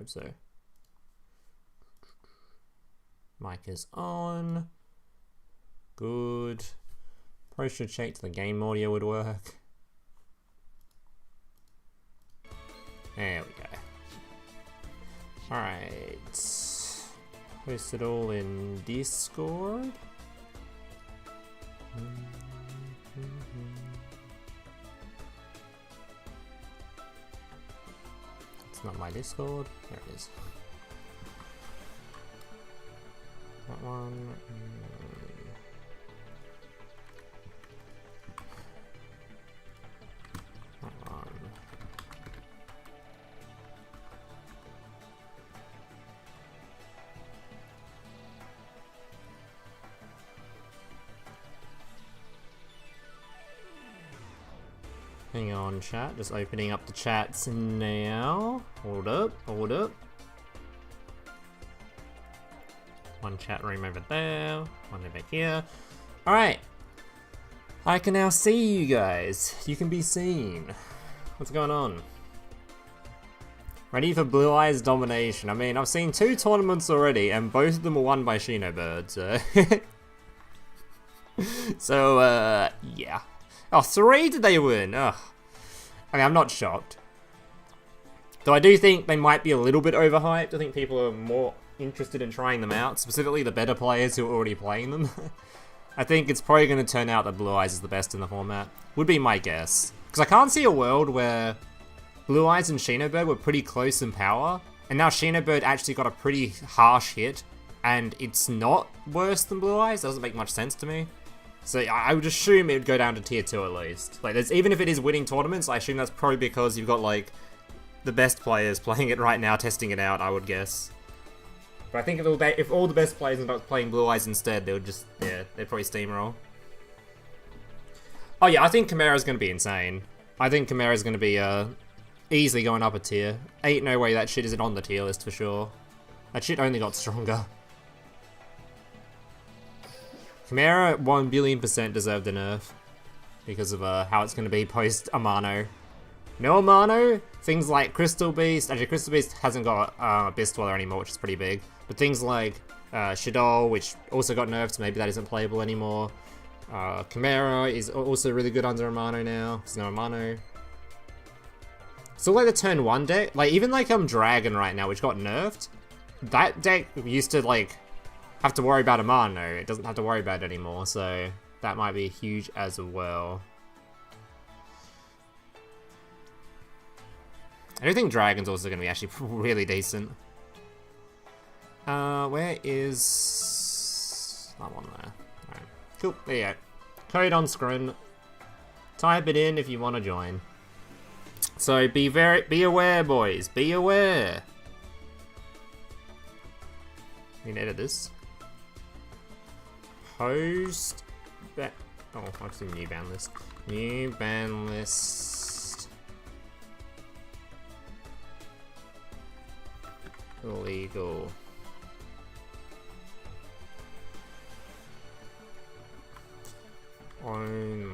hope so. Mic is on. Good. Probably should check the game audio would work. There we go. Alright. Post it all in Discord. It's not my Discord. There it is. That one. That one. Hang on, chat. Just opening up the chats now. Hold up, hold up. One chat room over there, one over here. Alright. I can now see you guys. You can be seen. What's going on? Ready for Blue Eyes domination. I mean, I've seen 2 tournaments already, and both of them were won by Shinobird, so... so, yeah. Oh, 3 did they win? Ugh. I mean, I'm not shocked. Though I do think they might be a little bit overhyped. I think people are more interested in trying them out, specifically the better players who are already playing them. I think it's probably going to turn out that Blue Eyes is the best in the format. Would be my guess. Because I can't see a world where Blue Eyes and Shinobird were pretty close in power, and now Shinobird actually got a pretty harsh hit, and it's not worse than Blue Eyes. Doesn't make much sense to me. So I would assume it would go down to tier 2 at least. Like, even if it is winning tournaments, I assume that's probably because you've got like the best players playing it right now, testing it out, I would guess. But I think if all the best players ended up playing Blue Eyes instead, they would just, yeah, they'd probably steamroll. Oh yeah, I think Chimera's going to be insane. I think Chimera's going to be easily going up a tier. Ain't no way that shit isn't on the tier list for sure. That shit only got stronger. Chimera 1 billion% deserved a nerf because of how it's going to be post Amano. No Amano, things like Crystal Beast. Actually, Crystal Beast hasn't got Abyss Dweller anymore, which is pretty big. But things like Shaddoll, which also got nerfed, so maybe that isn't playable anymore. Chimera is also really good under Amano now. There's no Amano. So like the turn 1 deck, like even like Dragon right now, which got nerfed, that deck used to like have to worry about Amano. It doesn't have to worry about it anymore, so that might be huge as well. I do think Dragon's also going to be actually really decent. Where is that one there? Right. Cool, there you go. Code on screen. Type it in if you want to join. So be aware, boys. Be aware. We can edit this. Post. Oh, I'll just do new ban list. New ban list. Illegal. Only.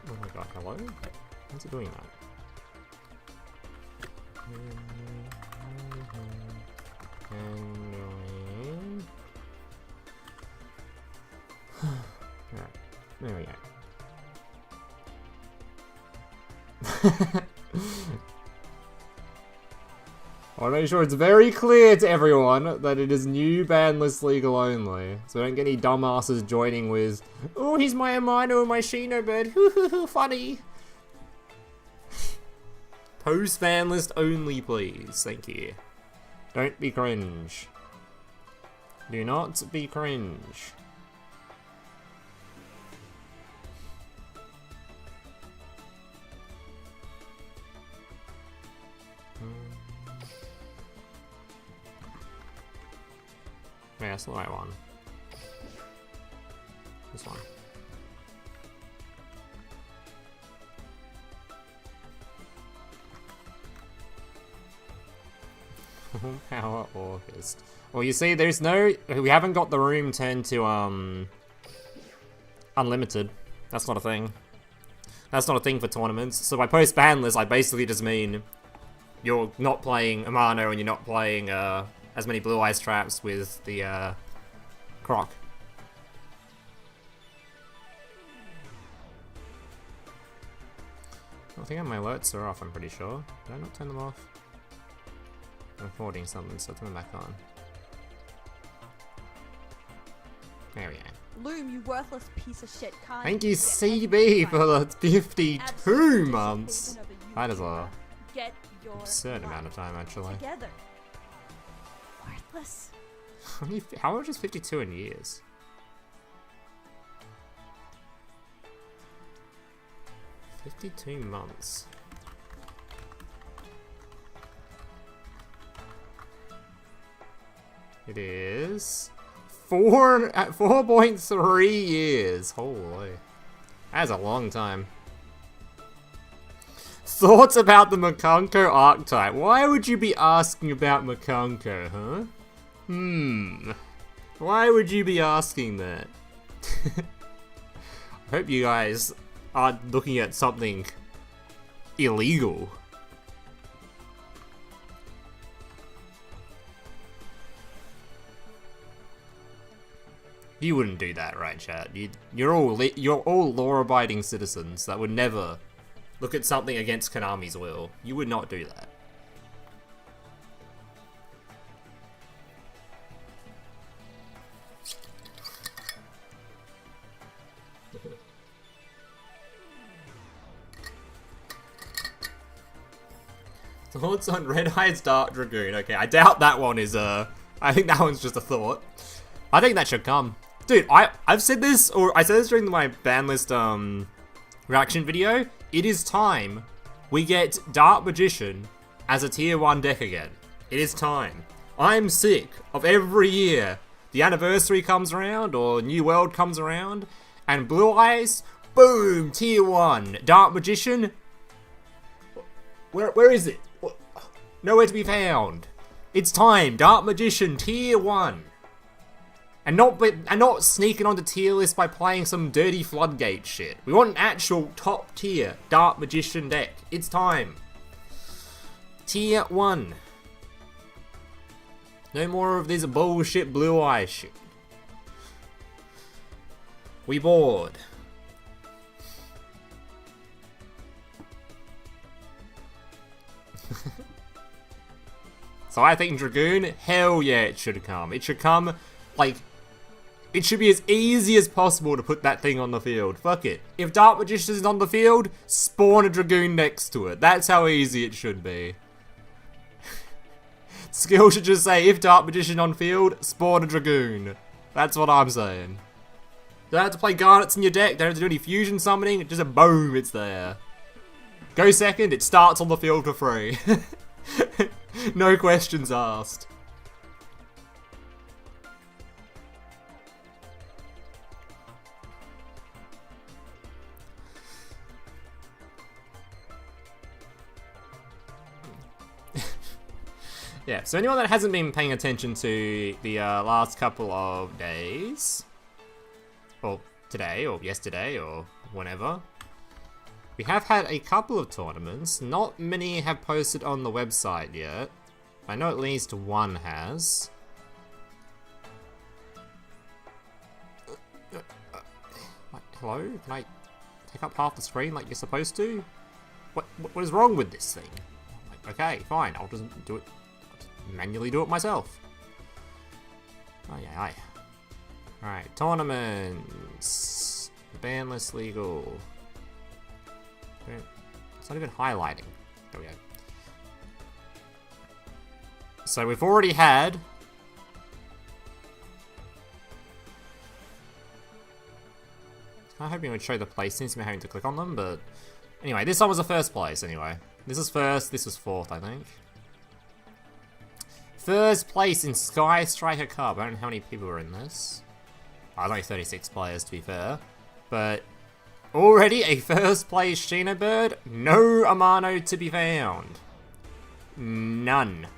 Oh my god, hello? How's it doing that? Alright, there we go. I want to make sure it's very clear to everyone that it is new ban list legal only. So don't get any dumbasses joining with, oh, he's my Amano and my Shinobird, hoo hoo hoo, funny. Post ban list only, please. Thank you. Don't be cringe. Do not be cringe. Yeah, that's the right one. This one. Full power Orcust. Well, you see, there's no... We haven't got the room turned to, unlimited. That's not a thing. That's not a thing for tournaments. So by post-banlist, I basically just mean you're not playing Amano and you're not playing, as many Blue Eyes traps with the, Croc. I think my alerts are off, I'm pretty sure. Did I not turn them off? I'm recording something, so I'll turn them back on. There we go. Loom, you worthless piece of shit. Thank you, CB, for the 52 months. That is a absurd amount of time, actually. Together. Worthless. How much is 52 in years? $52 months. It is 4.3 years. Holy, that's a long time. Thoughts about the Mikanko archetype? Why would you be asking about Mikanko, huh? Why would you be asking that? I hope you guys aren't looking at something illegal. You wouldn't do that, right, chat? You're all law-abiding citizens that would never look at something against Konami's will. You would not do that. Thoughts on Red Eyes Dark Dragoon? Okay, I doubt that one is, I think that one's just a thought. I think that should come. Dude, I've said this, or I said this during my BANLIST, reaction video. It is time we get Dark Magician as a tier 1 deck again. It is time. I'm sick of every year the anniversary comes around, or New World comes around, and Blue Eyes, boom, tier 1. Dark Magician, where is it? Nowhere to be found. It's time, Dark Magician, tier 1. And not sneaking onto tier list by playing some dirty floodgate shit. We want an actual top tier Dark Magician deck. It's time. Tier 1. No more of this bullshit Blue Eye shit. We bored. So I think Dragoon, hell yeah, it should come. It should come, like, it should be as easy as possible to put that thing on the field. Fuck it. If Dark Magician is on the field, spawn a Dragoon next to it. That's how easy it should be. Skill should just say, if Dark Magician on field, spawn a Dragoon. That's what I'm saying. Don't have to play Garnets in your deck, don't have to do any fusion summoning, just a boom, it's there. Go second, it starts on the field for free. No questions asked. Yeah, so anyone that hasn't been paying attention to the last couple of days, or today, or yesterday, or whenever, we have had a couple of tournaments. Not many have posted on the website yet. I know at least one has. Hello? Can I take up half the screen like you're supposed to? What is wrong with this thing? Like, okay, fine, I'll just do it. Manually do it myself. Oh yeah, aye. Alright, tournaments. BANLIST legal. It's not even highlighting. There we go. So we've already had... I'm hoping it would show the placings, me having to click on them, but... Anyway, this one was the first place, anyway. This is first, this was fourth, I think. First place in Sky Striker Cup. I don't know how many people were in this. Oh, there's only 36 players, to be fair. But already a first place Shinobird. No Amano to be found. None.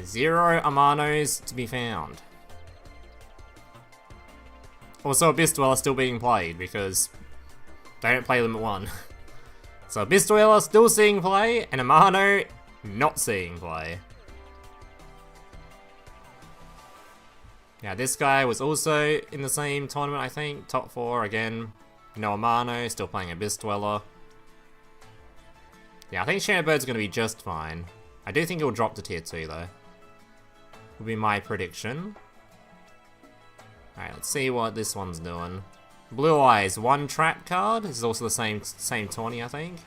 0 Amanos to be found. Also, Abyss Dweller still being played because they don't play Limit 1. So Abyss Dweller still seeing play, and Amano not seeing play. Yeah, this guy was also in the same tournament, I think. Top 4 again. No Amano, still playing Abyss Dweller. Yeah, I think Shinobird's going to be just fine. I do think he'll drop to tier 2 though. Will be my prediction. Alright, let's see what this one's doing. Blue Eyes, 1 trap card. This is also the same tourney, I think.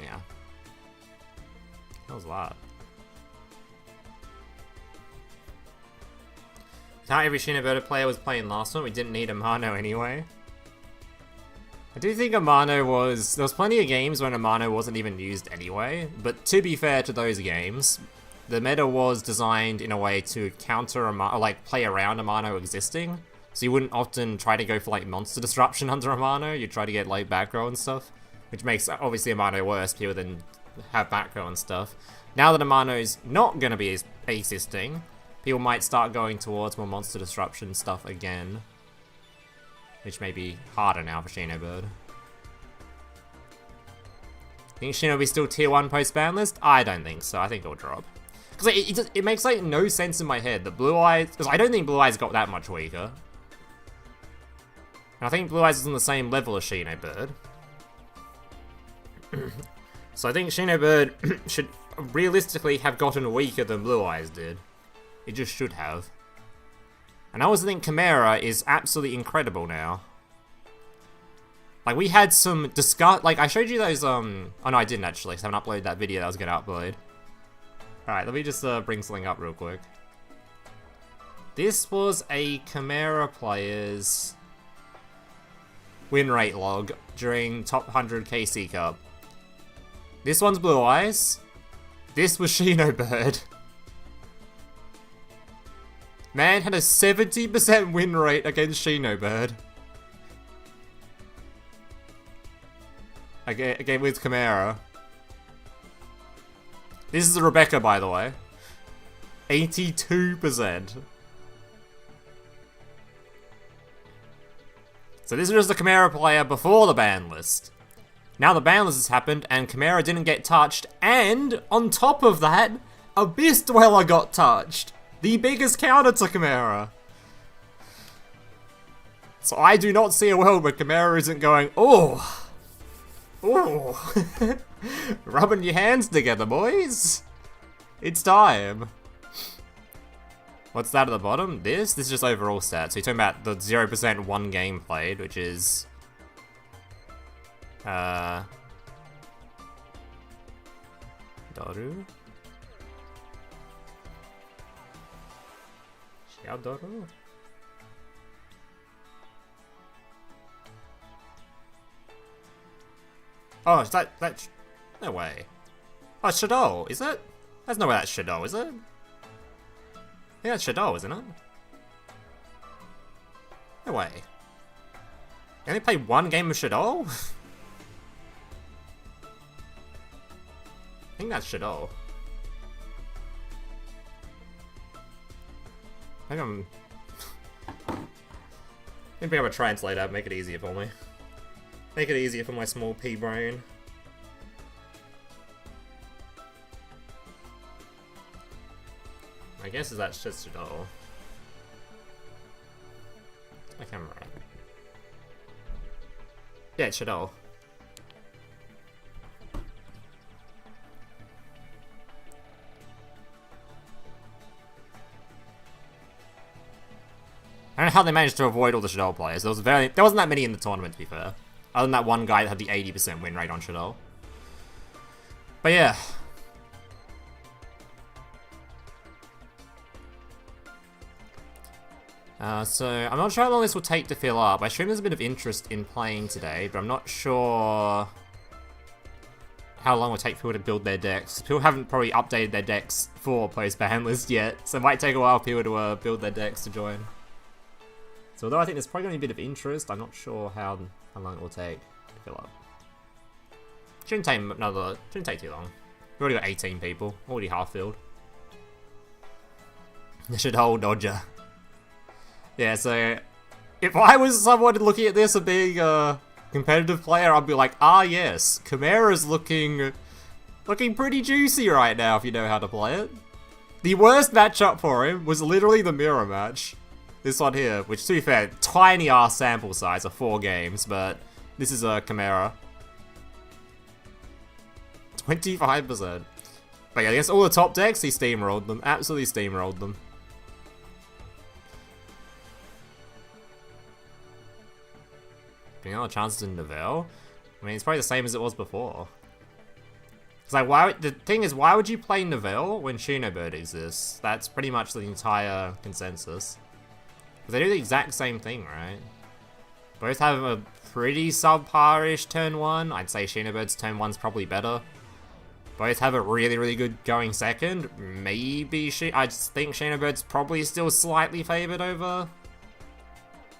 Yeah. What was that? How every Shinobird player was playing last one, we didn't need Amano anyway. I do think Amano was... There was plenty of games when Amano wasn't even used anyway, but to be fair to those games, the meta was designed in a way to counter Amano, or like play around Amano existing. So you wouldn't often try to go for like monster disruption under Amano, you'd try to get like back row and stuff, which makes obviously Amano worse, people then have back row and stuff. Now that Amano's not going to be existing, people might start going towards more monster disruption stuff again. Which may be harder now for Shinobird. Think Shinobi's still tier 1 post-ban list? I don't think so, I think it'll drop. Because it makes like no sense in my head that Blue Eyes... Because I don't think Blue Eyes got that much weaker. And I think Blue Eyes is on the same level as Shinobird. So I think Shinobird should realistically have gotten weaker than Blue Eyes did. It just should have. And I also think Chimera is absolutely incredible now. Like, we had some like, I showed you those, oh no, I didn't actually, because I haven't uploaded that video that I was going to upload. Alright, let me just bring something up real quick. This was a Chimera player's win rate log during top 100 KC Cup. This one's Blue Eyes. This was Shinobird. Man had a 70% win rate against Shinobird. Again with Chimera. This is a Rebecca, by the way. 82%. So this was the Chimera player before the ban list. Now the ban list has happened and Chimera didn't get touched, and on top of that, Abyss Dweller got touched. The biggest counter to Chimera. So I do not see a world where Chimera isn't going, oh, oh, rubbing your hands together, boys. It's time. What's that at the bottom? This is just overall stats. So you're talking about the 0% one game played, which is Daru? Shaddoll? Oh, is that no way. Oh, Shaddoll, is it? There's no way that's Shaddoll, is it? I think that's Shaddoll, isn't it? No way. You only play one game of Shaddoll? I think that's Shaddoll. I think I'm... Maybe I'm a translator, make it easier for me. Make it easier for my small pea brain. I guess that's just Shaddoll. I can't remember. Yeah, it's Shaddoll. I don't know how they managed to avoid all the Shaddoll players. There wasn't that many in the tournament, to be fair. Other than that one guy that had the 80% win rate on Shaddoll. But yeah. So, I'm not sure how long this will take to fill up. I assume there's a bit of interest in playing today, but I'm not sure how long it will take people to build their decks. People haven't probably updated their decks for post-ban list yet, so it might take a while for people to build their decks to join. So although I think there's probably going to be a bit of interest, I'm not sure how long it will take to fill up. Shouldn't take too long. We've already got 18 people, already half filled. Shaddoll Dodger. Yeah, so if I was someone looking at this and being a competitive player, I'd be like, ah yes, Chimera's looking pretty juicy right now if you know how to play it. The worst matchup for him was literally the mirror match. This one here, which to be fair, tiny ass sample size of 4 games, but this is a Chimera. 25%. But yeah, against all the top decks, he steamrolled them. Absolutely steamrolled them. Any other chances in Duel? I mean, it's probably the same as it was before. It's like, the thing is, why would you play Duel when Shinobird exists? That's pretty much the entire consensus. Because they do the exact same thing, right? Both have a pretty subpar-ish turn 1. I'd say Shinobird's turn 1's probably better. Both have a really, really good going second. Maybe I just think Shinobird's probably still slightly favored over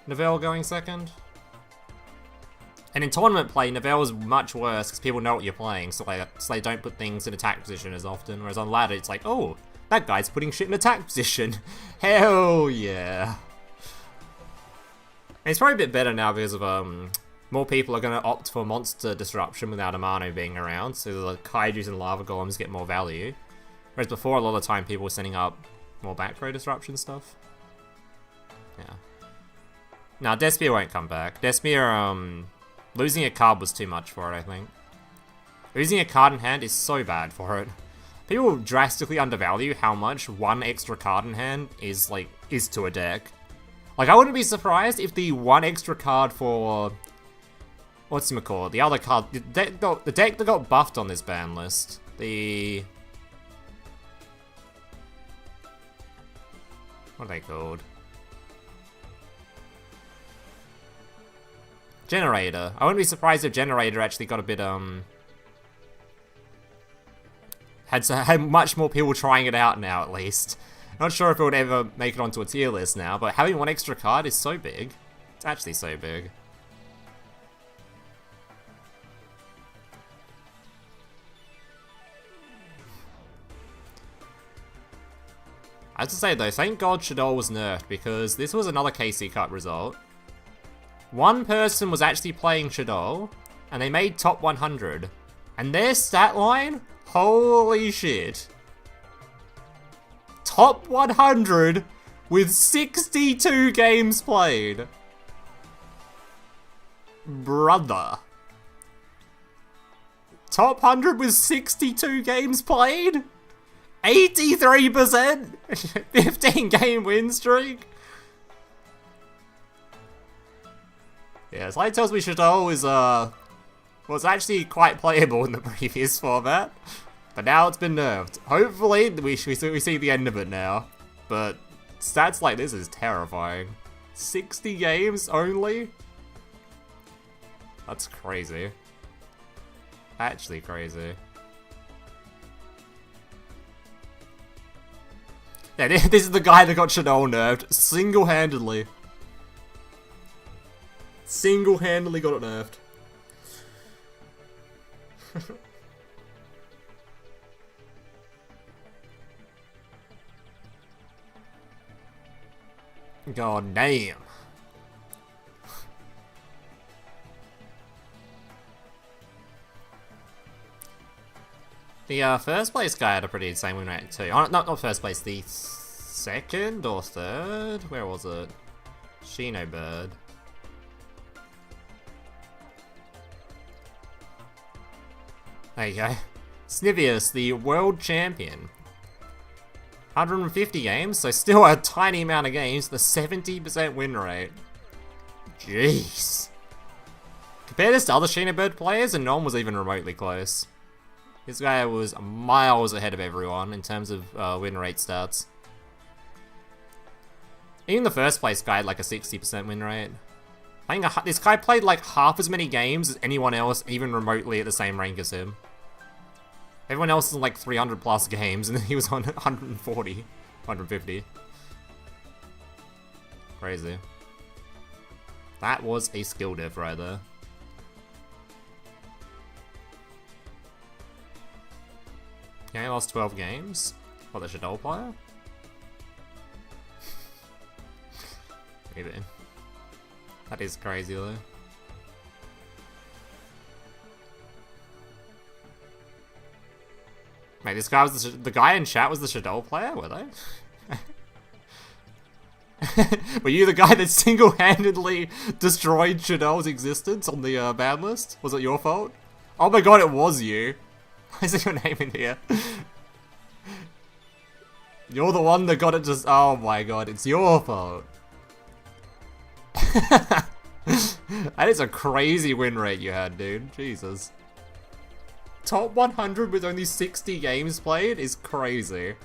Duel going second. And in tournament play, Duel is much worse because people know what you're playing, so they don't put things in attack position as often. Whereas on ladder, it's like, oh, that guy's putting shit in attack position. Hell yeah. And it's probably a bit better now because of more people are going to opt for monster disruption without Amano being around, so the Kaijus and Lava Golems get more value. Whereas before, a lot of the time, people were sending up more back row disruption stuff. Yeah. Now, Despia won't come back. Despia, losing a card was too much for it, I think. Losing a card in hand is so bad for it. People drastically undervalue how much one extra card in hand is to a deck. Like, I wouldn't be surprised if the one extra card for... What's it called? The other card... The deck that got buffed on this ban list. The... What are they called? Generator. I wouldn't be surprised if Generator actually got a bit, had much more people trying it out now, at least. Not sure if it would ever make it onto a tier list now, but having one extra card is so big. It's actually so big. I have to say though, thank God Shaddoll was nerfed, because this was another KC Cup result. One person was actually playing Shaddoll, and they made top 100. And their stat line? Holy shit. Top 100 with 62 games played. Brother. Top 100 with 62 games played? 83%? 15 game win streak? Yeah, Slide tells me Shaddoll is, was actually quite playable in the previous format. But now it's been nerfed. Hopefully, we see the end of it now. But stats like this is terrifying. 60 games only? That's crazy. Actually crazy. Yeah, this is the guy that got Shaddoll nerfed. Single-handedly. Single-handedly got it nerfed. God damn. The first place guy had a pretty insane win rate too. Oh, not first place, the second or third? Where was it? Shinobird. There you go. Snivius, the world champion. 150 games, so still a tiny amount of games, the 70% win rate. Jeez. Compare this to other Shinobird players, and no one was even remotely close. This guy was miles ahead of everyone in terms of win rate stats. Even the first place guy had like a 60% win rate. I think this guy played like half as many games as anyone else, even remotely at the same rank as him. Everyone else is like 300 plus games, and he was on 140, 150. Crazy. That was a skill diff right there. He only lost 12 games? What, the Shaddoll player? Maybe. That is crazy though. Mate, this guy was the guy in chat was the Shaddoll player, were they? Were you the guy that single-handedly destroyed Shaddoll's existence on the ban list? Was it your fault? Oh my god, it was you. Why is there your name in here? You're the one that got it just- oh my god, it's your fault. That is a crazy win rate you had, dude. Jesus. Top 100 with only 60 games played is crazy.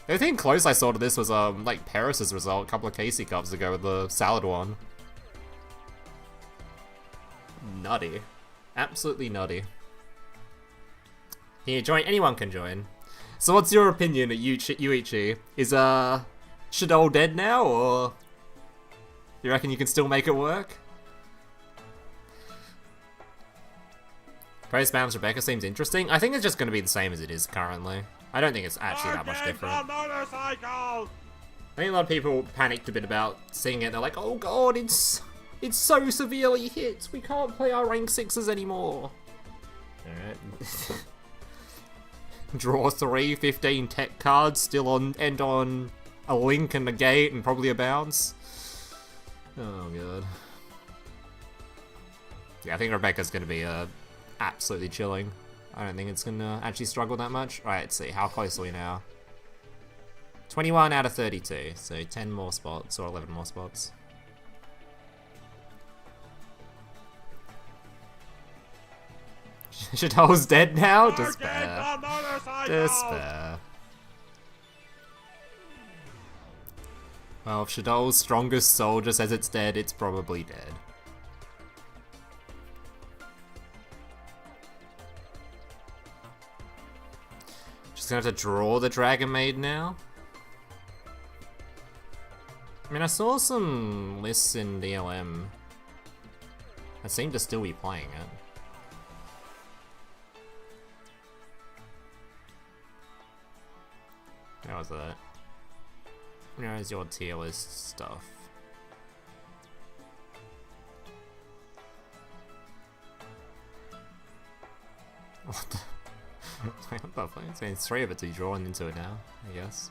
The only thing close I saw to this was, like, Paris' result a couple of Casey Cups ago with the salad one. Nutty. Absolutely nutty. Can you join? Anyone can join. So what's your opinion at Yuichi? Is, Shaddoll dead now, or you reckon you can still make it work? Post Bounce Rebecca seems interesting. I think it's just going to be the same as it is currently. I don't think it's actually that much different. I think a lot of people panicked a bit about seeing it. They're like, oh god, it's so severely hit. We can't play our rank 6s anymore. Alright. Draw 3, 15 tech cards, still end on a link and a gate and probably a bounce. Oh god. Yeah, I think Rebecca's going to be absolutely chilling. I don't think it's going to actually struggle that much. Alright, let's see. How close are we now? 21 out of 32. So 10 more spots or 11 more spots. Shaddoll's dead now? Despair. Despair. Well, if Shaddoll's strongest soldier says it's dead, it's probably dead. Just gonna have to draw the Dragon Maid now. I mean, I saw some lists in DLM that seem to still be playing it. How was that? Where's your tier list stuff? What the? What the fuck? It's been 3 of it to be drawn into it now, I guess.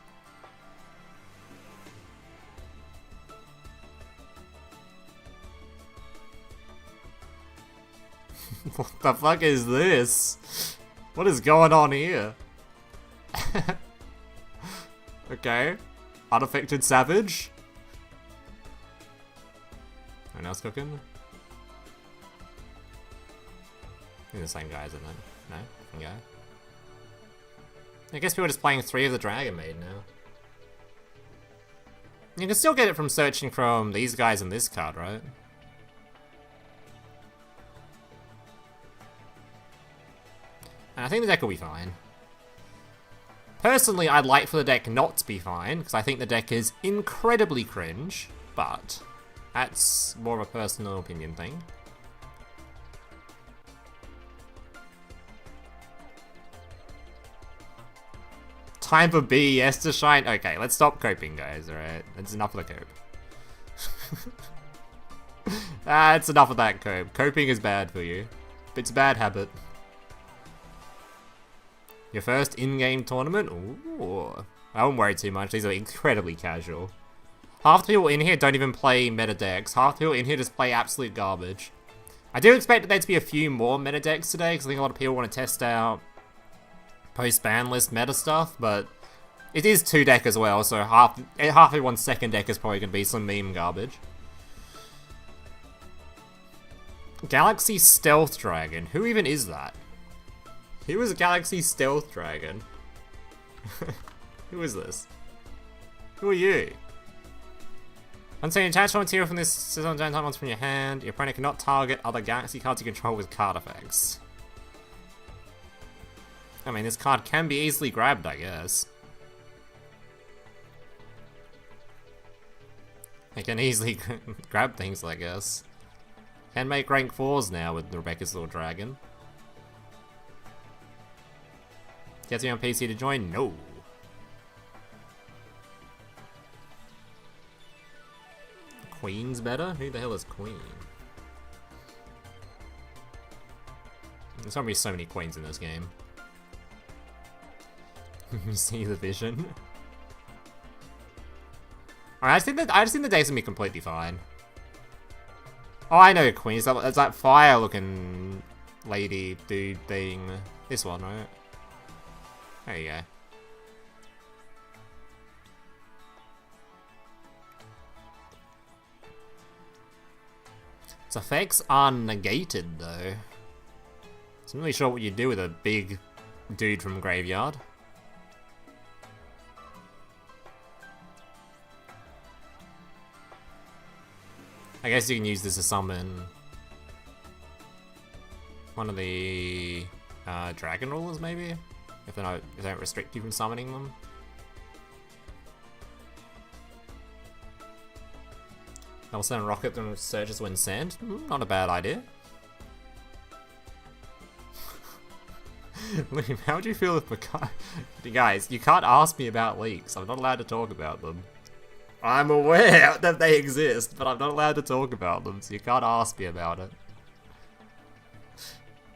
What the fuck is this? What is going on here? Okay. Unaffected Savage. Anyone else cooking? They're the same guy, isn't it? No? Different guy? I guess people are just playing 3 of the Dragon Maid now. You can still get it from searching from these guys and this card, right? And I think the deck will be fine. Personally, I'd like for the deck not to be fine, because I think the deck is incredibly cringe, but that's more of a personal opinion thing. Time for BES to shine? Okay, let's stop coping, guys, alright? That's enough of the cope. That's enough of that cope. Coping is bad for you. It's a bad habit. Your first in-game tournament? Ooh. I wouldn't worry too much. These are incredibly casual. Half the people in here don't even play meta decks. Half the people in here just play absolute garbage. I do expect there to be a few more meta decks today, because I think a lot of people want to test out post-ban list meta stuff, but it is 2-deck as well, so half everyone's second deck is probably going to be some meme garbage. Galaxy Stealth Dragon. Who even is that? Who is a Galaxy Stealth Dragon? Who is this? Who are you? Once you attach one material from this system, don't type ones from your hand. Your opponent cannot target other Galaxy cards you control with card effects. I mean, this card can be easily grabbed, I guess. I can easily grab things, I guess. Can make rank 4s now with Rebecca's little dragon. Gets me on PC to join? No. Queen's better? Who the hell is Queen? There's gonna be so many queens in this game. You see the vision? Alright, I just think the days gonna be completely fine. Oh, I know Queen. It's that fire-looking lady dude thing. This one, right? There you go. Its effects are negated, though. So I'm not really sure what you do with a big dude from Graveyard. I guess you can use this to summon one of the dragon rulers, maybe? If they don't restrict you from summoning them. They'll send a rocket and surges when sent. Not a bad idea. Liam, how would you feel if guys, you can't ask me about leaks. I'm not allowed to talk about them. I'm aware that they exist, but I'm not allowed to talk about them, so you can't ask me about it.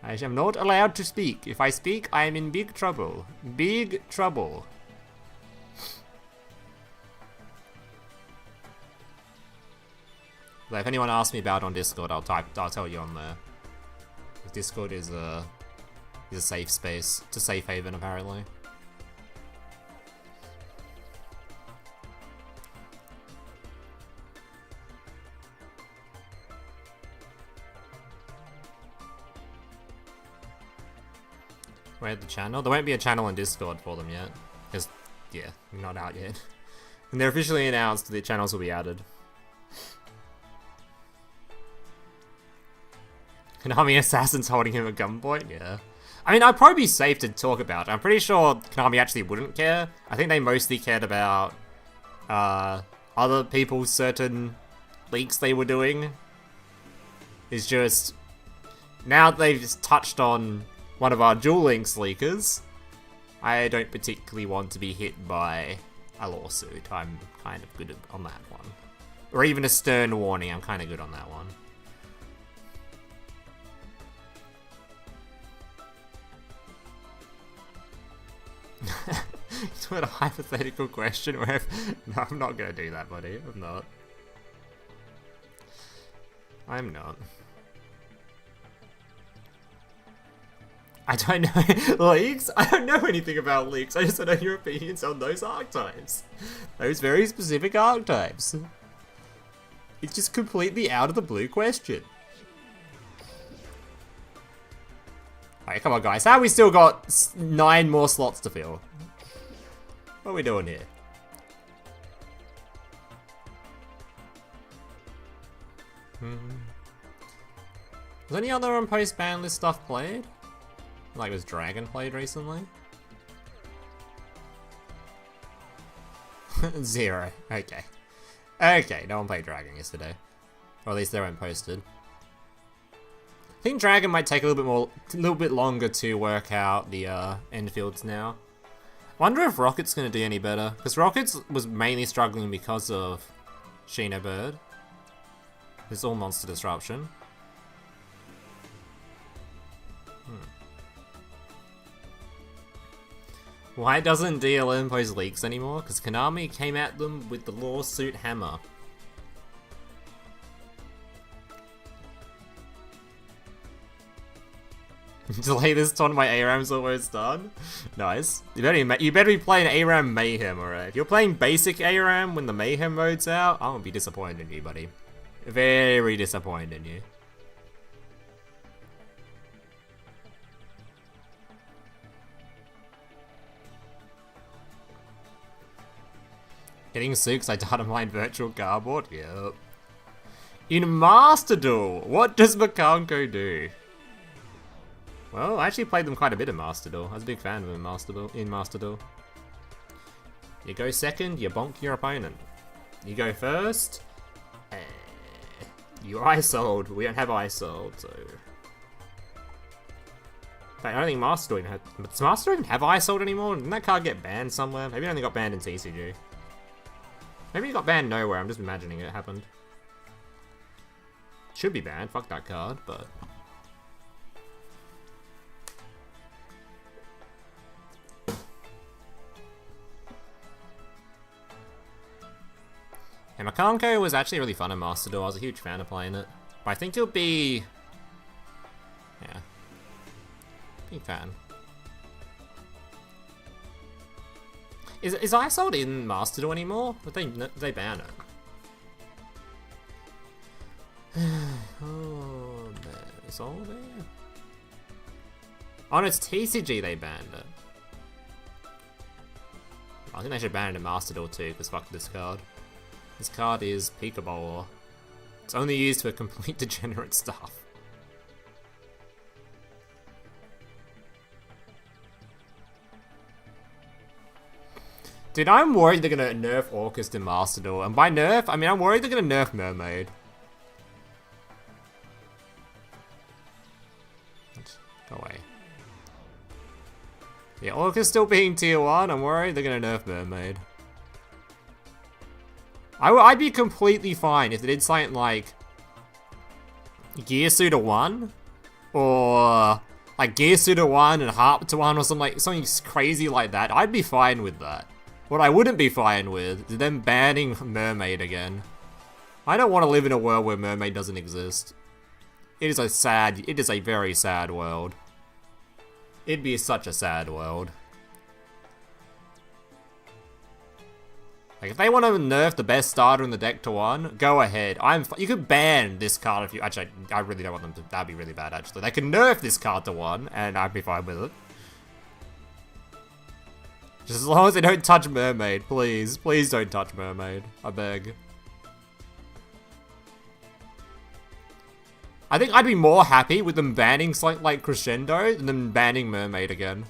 I am not allowed to speak. If I speak, I am in big trouble. Big trouble. But if anyone asks me about it on Discord, I'll tell you on there. Discord is a safe space. It's a safe haven, apparently. Where's the channel? There won't be a channel on Discord for them yet. Because, yeah, not out yet. And they're officially announced, the channels will be added. Konami Assassin's holding him at gunpoint? Yeah. I mean, I'd probably be safe to talk about it. I'm pretty sure Konami actually wouldn't care. I think they mostly cared about other people's certain leaks they were doing. It's just, now that they've just touched on one of our Duel Links leakers, I don't particularly want to be hit by a lawsuit. I'm kind of good on that one. Or even a stern warning, I'm kind of good on that one. It's what a hypothetical question where no, I'm not gonna do that, buddy. I'm not. I'm not. I don't know leaks. I don't know anything about leaks. I just don't know your opinions on those archetypes. Those very specific archetypes. It's just completely out of the blue question. Alright, come on guys. How have we still got 9 more slots to fill? What are we doing here? Was any other on post-ban list stuff played? Like, was Dragon played recently? 0. Okay. Okay, no one played Dragon yesterday. Or at least they weren't posted. I think Dragon might take a little bit longer to work out the end fields now. Wonder if Rocket's gonna do any better, because Rocket's was mainly struggling because of Shinobird. It's all monster disruption. Why doesn't DLM post leaks anymore? Because Konami came at them with the lawsuit hammer. Delay this ton, my ARAM's almost done. Nice. You better be playing ARAM Mayhem, alright? If you're playing basic ARAM when the Mayhem mode's out, I'm gonna be disappointed in you, buddy. Very disappointed in you. Getting 6, I data mine virtual cardboard? Yep. In Master Duel, what does Mikanko do? Well, I actually played them quite a bit in Master Duel. I was a big fan of them in Master Duel. You go second, you bonk your opponent. You go first, you ice-hold. We don't have ice-hold, so... I don't think Master Duel even had... But does Master Duel even have Isolt anymore? Didn't that card get banned somewhere? Maybe it only got banned in TCG. Maybe it got banned nowhere, I'm just imagining it happened. Should be banned, fuck that card, but... And Mikanko was actually really fun in Master Duel. I was a huge fan of playing it. But I think it'll be... Yeah. Big fan. Is Isolt in Master Duel anymore? Did they ban it? Oh, it's all there. Oh no, it's TCG they banned it. I think they should ban it in Master Duel too, because fuck this card. This card is Peekaboo. It's only used for complete degenerate stuff. Dude, I'm worried they're gonna nerf Orcust and Master Duel. And by nerf, I mean I'm worried they're gonna nerf Mermaid. Go away. Yeah, Orcust still being tier 1, I'm worried they're gonna nerf Mermaid. I'd be completely fine if they did something like Gear Suitor 1 or like Gear Suitor 1 and Harp to 1 or something crazy like that. I'd be fine with that. What I wouldn't be fine with is them banning Mermaid again. I don't want to live in a world where Mermaid doesn't exist. It is a very sad world. It'd be such a sad world. Like, if they want to nerf the best starter in the deck to 1, go ahead. You could ban this card if you... Actually, I really don't want them to... That'd be really bad, actually. They can nerf this card to 1, and I'd be fine with it. Just as long as they don't touch Mermaid, please. Please don't touch Mermaid. I beg. I think I'd be more happy with them banning something like Crescendo than them banning Mermaid again.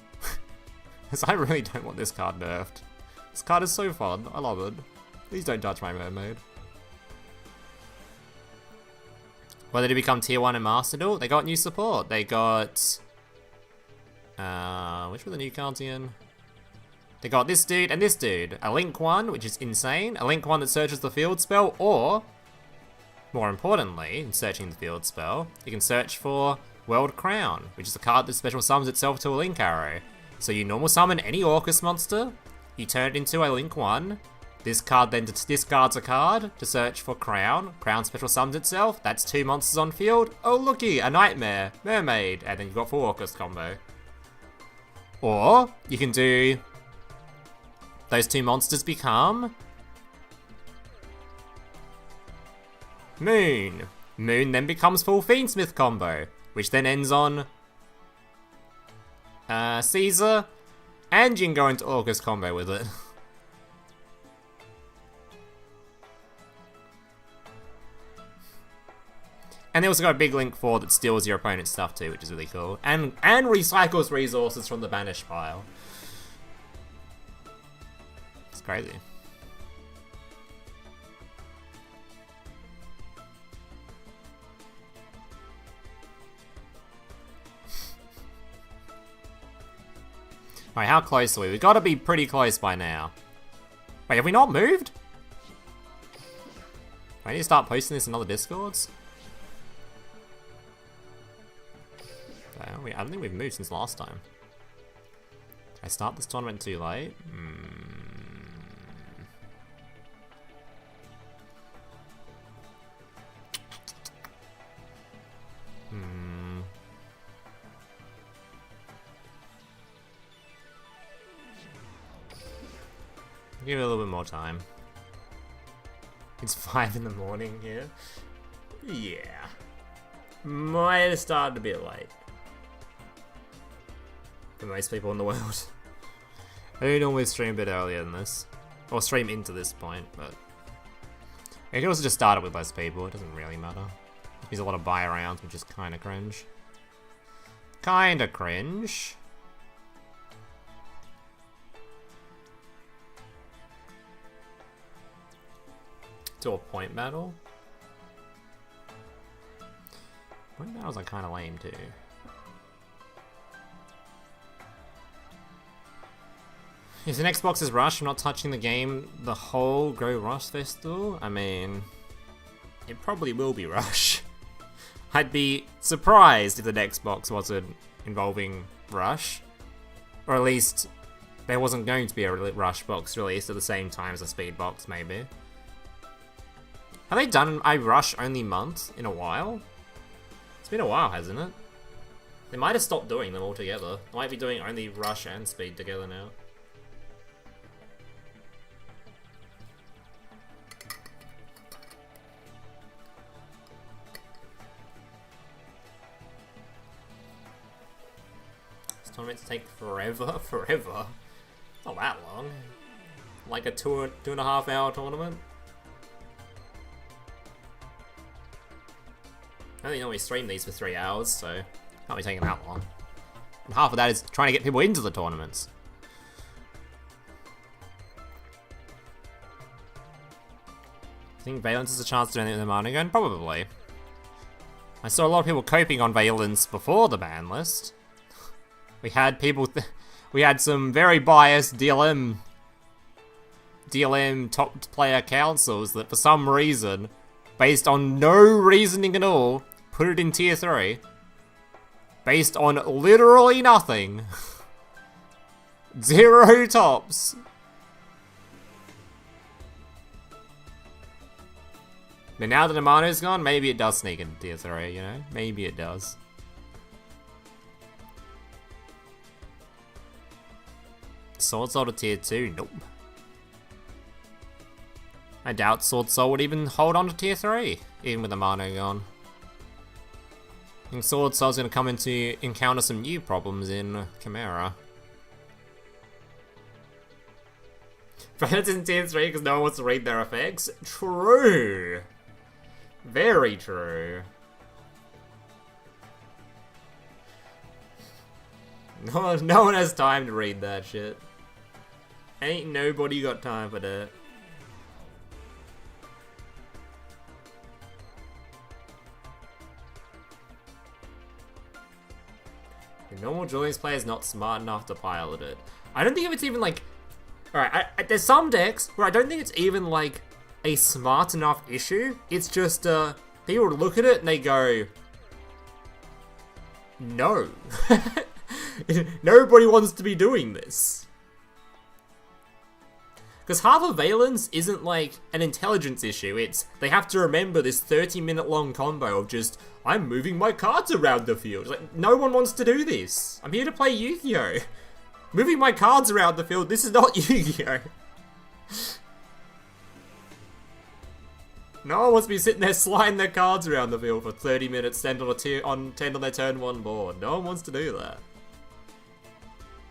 Because I really don't want this card nerfed. This card is so fun. I love it. Please don't touch my Mermaid. Whether to become tier 1 in Master Duel, they got new support. They got... which were the new cards again? They got this dude and this dude. A Link 1, which is insane. A Link 1 that searches the field spell, or... More importantly, in searching the field spell, you can search for World Crown, which is a card that special summons itself to a Link arrow. So you normal summon any Orcust monster, you turn it into a Link 1, this card then discards a card to search for Crown, Crown special summons itself, that's 2 monsters on field, oh looky, a Nightmare, Mermaid, and then you've got 4 Orcust combo. Or, you can do, those 2 monsters become Moon. Moon then becomes full Fiendsmith combo, which then ends on Caesar, and you can go into Orcust combo with it. And they also got a big Link 4 that steals your opponent's stuff too, which is really cool. And recycles resources from the banished pile. It's crazy. Alright, how close are we? We've got to be pretty close by now. Wait, have we not moved? I need to start posting this in other Discords? I don't think we've moved since last time. Did I start this tournament too late? Give it a little bit more time. It's 5 in the morning here. Yeah. Might have started a bit late. For most people in the world. I do normally stream a bit earlier than this. Or stream into this point, but... I can also just start it with less people, it doesn't really matter. There's a lot of buy rounds, which is kinda cringe. Kinda cringe. To a point battle? Point battles are kinda lame too. If the next box is Rush, I'm not touching the game the whole Go Rush Festival. I mean, it probably will be Rush. I'd be surprised if the next box wasn't involving Rush. Or at least there wasn't going to be a Rush box released at the same time as a Speed box, maybe. Have they done a Rush only month in a while? It's been a while, hasn't it? They might have stopped doing them altogether. They might be doing only Rush and Speed together now. This tournament's take forever? Forever? Not that long. Like a 2.5 hour tournament? I only normally stream these for 3 hours, so can't be taking that long. And half of that is trying to get people into the tournaments. I think Vaylantz has a chance to do anything with the mana gun? Probably. I saw a lot of people coping on Vaylantz before the ban list. We had people, we had some very biased DLM top player councils that for some reason, based on no reasoning at all, put it in tier 3. Based on literally nothing. 0 tops. But now that Amano's gone, maybe it does sneak into tier 3, you know? Maybe it does. Sword Soul to tier 2? Nope. I doubt Sword Soul would even hold on to tier 3, even with Amano gone. I think Sword Soul's gonna come into encounter some new problems in Chimera. Vaylantz in tier 3 because no one wants to read their effects? True! Very true. No one has time to read that shit. Ain't nobody got time for that. The normal Julian's player is not smart enough to pilot it. I don't think it's even like... Alright, there's some decks where I don't think it's even like a smart enough issue. It's just people look at it and they go, no. Nobody wants to be doing this. Because half of Vaylantz isn't like an intelligence issue, it's they have to remember this 30-minute long combo of just, I'm moving my cards around the field. It's like, no one wants to do this. I'm here to play Yu-Gi-Oh! Moving my cards around the field, this is not Yu-Gi-Oh! No one wants to be sitting there sliding their cards around the field for 30 minutes, 10 on their turn 1 board. No one wants to do that.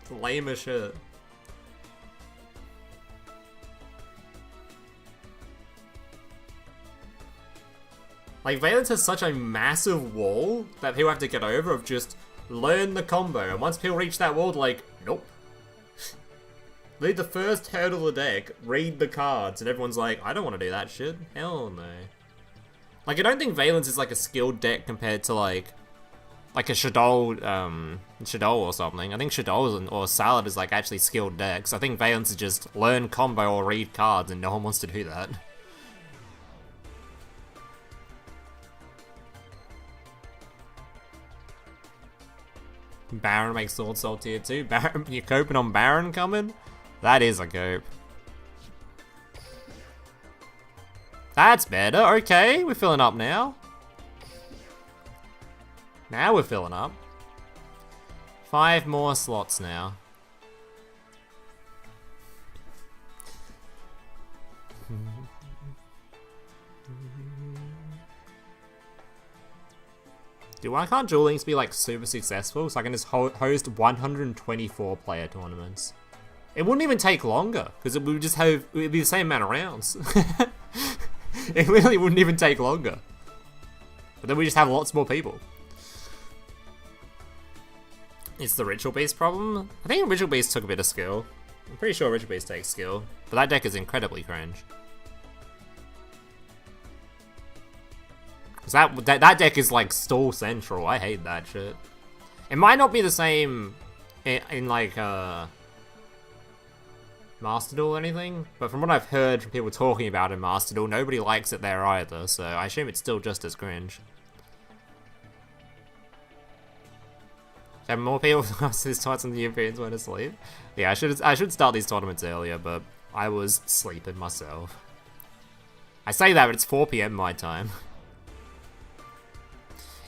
It's lame as shit. Like, Vaylantz has such a massive wall that people have to get over of just learn the combo. And once people reach that wall, they're like, nope. Lead the first hurdle of the deck, read the cards, and everyone's like, I don't want to do that shit. Hell no. Like, I don't think Vaylantz is like a skilled deck compared to like a Shaddoll, Shaddoll or something. I think Shaddoll or Salad is like actually skilled decks. I think Vaylantz is just learn combo or read cards, and no one wants to do that. Baron makes Sword Soul tier 2. Baron, you're coping on Baron coming? That is a cope. That's better. Okay, we're filling up now. Now we're filling up. 5 more slots now. Dude, why can't Duel Links be like super successful so I can just host 124 player tournaments? It wouldn't even take longer because it would just have, it would be the same amount of rounds. It really wouldn't even take longer. But then we just have lots more people. It's the Ritual Beast problem? I think Ritual Beast took a bit of skill. I'm pretty sure Ritual Beast takes skill. But that deck is incredibly cringe. That deck is like stall central. I hate that shit. It might not be the same in like Master Duel or anything, but from what I've heard from people talking about in Master Duel, nobody likes it there either, so I assume it's still just as cringe. Have more people this tournaments and the Europeans went to sleep? Yeah, I should start these tournaments earlier, but I was sleeping myself. I say that, but it's 4 PM my time.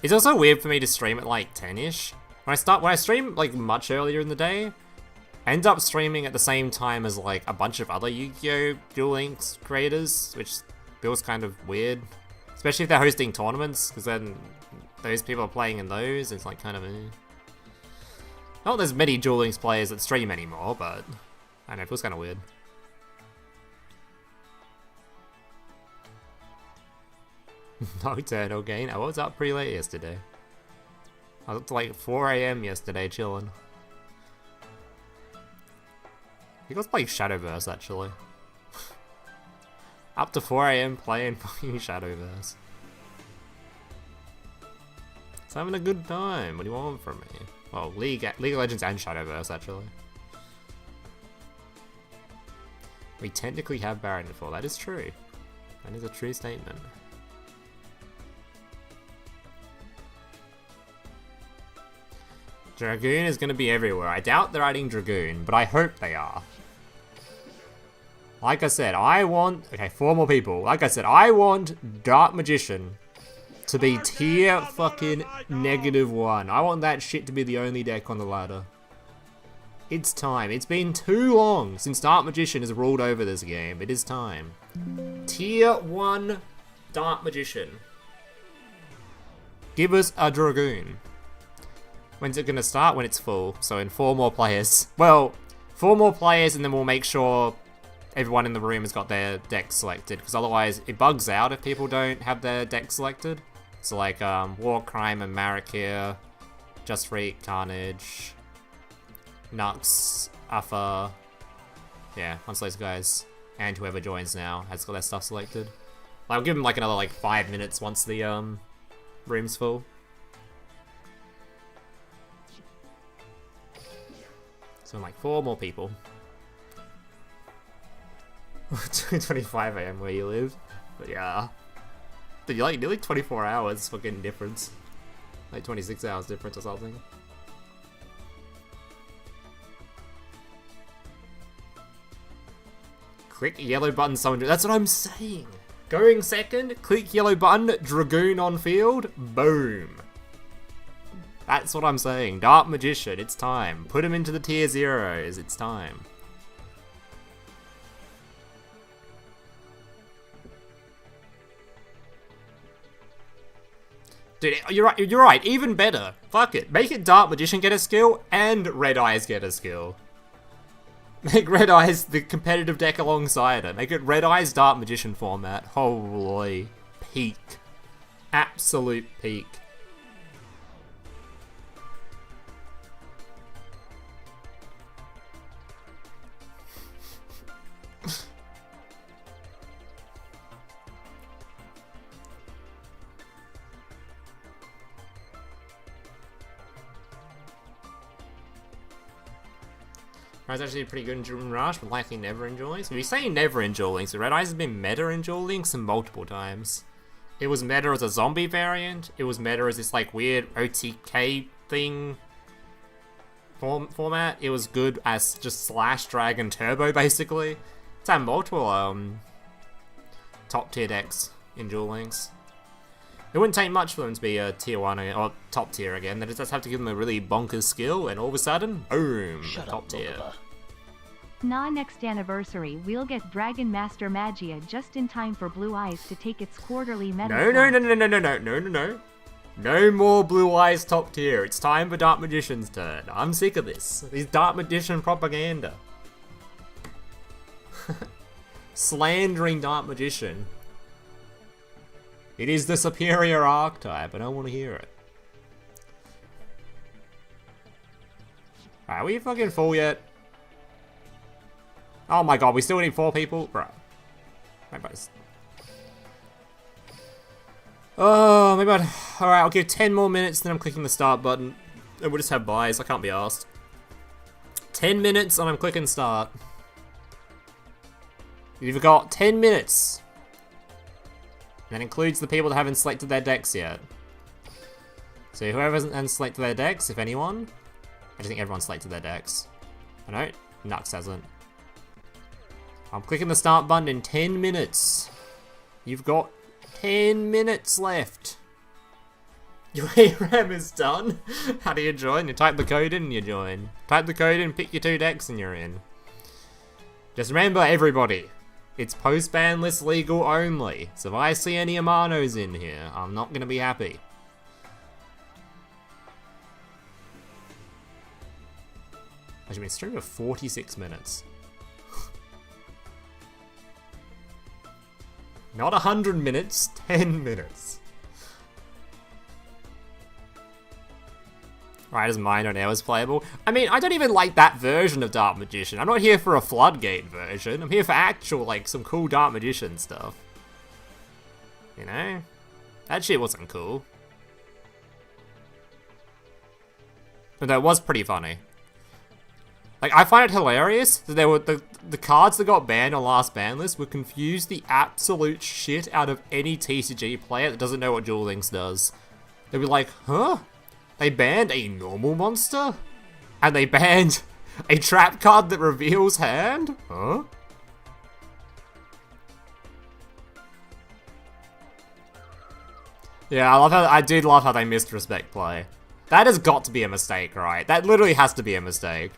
It's also weird for me to stream at like 10ish. When I stream like much earlier in the day, I end up streaming at the same time as like a bunch of other Yu-Gi-Oh! Duel Links creators, which feels kind of weird. Especially if they're hosting tournaments, because then those people are playing in those, it's like kind of not there's many Duel Links players that stream anymore, but I don't know, it feels kind of weird. Nocturnal gain. I was up pretty late yesterday. I was up to like 4 AM yesterday chilling. I think I was playing Shadowverse actually. Up to 4 AM playing fucking Shadowverse. It's having a good time. What do you want from me? Well, League of Legends and Shadowverse actually. We technically have Baron before. That is true. That is a true statement. Dragoon is going to be everywhere. I doubt they're adding Dragoon, but I hope they are. Like I said, I want... Okay, 4 more people. Like I said, I want Dark Magician to be tier fucking -1. I want that shit to be the only deck on the ladder. It's time. It's been too long since Dark Magician has ruled over this game. It is time. Tier 1 Dark Magician. Give us a Dragoon. When's it gonna start? When it's full. So in 4 more players. Well, 4 more players and then we'll make sure everyone in the room has got their deck selected. Because otherwise it bugs out if people don't have their deck selected. So like War Crime and Marakir, Just Freak, Carnage, Nux, Uffa. Yeah, once those guys and whoever joins now has got their stuff selected. I'll give them like another like 5 minutes once the room's full. So like 4 more people. 2:25 AM where you live. But yeah. Dude, you're like nearly 24 hours fucking difference. Like 26 hours difference or something. Click yellow button, summon. That's what I'm saying. Going second, click yellow button, Dragoon on field, boom. That's what I'm saying. Dark Magician, it's time. Put him into the tier 0s, it's time. Dude, you're right, even better. Fuck it. Make it Dark Magician get a skill, and Red Eyes get a skill. Make Red Eyes the competitive deck alongside it. Make it Red Eyes Dark Magician format. Holy. Peak. Absolute peak. Red's actually pretty good in Duel Rush, but likely never in Duel Links. We say never in Duel Links, but Red Eyes has been meta in Duel Links multiple times. It was meta as a zombie variant. It was meta as this like weird OTK thing format. It was good as just Slash Dragon Turbo basically. It's had multiple top tier decks in Duel Links. It wouldn't take much for them to be a tier 1 or top tier again. They just have to give them a really bonkers skill, and all of a sudden, boom, top tier. Next anniversary, we'll get Dragon Master Magia just in time for Blue Eyes to take its quarterly meta. No. No more Blue Eyes top tier. It's time for Dark Magician's turn. I'm sick of this. These Dark Magician propaganda. Slandering Dark Magician. It is the superior archetype. I don't want to hear it. Alright, are we fucking full yet? Oh my god, we still need 4 people? Bro. Oh, maybe I'd... Alright, I'll give 10 more minutes, then I'm clicking the start button. And we'll just have buys. I can't be asked. 10 minutes and I'm clicking start. You've got 10 minutes. That includes the people that haven't selected their decks yet. So whoever hasn't selected their decks, if anyone. I just think everyone selected their decks. I know, Nux hasn't. I'm clicking the start button in 10 minutes. You've got 10 minutes left. Your ARAM is done. How do you join? You type the code in and you join. Type the code in, pick your 2 decks and you're in. Just remember, everybody, it's post-ban list legal only. So if I see any Amanos in here, I'm not going to be happy. I've been streaming for 46 minutes. Not 100 minutes, 10 minutes. Right, is mine on hours playable? I mean, I don't even like that version of Dark Magician. I'm not here for a Floodgate version. I'm here for actual, like, some cool Dark Magician stuff. You know? That shit wasn't cool. But that was pretty funny. Like, I find it hilarious that there were the cards that got banned on last ban list would confuse the absolute shit out of any TCG player that doesn't know what Duel Links does. They'd be like, huh? They banned a normal monster? And they banned a trap card that reveals hand? Huh? Yeah, I did love how they missed respect play. That has got to be a mistake, right? That literally has to be a mistake.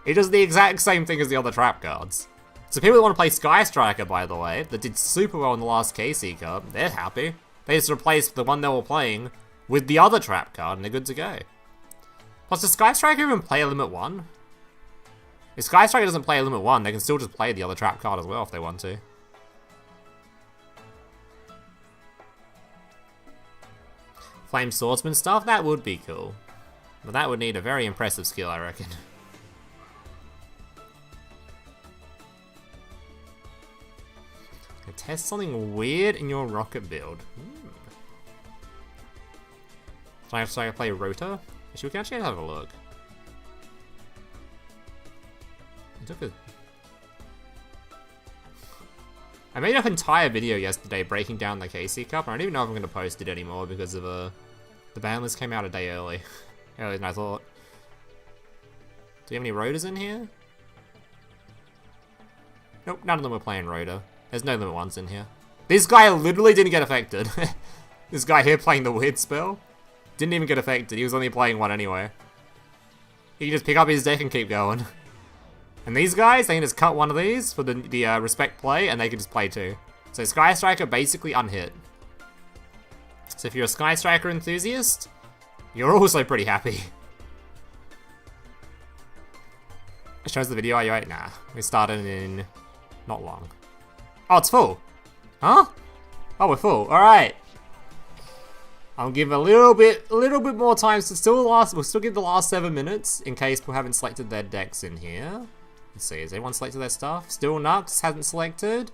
It does the exact same thing as the other trap cards. So people that want to play Sky Striker, by the way, that did super well in the last KC Cup, they're happy. They just replaced the one they were playing with the other trap card and they're good to go. Plus, does Sky Striker even play a limit 1? If Sky Striker doesn't play a limit 1, they can still just play the other trap card as well if they want to. Flame Swordsman stuff? That would be cool. But that would need a very impressive skill, I reckon. Test something weird in your rocket build. So I play Rota? Actually, we can actually have a look. I made an entire video yesterday breaking down the KC Cup, and I don't even know if I'm going to post it anymore because of the ban list came out a day early. Earlier than I thought. Do we have any Rotas in here? Nope, none of them were playing Rota. There's no limit 1s in here. This guy literally didn't get affected. This guy here playing the weird spell didn't even get affected. He was only playing 1 anyway. He can just pick up his deck and keep going. And these guys, they can just cut one of these for the respect play and they can just play 2. So Sky Striker basically unhit. So if you're a Sky Striker enthusiast, you're also pretty happy. It shows the video, are you right? Nah, we started in not long. Oh, it's full. Huh? Oh, we're full. All right. I'll give a little bit more time. So we'll still give the last 7 minutes in case people haven't selected their decks in here. Let's see. Has anyone selected their stuff? Still Nux hasn't selected.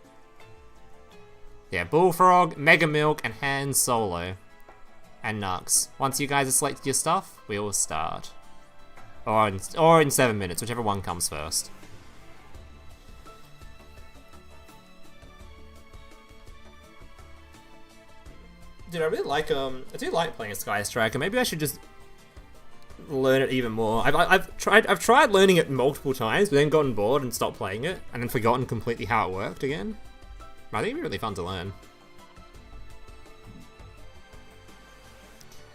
Yeah, Bullfrog, Mega Milk, and Han Solo, and Nux. Once you guys have selected your stuff, we will start. Or in 7 minutes, whichever one comes first. Dude, I really like I do like playing Sky Striker. Maybe I should just learn it even more. I've tried learning it multiple times, but then gotten bored and stopped playing it, and then forgotten completely how it worked again. I think it'd be really fun to learn.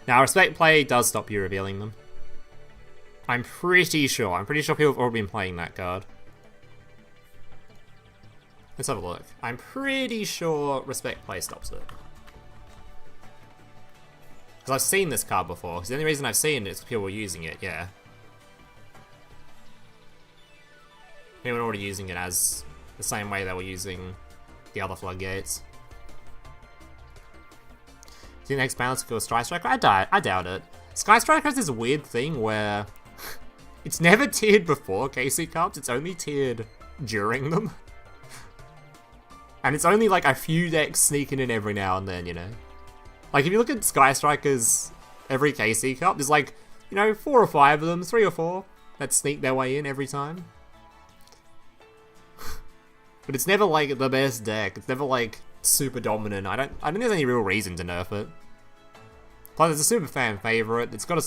Now, respect play does stop you revealing them. I'm pretty sure. I'm pretty sure people have already been playing that card. Let's have a look. I'm pretty sure respect play stops it. Because I've seen this card before. Because the only reason I've seen it is because people were using it, yeah. People were already using it as the same way they were using the other floodgates. Do you think next balance go Sky Striker? I doubt it. Sky Striker has this weird thing where it's never tiered before KC Cups, it's only tiered during them. And it's only like a few decks sneaking in every now and then, you know. Like, if you look at Sky Strikers every KC Cup, there's like, you know, 4 or 5 of them, 3 or 4, that sneak their way in every time. But it's never like the best deck. It's never like super dominant. I don't think there's any real reason to nerf it. Plus, it's a super fan favorite. It's got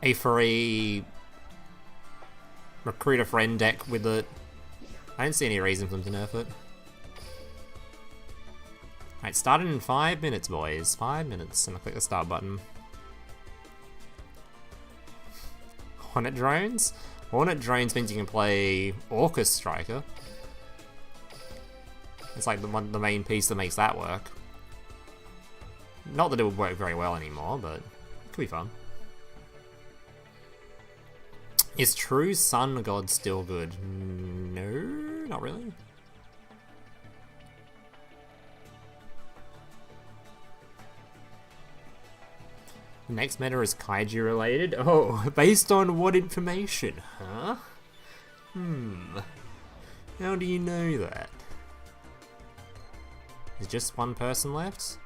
a free recruit a friend deck with it. I don't see any reason for them to nerf it. Alright, starting in 5 minutes, boys. 5 minutes. And I'll click the start button. Hornet Drones? Hornet Drones means you can play Orcust Striker. It's like the main piece that makes that work. Not that it would work very well anymore, but it could be fun. Is True Sun God still good? No, not really. The next meta is kaiju related? Oh, based on what information, huh? How do you know that? There's just one person left?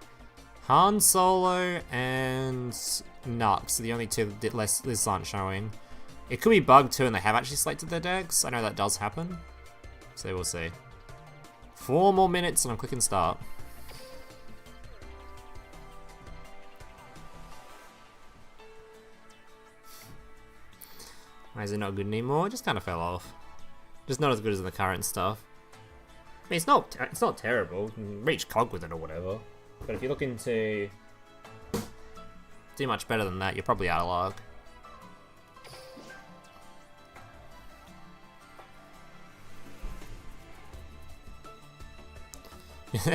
Han Solo and Nux are the only two that lists aren't showing. It could be bugged too and they have actually selected their decks. I know that does happen. So we'll see. 4 more minutes and I'm clicking start. Why is it not good anymore? It just kind of fell off. Just not as good as the current stuff. I mean, it's not terrible. You can reach cog with it or whatever. But if you're looking to do much better than that, you're probably out of luck.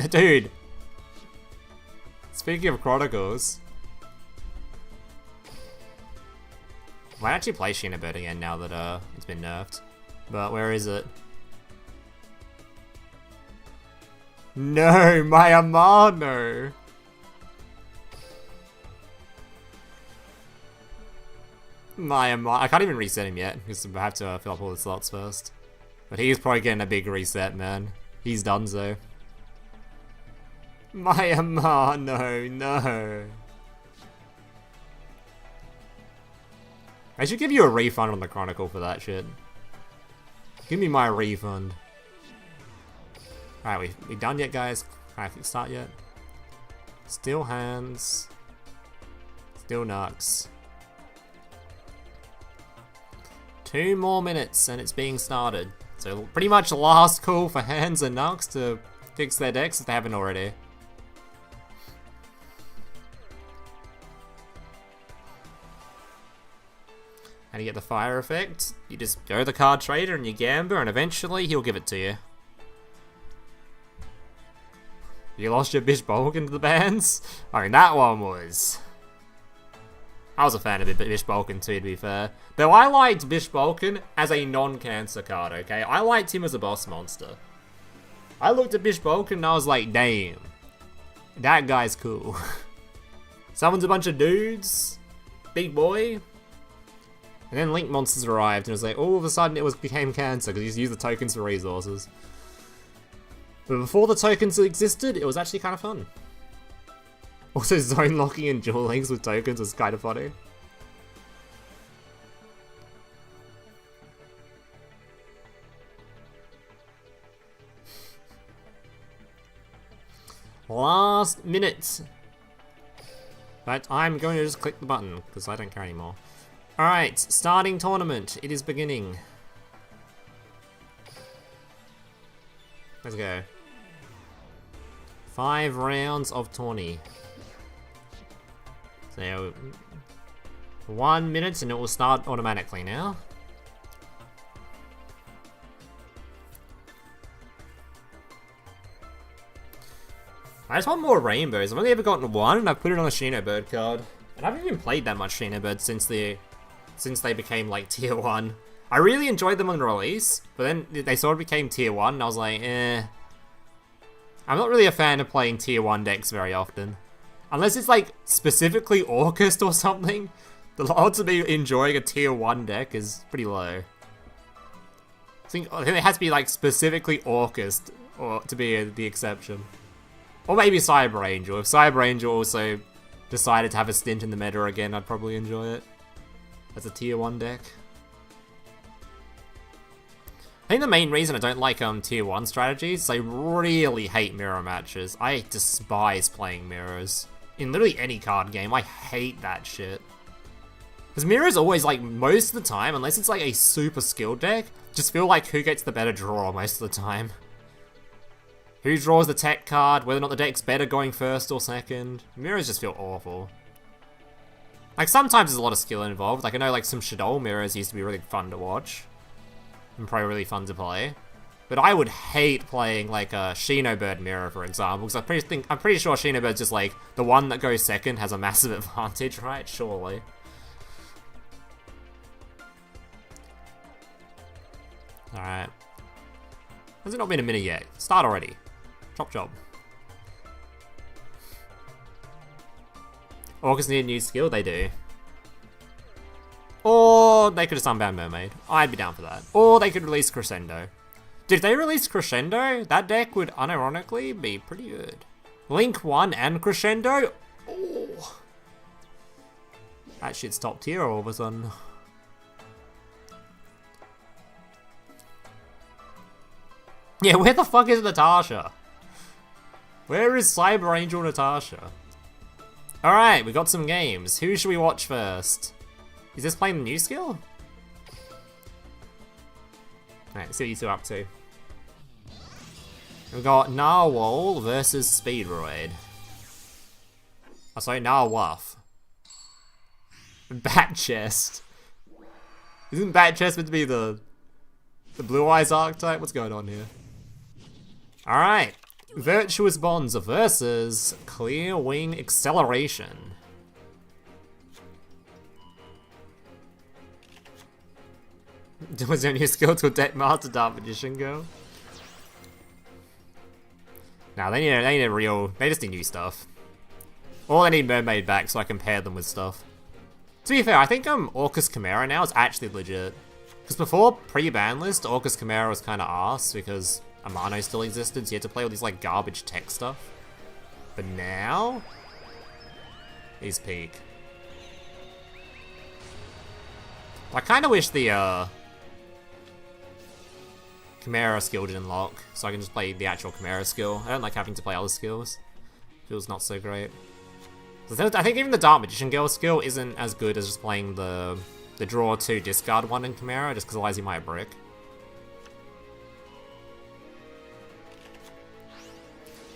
Dude! Speaking of Chronicles, I might actually play Shinobird again now that it's been nerfed. But where is it? No, my Amano! I can't even reset him yet, because I have to fill up all the slots first. But he's probably getting a big reset, man. He's done so. My Amano, no. I should give you a refund on the Chronicle for that shit. Give me my refund. Alright, we done yet, guys? Can I start yet? Still hands. Still Nux. 2 more minutes and it's being started. So pretty much last call for hands and Nux to fix their decks if they haven't already. How do you get the fire effect? You just go to the card trader and you gamble and eventually he'll give it to you. You lost your Bish Balkan to the bans? I mean, that one was... I was a fan of Bish Balkan too, to be fair. Though I liked Bish Balkan as a non-cancer card, okay? I liked him as a boss monster. I looked at Bish Balkan and I was like, damn. That guy's cool. Summons a bunch of dudes. Big boy. And then Link monsters arrived and it was like, all of a sudden it became cancer because you used the tokens for resources. But before the tokens existed, it was actually kind of fun. Also, zone locking and duel links with tokens was kind of funny. Last minute. But I'm going to just click the button because I don't care anymore. Alright, starting tournament. It is beginning. Let's go. 5 rounds of tourney. So, 1 minute and it will start automatically now. I just want more rainbows. I've only ever gotten 1 and I've put it on a Shinobird card. And I haven't even played that much Shinobird since they became like tier 1. I really enjoyed them on release, but then they sort of became tier 1 and I was like, eh. I'm not really a fan of playing tier 1 decks very often. Unless it's like specifically Orcust or something, the odds of me enjoying a tier 1 deck is pretty low. I think it has to be like specifically Orcust or to be the exception. Or maybe Cyber Angel. If Cyber Angel also decided to have a stint in the meta again, I'd probably enjoy it. As a tier 1 deck. I think the main reason I don't like tier 1 strategies is I really hate mirror matches. I despise playing mirrors. In literally any card game, I hate that shit. Because mirrors always, like, most of the time, unless it's like a super skilled deck, just feel like who gets the better draw most of the time. Who draws the tech card, whether or not the deck's better going first or second. Mirrors just feel awful. Like, sometimes there's a lot of skill involved. Like, I know, like, some Shaddoll mirrors used to be really fun to watch. And probably really fun to play. But I would hate playing, like, a Shinobird mirror, for example. Because I'm pretty sure Shinobird's just, like, the one that goes second has a massive advantage, right? Surely. Alright. Has it not been a minute yet? Start already. Chop chop. Orcust need a new skill? They do. Or they could have sunbound Mermaid. I'd be down for that. Or they could release Crescendo. Dude, if they release Crescendo, that deck would unironically be pretty good. Link 1 and Crescendo? Oh. That shit's top tier all of a sudden. Yeah, where the fuck is Natasha? Where is Cyber Angel Natasha? Alright, we got some games. Who should we watch first? Is this playing the new skill? Alright, let's see what you two are up to. We've got Narwhal versus Speedroid. Oh, sorry, Narwuff. Bat Chest. Isn't Bat Chest meant to be the Blue Eyes archetype? What's going on here? Alright. Virtuous Bonds versus Clear Wing Acceleration. Was there any skill to a deck master Dark Magician go? Nah, they just need new stuff. Or they need Mermaid back so I can pair them with stuff. To be fair, I think Orcust Chimera now is actually legit. Because before, pre-BANLIST, Orcust Chimera was kind of arse because Amano still existed, so you had to play all these like garbage tech stuff. But now, he's peak. I kind of wish the Chimera skill didn't lock, so I can just play the actual Chimera skill. I don't like having to play other skills. Feels not so great. I think even the Dark Magician Girl skill isn't as good as just playing the draw 2 discard 1 in Chimera, just because otherwise you might brick.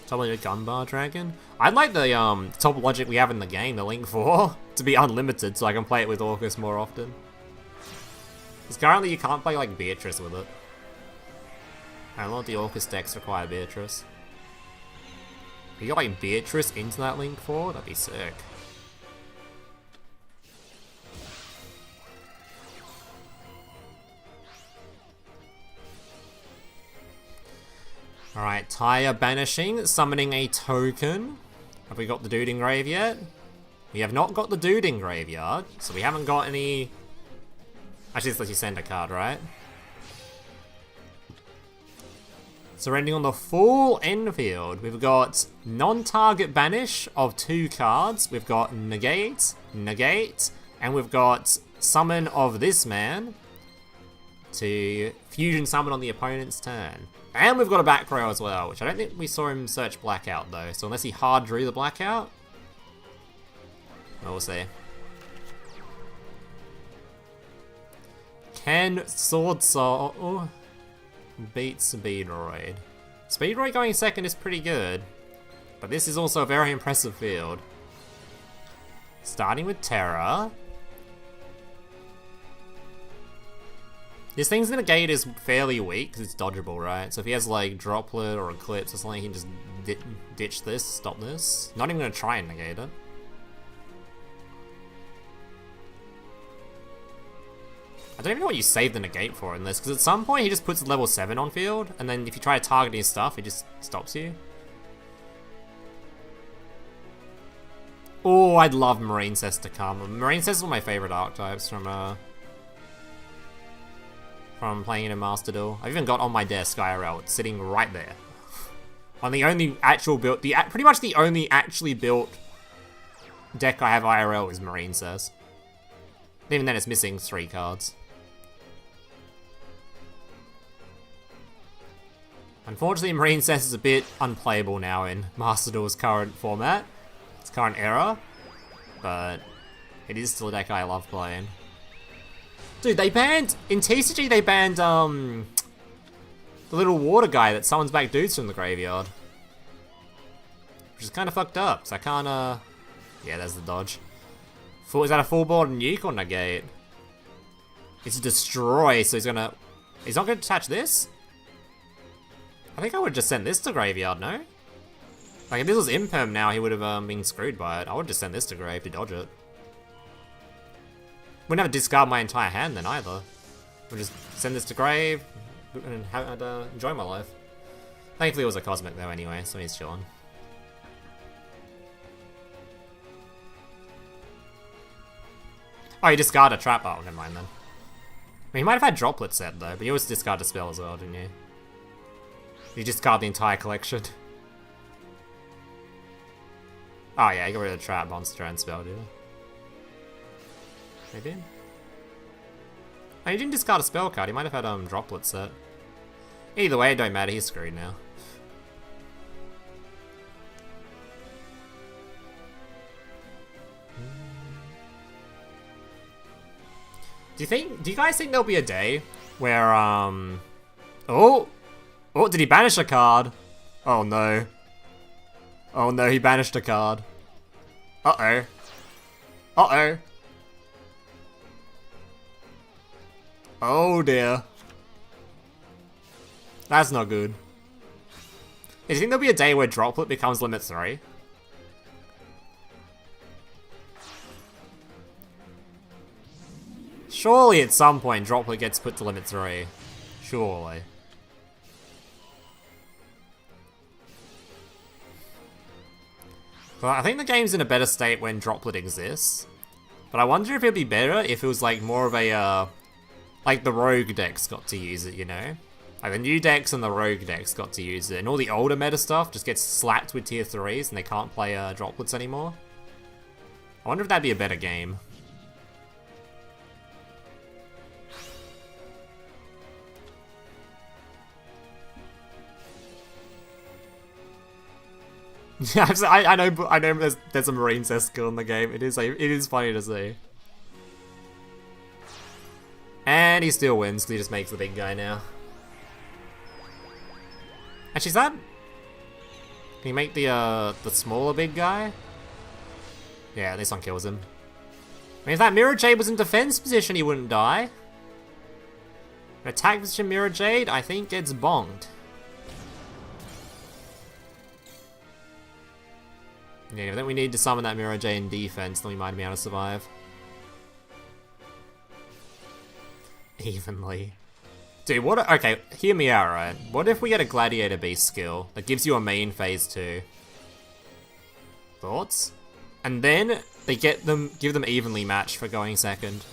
Top logic Gunbar Dragon. I'd like the top logic we have in the game, the Link 4, to be unlimited so I can play it with Orcust more often. Because currently you can't play like Beatrice with it. I don't know if the Orcust decks require Beatrice. If you got like Beatrice into that Link 4, that'd be sick. Alright, Tire Banishing, summoning a token. Have we got the dude in grave yet? We have not got the dude in graveyard, so we haven't got any... Actually, this lets you send a card, right? Surrendering on the full end field, we've got non-target banish of 2 cards. We've got negate, negate, and we've got summon of this man to fusion summon on the opponent's turn. And we've got a back row as well, which I don't think we saw him search Blackout though, so unless he hard drew the Blackout, we'll see. Can Sword Soul beat Speedroid? Speedroid going second is pretty good, but this is also a very impressive field. Starting with Terra. This thing's negate is fairly weak because it's dodgeable, right? So if he has like Droplet or Eclipse or something, he can just ditch this, stop this. Not even gonna try and negate it. I don't even know what you save the negate for in this, because at some point he just puts level 7 on field, and then if you try to target his stuff, he just stops you. Oh, I'd love Marine Cess to come. Marine Cess is one of my favorite archetypes from playing in a Master Duel. I've even got on my desk IRL, it's sitting right there. On the only actual built, pretty much the only actually built deck I have IRL is Marine Cess. Even then it's missing 3 cards. Unfortunately, Marine Cess is a bit unplayable now in Master Duel's current format. Its current era. But it is still a deck I love playing. Dude, they banned... In TCG, they banned, the little water guy that summons back dudes from the graveyard. Which is kind of fucked up, so I can't, Yeah, there's the dodge. Is that a full board nuke or negate? It's a destroy, so he's gonna... He's not gonna attach this? I think I would just send this to graveyard, no? Like, if this was Imperm now, he would have been screwed by it. I would just send this to grave to dodge it. Wouldn't have to discard my entire hand then either. Would just send this to grave and enjoy my life. Thankfully it was a cosmic though anyway, so he's chilling. Oh, you discard a trap. Oh, never mind then. I mean, he might have had droplet set though, but you always discard a spell as well, didn't you? You discard the entire collection. Oh yeah, you got rid of the trap, monster, and spell, did you? Maybe? Oh, you didn't discard a spell card, he might have had droplet set. Either way, it don't matter, he's screwed now. Do you guys think there'll be a day where, Oh, did he banish a card? Oh no. Oh no, he banished a card. Uh-oh. Uh-oh. Oh dear. That's not good. Do you think there'll be a day where droplet becomes limit 3? Surely at some point droplet gets put to limit 3. Surely. Well, I think the game's in a better state when droplet exists. But I wonder if it'd be better if it was like more of a, like the rogue decks got to use it, you know? Like the new decks and the rogue decks got to use it, and all the older meta stuff just gets slapped with tier 3s and they can't play droplets anymore. I wonder if that'd be a better game. Yeah, I know there's a Marine Cess skill in the game. It is funny to see. And he still wins because he just makes the big guy now. Actually, is that... Can you make the smaller big guy? Yeah, this one kills him. I mean, if that Mirror Jade was in defense position, he wouldn't die. Attack position Mirror Jade, I think gets bonged. Yeah, I think we need to summon that Mirror Jade in defense, then we might be able to survive. Evenly. Dude, what? Okay, hear me out, right? What if we get a Gladiator Beast skill that gives you a main phase 2? Thoughts? And then they give them evenly matched for going second.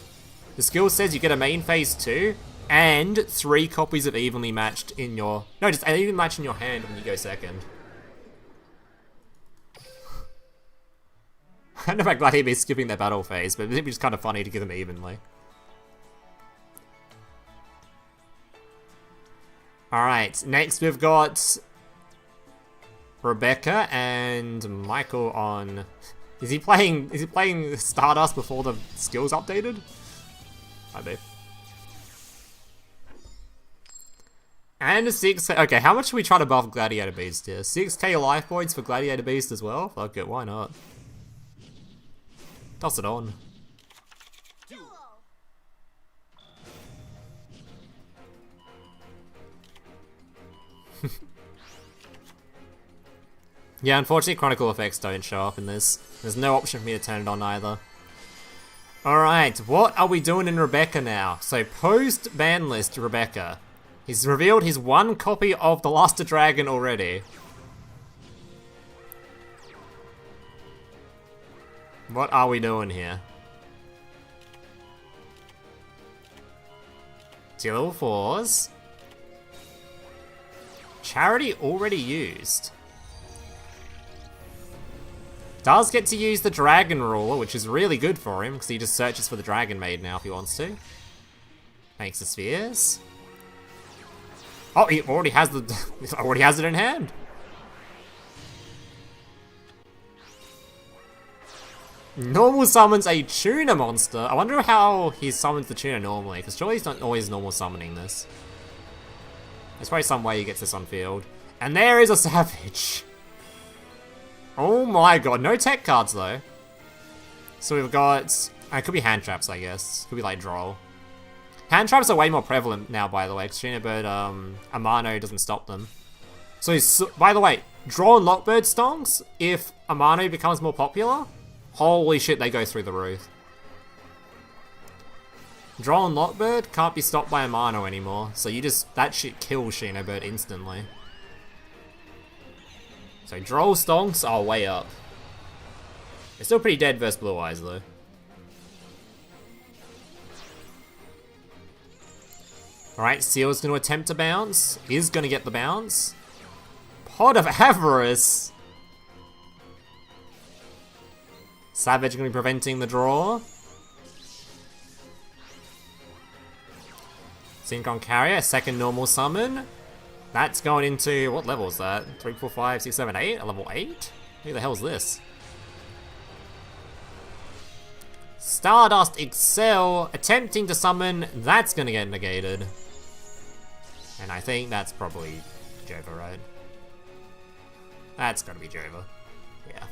The skill says you get a main phase 2 and 3 copies of evenly matched in your... No, just an even match in your hand when you go second. I don't know about Gladiator Beast skipping their battle phase, but it'd be just kind of funny to give them evenly. Alright, next we've got Rebecca and Michael on... Is he playing Stardust before the skills updated? Might be. And a 6... Okay, how much should we try to buff Gladiator Beast here? 6k life points for Gladiator Beast as well? Fuck it, why not? Toss it on. Yeah, unfortunately Chronicle effects don't show up in this. There's no option for me to turn it on either. Alright, what are we doing in Rebecca now? So post BANLIST Rebecca. He's revealed his 1 copy of the Luster Dragon already. What are we doing here? Tier level 4s. Charity already used. Does get to use the Dragon Ruler, which is really good for him, because he just searches for the Dragon Maid now if he wants to. Makes the spheres. Oh, he already has the... he already has it in hand. Normal summons a tuna monster. I wonder how he summons the tuna normally, because surely he's not always normal summoning this. There's probably some way he gets this on field. And there is a Savage. Oh my god, no tech cards though. So we've got... it could be hand traps, I guess. Could be like Droll. Hand traps are way more prevalent now, by the way, because Shinobird, Amano doesn't stop them. So, by the way, Droll and Lockbird stonks, if Amano becomes more popular, holy shit, they go through the roof. Droll and Lockbird can't be stopped by Amano anymore, so you just, that shit kills Shinobird instantly. So Droll stonks are way up. They're still pretty dead versus Blue Eyes though. Alright, Seal's going to attempt to bounce. Is going to get the bounce. Pot of Avarice. Savage going to be preventing the draw. Synchron Carrier, second normal summon. That's going into, what level is that? 3, 4, 5, 6, 7, 8? A level 8? Who the hell is this? Stardust Excel, attempting to summon, that's going to get negated. And I think that's probably Jova, right? That's gotta be Jova. Yeah.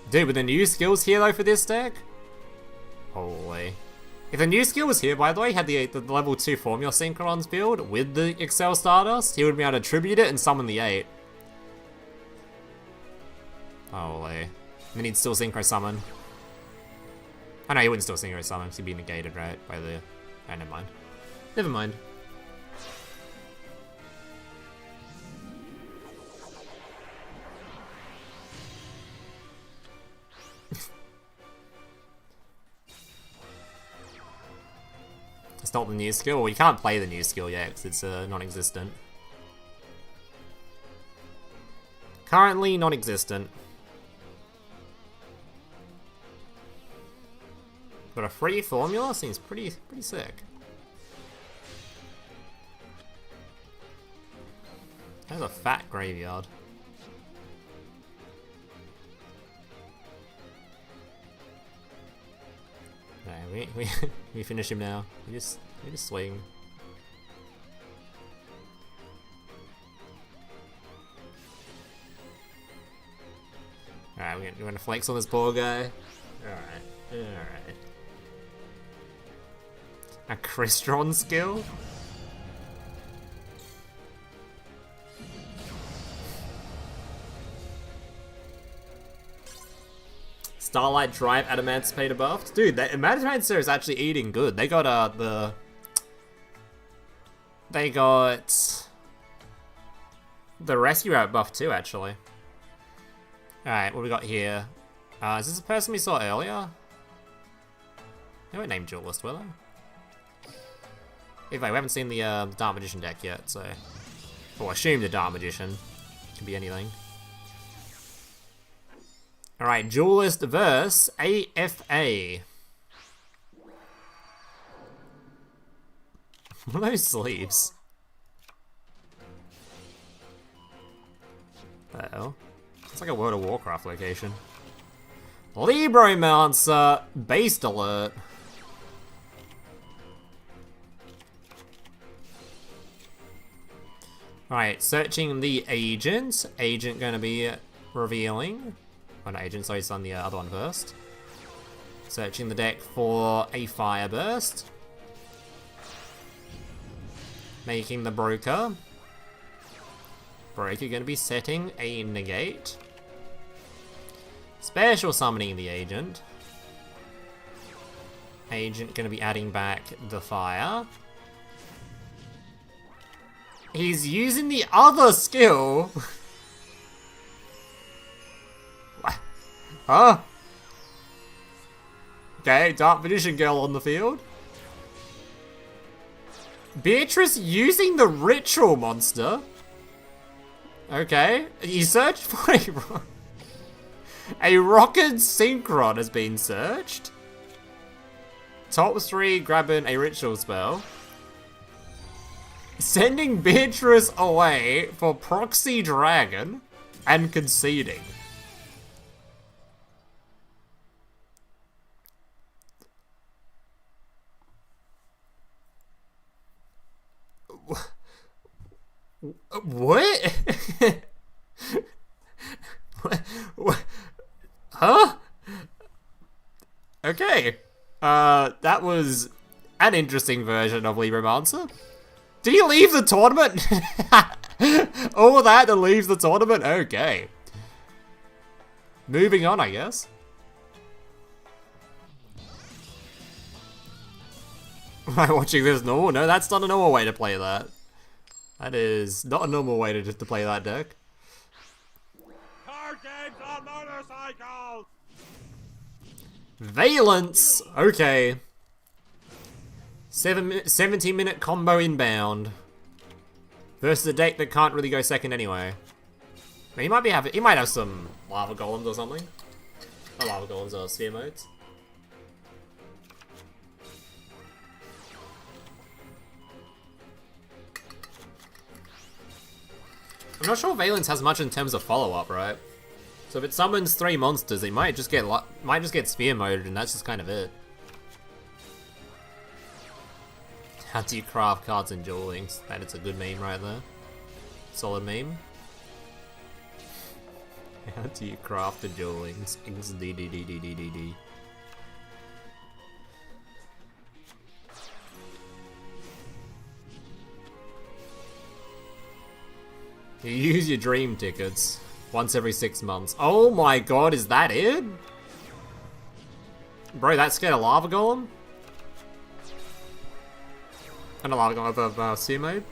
Dude, with the new skills here though for this deck? Holy. If the new skill was here, by the way, had the level 2 Formula Synchronons build with the Excel Stardust, he would be able to tribute it and summon the 8. Holy. And then he'd still Synchro Summon. Oh no, he wouldn't still Synchro Summon, because he'd be negated, right? By the... oh, never mind. Never mind. It's not the new skill. Well, you can't play the new skill yet, because it's non-existent. Currently non-existent. But a free formula seems pretty sick. That's a fat graveyard. No, we finish him now. We just swing. Alright, we're gonna flex on this poor guy. Alright. A Crystron skill? Starlight Drive Adamantipator buffs? Dude, that Adamantipator is actually eating good. They got They got the Rescue Route buff too, actually. Alright, what do we got here? Is this a person we saw earlier? They weren't named Duelist, were they? Anyway, we haven't seen the Dark Magician deck yet, so... well, assume the Dark Magician. Can be anything. Alright, Duelist versus AFA. What are those sleeves? Uh-oh. It's like a World of Warcraft location. Libromancer, Based Alert. Alright, searching the agent. Agent gonna be revealing. Oh, not agent, sorry, it's on the other one first. Searching the deck for a Fire Burst. Making the Broker. Broker gonna be setting a Negate. Special summoning the agent. Agent gonna be adding back the Fire. He's using the other skill. Huh? Okay, Dark Magician Girl on the field. Beatrice using the Ritual Monster. Okay, you searched for a Rocket Synchron has been searched. top 3 grabbing a ritual spell. Sending Beatrice away for Proxy Dragon and conceding. What? What? Huh? Okay. That was an interesting version of Libromancer. Did he leave the tournament? All of that to leave the tournament? Okay. Moving on, I guess. Am I watching this normal? No, that's not a normal way to play that. That is not a normal way to play that deck. Card games on motorcycles! Vaylantz! Okay. 70-minute combo inbound. Versus a deck that can't really go second anyway. I mean, he might have some lava golems or something. Not lava golems, or sphere modes. I'm not sure Vaylantz has much in terms of follow-up, right? So if it summons 3 monsters, it might just get sphere moded, and that's just kind of it. How do you craft cards in Duel Links? That is a good meme right there. Solid meme. How do you craft the Duel Links? XDDDDDD. You use your dream tickets once every 6 months. Oh my god, is that it? Bro, that scared a lava golem? And a lava golem of sphere mode?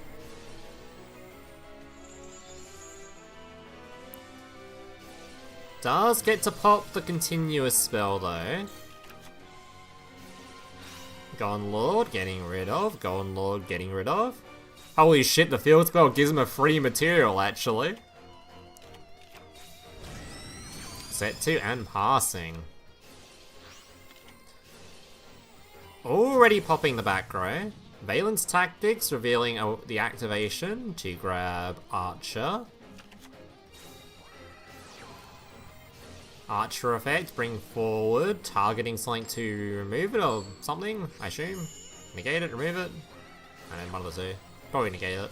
Does get to pop the continuous spell though. Gone Lord, getting rid of. Gone Lord, getting rid of. Holy shit, the field spell gives him a free material, actually. Set 2 and passing. Already popping the back row. Vaylantz Tactics revealing the activation to grab Archer. Archer effect, bring forward, targeting something to remove it or something, I assume. Negate it, remove it. And then one of the two. Probably negate it.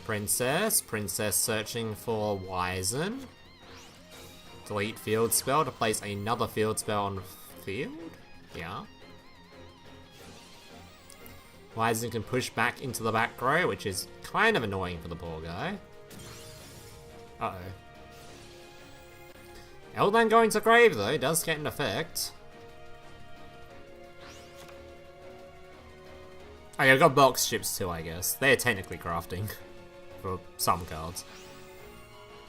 Princess searching for Wizen. Delete field spell to place another field spell on field? Yeah. Wizen can push back into the back row, which is kind of annoying for the poor guy. Uh-oh. Eldan going to grave though, does get an effect. Oh yeah, I've got box chips too, I guess. They're technically crafting. For some cards.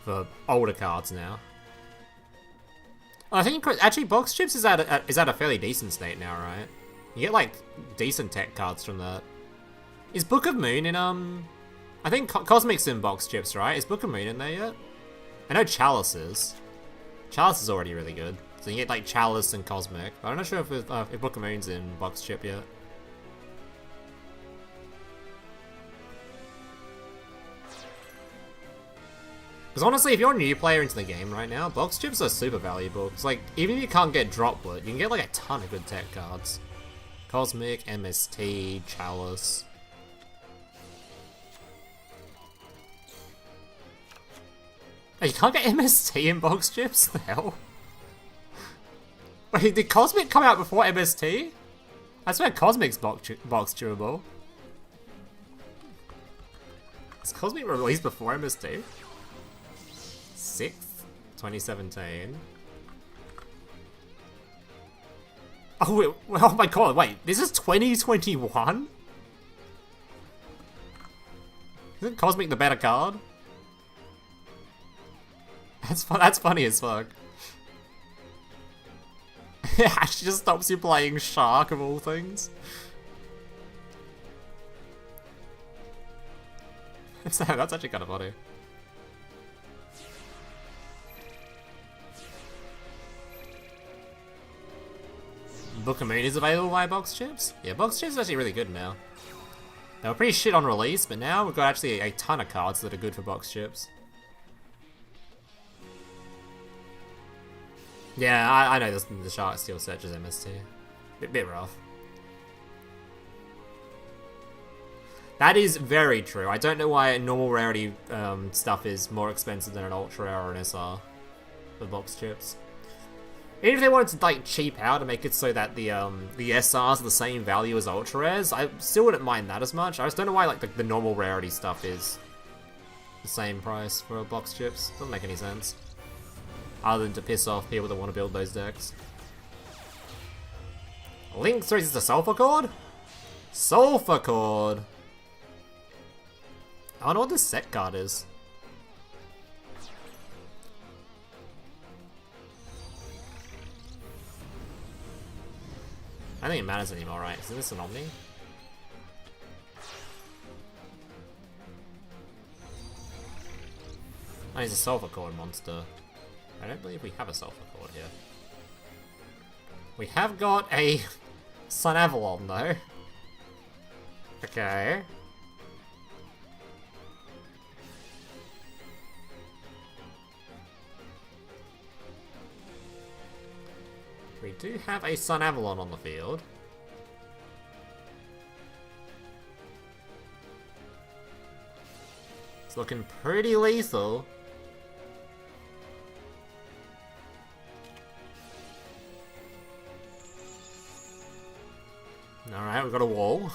For older cards now. I think, actually, box chips is at a fairly decent state now, right? You get, like, decent tech cards from that. Is Book of Moon in, I think Cosmic's in box chips, right? Is Book of Moon in there yet? I know Chalice is. Chalice is already really good. So you get, like, Chalice and Cosmic. But I'm not sure if Book of Moon's in box chip yet. Because honestly, if you're a new player into the game right now, box chips are super valuable. It's like, even if you can't get droplet, you can get like a ton of good tech cards. Cosmic, MST, Chalice. Oh, you can't get MST in box chips? The hell? Wait, did Cosmic come out before MST? I swear Cosmic's box durable. Is Cosmic released before MST? 6th, 2017. Oh, oh my god, wait, this is 2021? Isn't Cosmic the better card? That's funny as fuck. It actually just stops you playing Shark of all things. That's actually kind of funny. Book of Moon is available via box chips? Yeah, box chips is actually really good now. They were pretty shit on release, but now we've got actually a ton of cards that are good for box chips. Yeah, I know the Shark still searches MST. Bit rough. That is very true. I don't know why normal rarity stuff is more expensive than an ultra rare or an SR for box chips. Even if they wanted to like cheap out and make it so that the SRs are the same value as ultra rares, I still wouldn't mind that as much. I just don't know why like the normal rarity stuff is the same price for box chips. Doesn't make any sense. Other than to piss off people that want to build those decks. Link 3 is the Sulphur Cord? Sulphur Cord! I don't know what this set card is. I don't think it matters anymore, right? Is this an Omni? Oh, he's a Sulphur Cord monster. I don't believe we have a Sulphur Cord here. We have got a Sun Avalon, though. Okay. We do have a Sun Avalon on the field. It's looking pretty lethal. Alright, we've got a wall.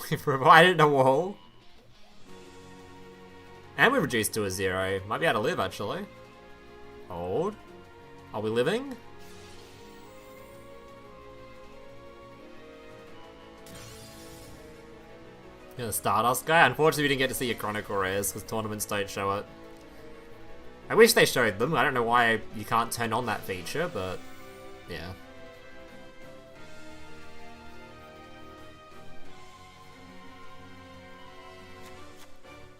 We've provided a wall. And we've reduced to a 0. Might be able to live, actually. Hold. Are we living? Yeah, the Stardust guy. Unfortunately, we didn't get to see your Chronicle rares because tournaments don't show it. I wish they showed them. I don't know why you can't turn on that feature, but yeah.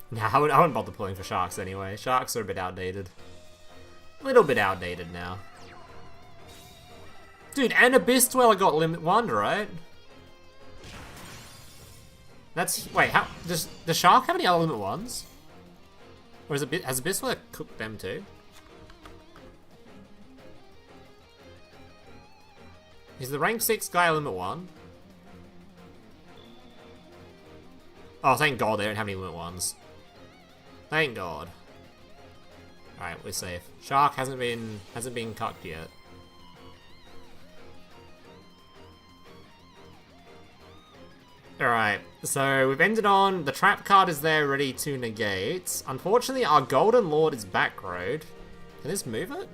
Nah, I wouldn't bother pulling for Sharks anyway. Sharks are a bit outdated. A little bit outdated now. Dude, and Abyss Dweller got Limit 1, right? That's... Wait, how... Does the Shark have any other Limit 1s? Or is it, has Abyss Dweller cooked them too? Is the rank 6 guy a Limit 1? Oh, thank God they don't have any Limit 1s. Thank God. Alright, we're safe. Shark hasn't been cucked yet. Alright, so we've ended on the trap card is there ready to negate. Unfortunately, our Golden Lord is back road. Can this move it?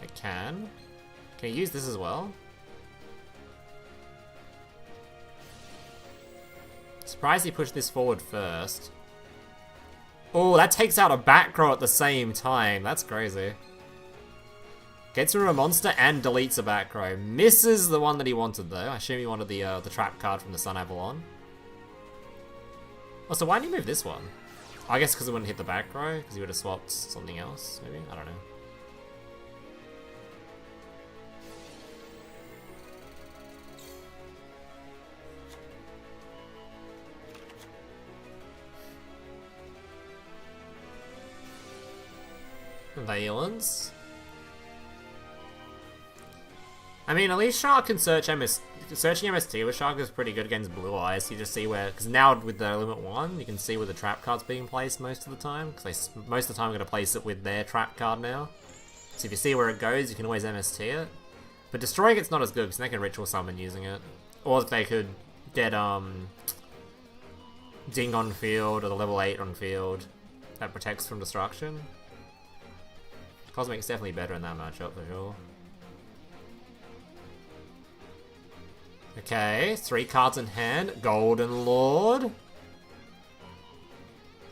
It can. Can you use this as well? Surprised he pushed this forward first. Oh, that takes out a back row at the same time. That's crazy. Gets rid of a monster and deletes a back row. Misses the one that he wanted, though. I assume he wanted the trap card from the Sun Avalon. Oh, so why didn't he move this one? I guess because it wouldn't hit the back row, because he would have swapped something else, maybe? I don't know. Vaylantz. I mean, at least Shark can search searching MST with Shark is pretty good against Blue Eyes. You just see where, because now with the Limit 1, you can see where the trap card's being placed most of the time. Because most of the time, I'm going to place it with their trap card now. So if you see where it goes, you can always MST it. But destroying it's not as good because they can ritual summon using it, or if they could get Ding on field or the level 8 on field that protects from destruction. Cosmic's definitely better in that matchup for sure. Okay, 3 cards in hand. Golden Lord.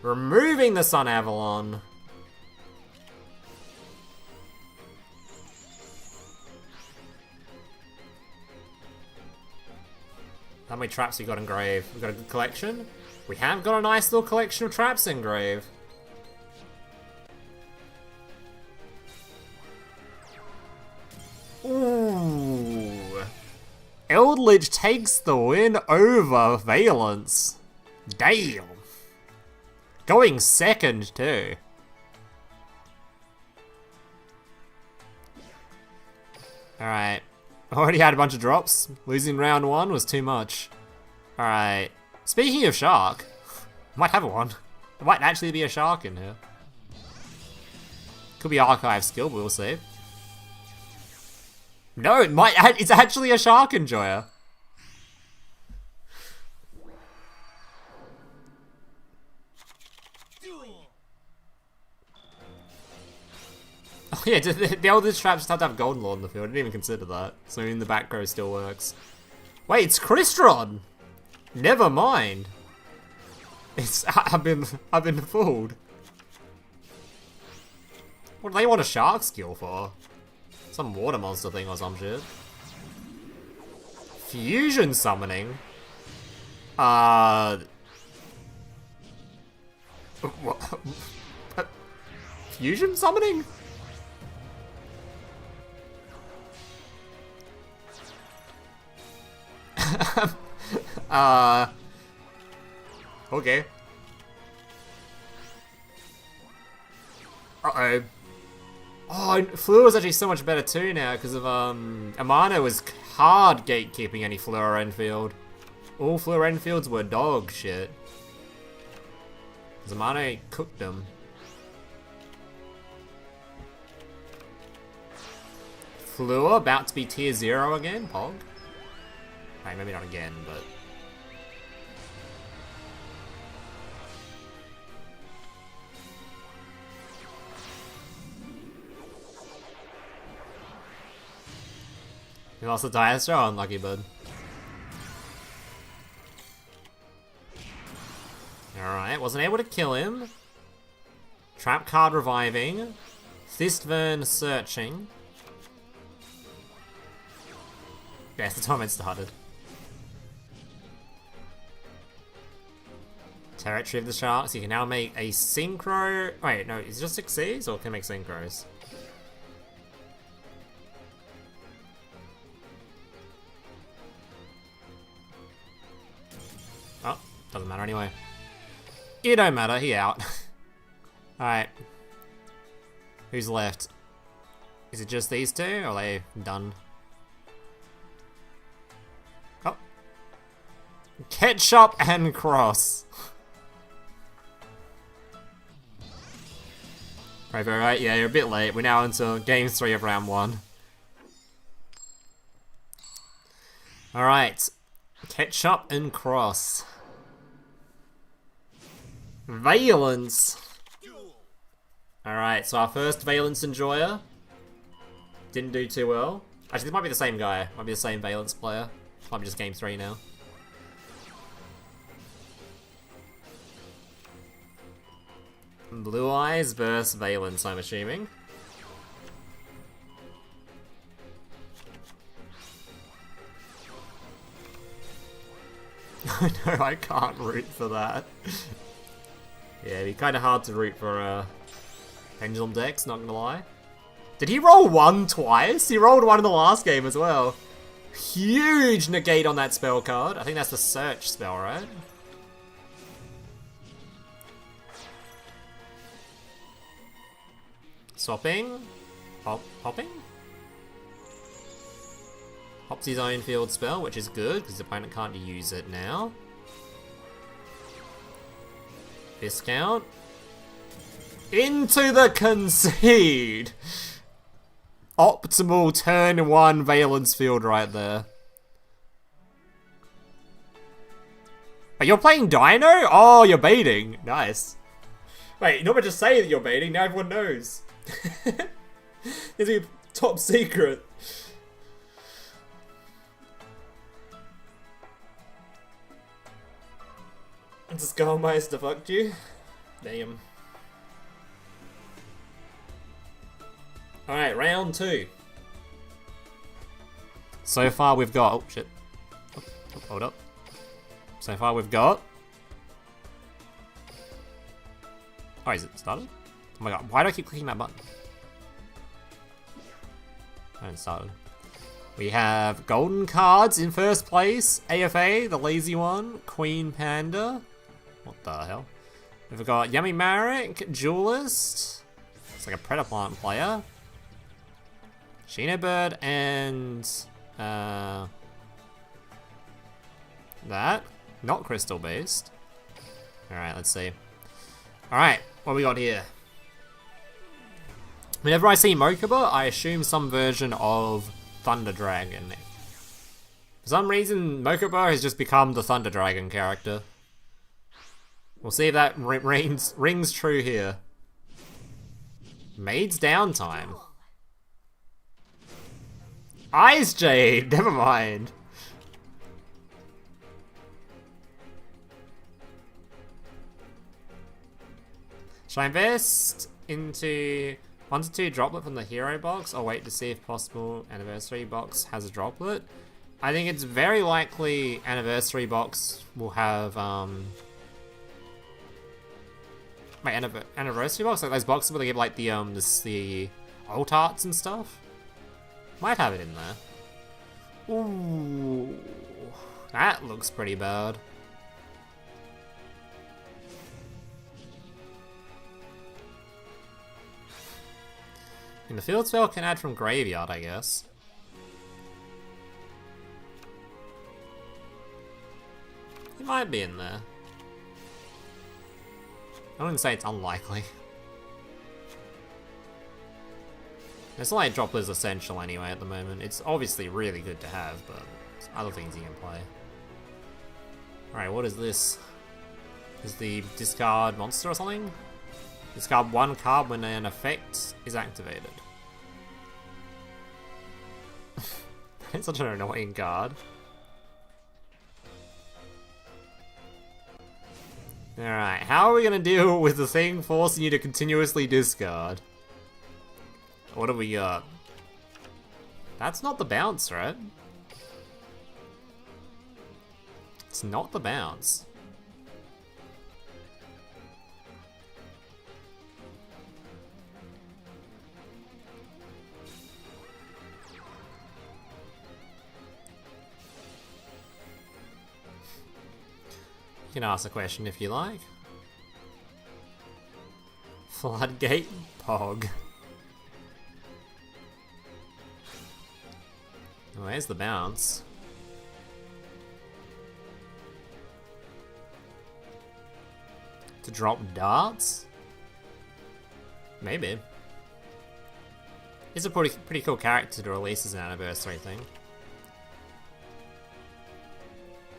Removing the Sun Avalon. How many traps we got in grave? We've got a good collection. We have got a nice little collection of traps in grave. Ooh. Eldritch takes the win over Vaylantz. Damn. Going second, too. Alright. Already had a bunch of drops. Losing round 1 was too much. Alright. Speaking of shark, might have one. There might actually be a shark in here. Could be archive skill, but we'll see. No, it's actually a shark enjoyer. Oh yeah, the Eldritch Traps just have to have Golden Lord in the field. I didn't even consider that. So in the back row still works. Wait, it's Crystron! Never mind. I've been fooled. What do they want a shark skill for? Some water monster thing or some shit. Fusion summoning? Fusion summoning? Okay. Uh-oh. Oh, Fleur is actually so much better too now because of Amano was hard gatekeeping any Fleur Enfield. All Fleur Enfields were dog shit. Because Amano cooked them. Fleur about to be tier 0 again, Pog. Hey, maybe not again, but you lost the Diastro? Unlucky, bud. Alright, wasn't able to kill him. Trap card reviving. Thistvern searching. Yes, the time it started. Territory of the Sharks. You can now make a synchro. Wait, no, is it just 6 Cs or can it make synchros? Oh, doesn't matter anyway. It don't matter, he out. Alright. Who's left? Is it just these two or are they done? Oh. Ketchup and Cross. Right, yeah, you're a bit late. We're now into game 3 of round 1. Alright. Ketchup and Cross. Vaylantz. Alright, so our first Vaylantz enjoyer. Didn't do too well. Actually, this might be the same guy. Might be the same Vaylantz player. Might be just game 3 now. Blue Eyes versus Vaylantz, I'm assuming. No, I can't root for that. Yeah, it'd be kind of hard to root for Pendulum decks, not gonna lie. Did he roll 1 twice? He rolled 1 in the last game as well. Huge negate on that spell card. I think that's the search spell, right? Swapping? Popping? Pops his own field spell, which is good, because the opponent can't use it now. Discount. Into the concede! Optimal turn 1 Vaylantz field right there. Oh, you're playing Dino? Oh, you're baiting. Nice. Wait, you're not just say that you're baiting, now everyone knows. It's a top secret. Just Skullmeister fucked you? Damn. Alright, round 2. So far we've got... Oh, shit. Oh, hold up. So far we've got... Oh, is it started? Oh my god, why do I keep clicking that button? I haven't started. We have golden cards in first place. AFA, the lazy one. Queen Panda. What the hell? We've got Yummy Marek, Duelist. It's like a Predaplant player. Shinobird and that. Not crystal based. Alright, let's see. Alright, what we got here? Whenever I see Mokuba, I assume some version of Thunder Dragon. For some reason, Mokuba has just become the Thunder Dragon character. We'll see if that rings true here. Maid's downtime. Ice Jade, never mind. Should I invest into 1 to 2 droplet from the hero box, or wait to see if possible anniversary box has a droplet? I think it's very likely anniversary box will have my anniversary box, like those boxes where they give like the alt arts and stuff. Might have it in there. Ooh, that looks pretty bad. And the field spell can add from graveyard, I guess. It might be in there. I wouldn't say it's unlikely. It's not like droplet is essential anyway at the moment. It's obviously really good to have, but there's other things you can play. Alright, what is this? Is the discard monster or something? Discard 1 card when an effect is activated. It's such an annoying card. Alright, how are we gonna deal with the thing forcing you to continuously discard? What do we got? That's not the bounce, right? It's not the bounce. You can ask a question if you like. Floodgate Pog. Where's the bounce? To drop darts? Maybe. It's a pretty cool character to release as an anniversary thing.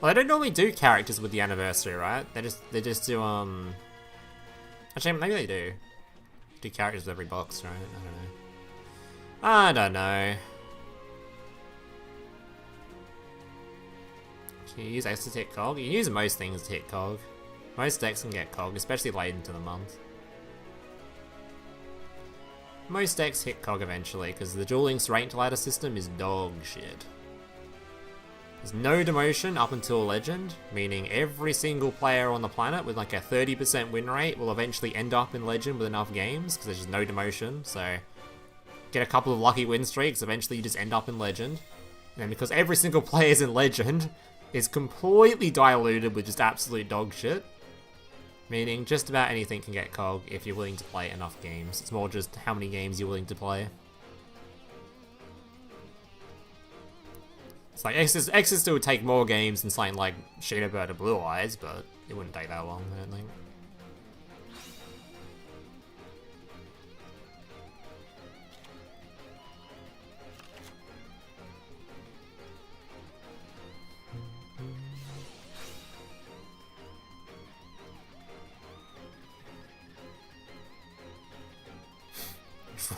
Well, they don't normally do characters with the anniversary, right? They just do actually maybe they do. Do characters with every box, right? I don't know. Can you use X to hit Cog? You can use most things to hit Cog. Most decks can get Cog, especially late into the month. Most decks hit Cog eventually, because the Duel Links ranked ladder system is dog shit. There's no demotion up until Legend, meaning every single player on the planet with like a 30% win rate will eventually end up in Legend with enough games, because there's just no demotion, so get a couple of lucky win streaks, eventually you just end up in Legend. And then because every single player is in Legend, it's completely diluted with just absolute dog shit. Meaning just about anything can get Cog if you're willing to play enough games. It's more just how many games you're willing to play. It's like X still would take more games than something like Shinobird or Blue Eyes, but it wouldn't take that long, I don't think.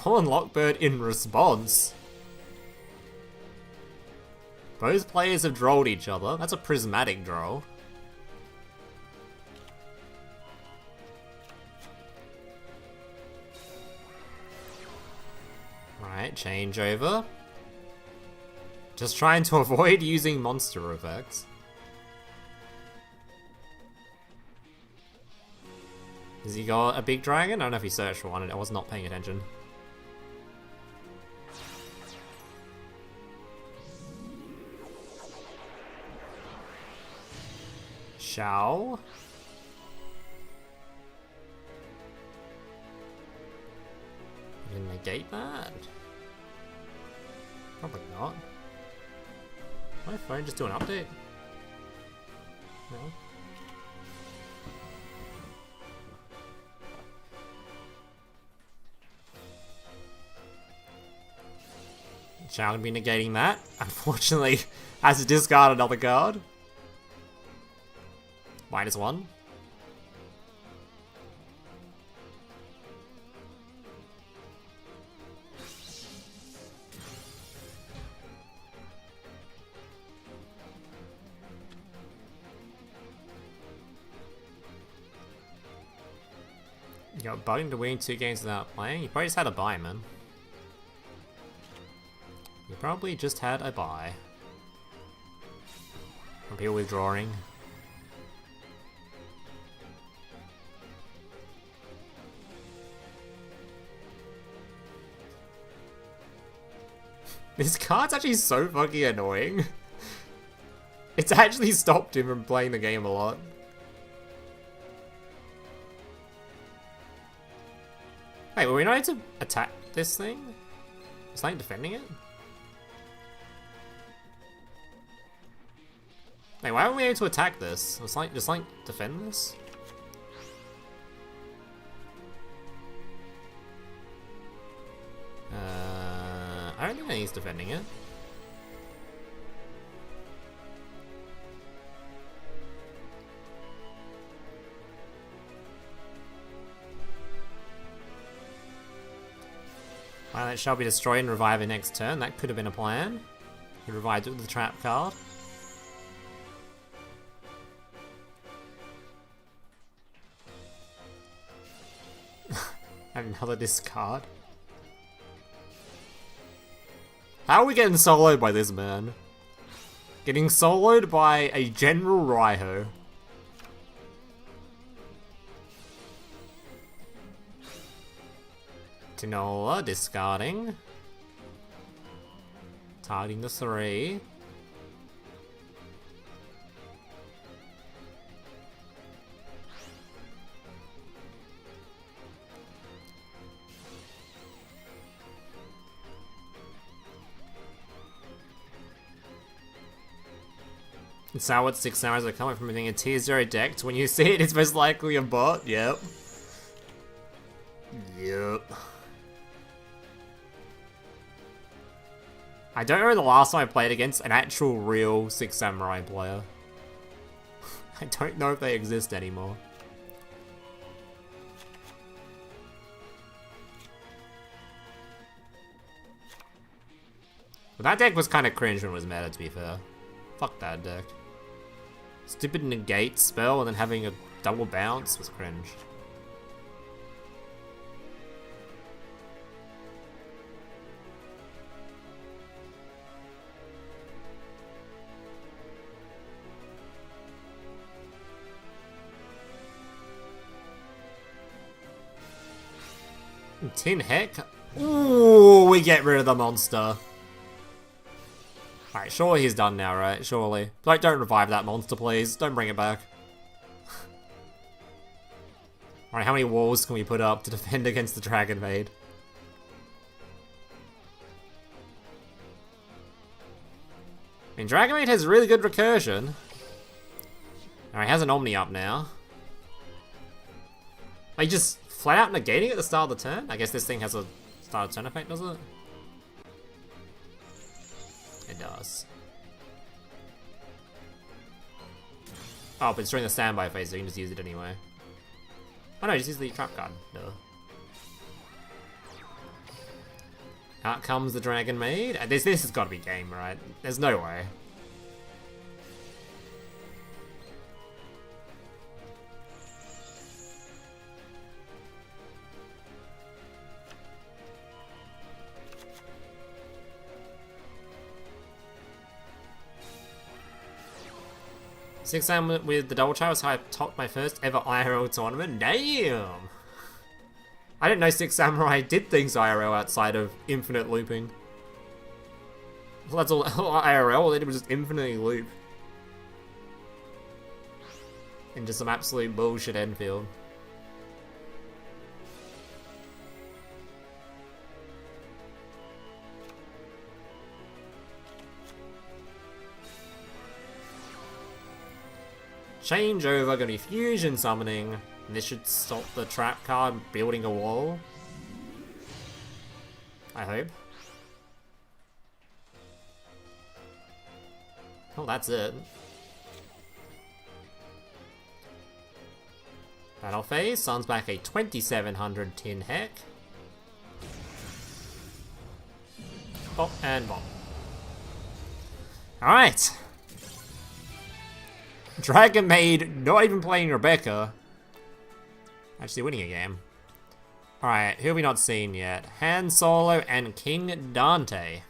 Draw Lockbird in response. Both players have drawed each other. That's a prismatic draw. Right, changeover. Just trying to avoid using monster effects. Has he got a big dragon? I don't know if he searched for one. I was not paying attention. Shall. You can negate that? Probably not. My phone just do an update? No. Shall be negating that. Unfortunately, has to discard another card. -1. You got bugging to win 2 games without playing? You probably just had a bye, man. You probably just had a bye. From people withdrawing. This card's actually so fucking annoying. It's actually stopped him from playing the game a lot. Wait, were we not able to attack this thing? Is Link defending it? Wait, why weren't we able to attack this? Was Link, does Link defend this? I don't think he's defending it. That shall be destroyed and revive it next turn. That could have been a plan. He revived it with the trap card. Another discard. How are we getting soloed by this man? Getting soloed by a General Raiho. Tinola discarding. Targeting the 3. It's now what 6 hours are coming from being a tier 0 deck. When you see it, it's most likely a bot. Yep. Yep. I don't remember the last time I played against an actual real 6 Samurai player. I don't know if they exist anymore. But that deck was kind of cringe when it was meta, to be fair. Fuck that deck. Stupid negate spell and then having a double bounce was cringe. Tin Heck? Ooh, we get rid of the monster. Alright, surely he's done now, right? Surely. Like, don't revive that monster, please. Don't bring it back. Alright, how many walls can we put up to defend against the Dragon Maid? I mean, Dragon Maid has really good recursion. Alright, he has an Omni up now. Are you just flat out negating at the start of the turn? I guess this thing has a start of turn effect, does it? It does. Oh, but it's during the standby phase, so you can just use it anyway. Oh no, just use the trap card. Duh. Out comes the Dragon Maid. This has got to be game, right? There's no way. Six AM with the double charge was how I topped my first ever IRL tournament. Damn! I didn't know Six Samurai did things IRL outside of infinite looping. Well, that's all IRL, they did was just infinitely loop. into some absolute bullshit Enfield. Changeover, gonna be fusion summoning. And this should stop the trap card building a wall. I hope. Oh, that's it. Battle phase, suns back a 2700 tin heck. Bop and bop. Alright. Dragon Maid not even playing Rebecca. Actually winning a game. Alright, who have we not seen yet? Han Solo and King Dante.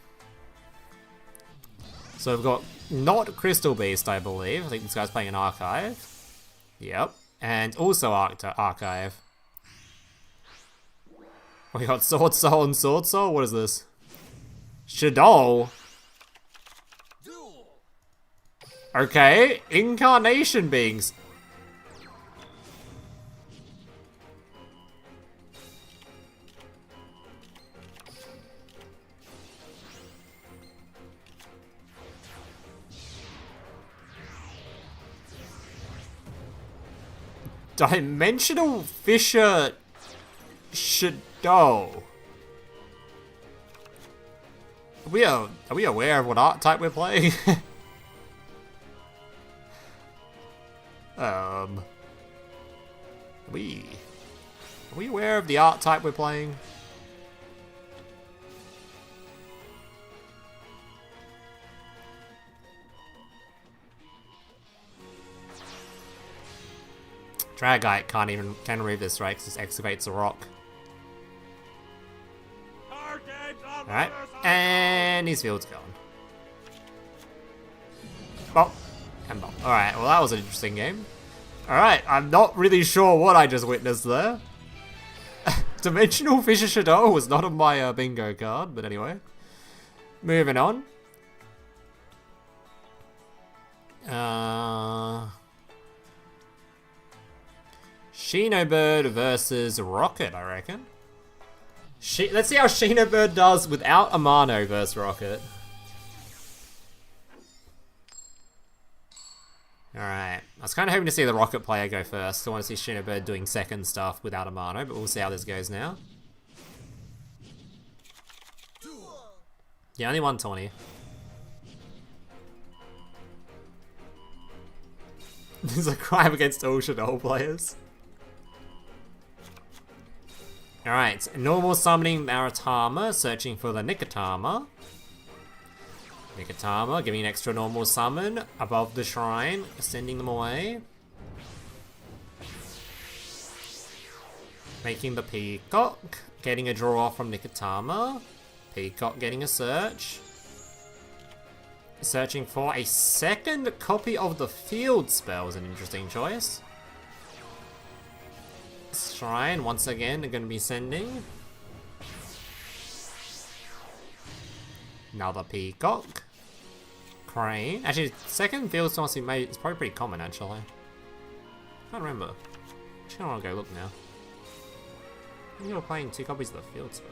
So we've got not Crystal Beast, I believe. I think this guy's playing an Archive. Yep. And also Archive. We got Sword Soul and Sword Soul? What is this? Shaddoll? Okay, Incarnation Beings. Dimensional Fisher Shaddoll. Are we aware of what archetype we're playing? Are we aware of the archetype we're playing? Dragite can remove this, right? Because it excavates a rock. Alright, and his field's gone. Bop. And bop. Alright, well that was an interesting game. Alright, I'm not really sure what I just witnessed there. Dimensional Fisher Shaddoll was not on my bingo card, but anyway. Moving on. Shinobird versus Rocket, I reckon. Let's see how Shinobird does without Amano versus Rocket. Alright. I was kind of hoping to see the Rocket player go first. I want to see Shinobird doing second stuff without Amano, but we'll see how this goes now. Yeah, only 120. This is a crime against all Shaddoll players. Alright, normal summoning Maritama, searching for the Nikotama. Nikotama, giving an extra normal summon above the shrine, sending them away. Making the Peacock, getting a draw off from Nikotama. Peacock getting a search. Searching for a second copy of the field spell is an interesting choice. Shrine, once again, they're going to be sending. Another Peacock. Crane. Actually, second field spell made it's probably pretty common, actually. I can't remember. Actually, I want to go look now. I think we're playing 2 copies of the field spell.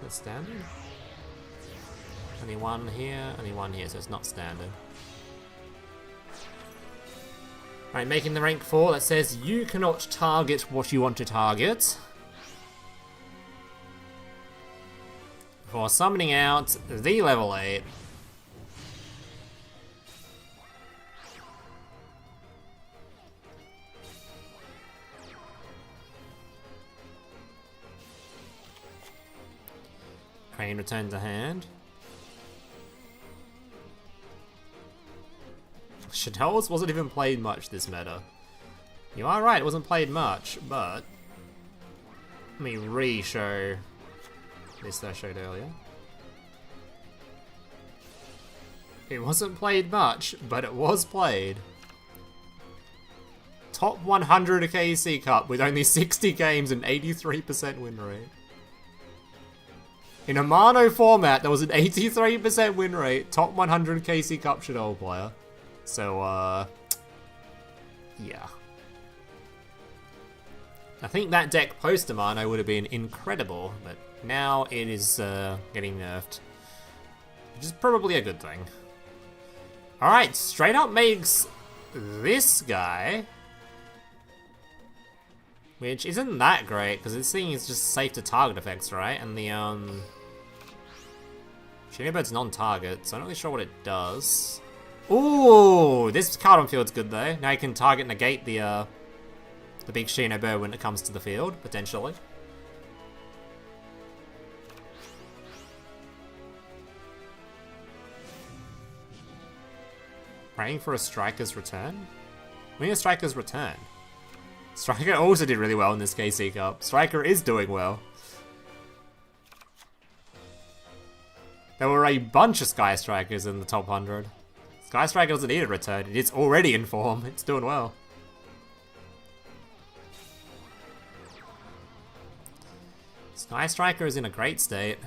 That's standard? Only one here, so it's not standard. Right, making the rank 4 that says you cannot target what you want to target. For summoning out the level 8. Crane return to hand. Shaddoll's wasn't even played much this meta. You are right, it wasn't played much, but let me re-show this that I showed earlier. It wasn't played much, but it was played. Top 100 KC Cup with only 60 games and 83% win rate. In a mono format, there was an 83% win rate, top 100 KC Cup Shaddoll player. So, yeah. I think that deck post-Amano would have been incredible, but now it is getting nerfed. Which is probably a good thing. Alright, straight up makes this guy. Which isn't that great, because this thing is just safe to target effects, right? And the, Shinobird's non-target, so I'm not really sure what it does. Ooh, this card on field's good though. Now you can target negate the big Shinobird when it comes to the field, potentially. Praying for a striker's return? Winning a striker's return. Striker also did really well in this KC Cup. Striker is doing well. There were a bunch of Sky Strikers in the top 100. Sky Striker doesn't need a return. It's already in form. It's doing well. Sky Striker is in a great state.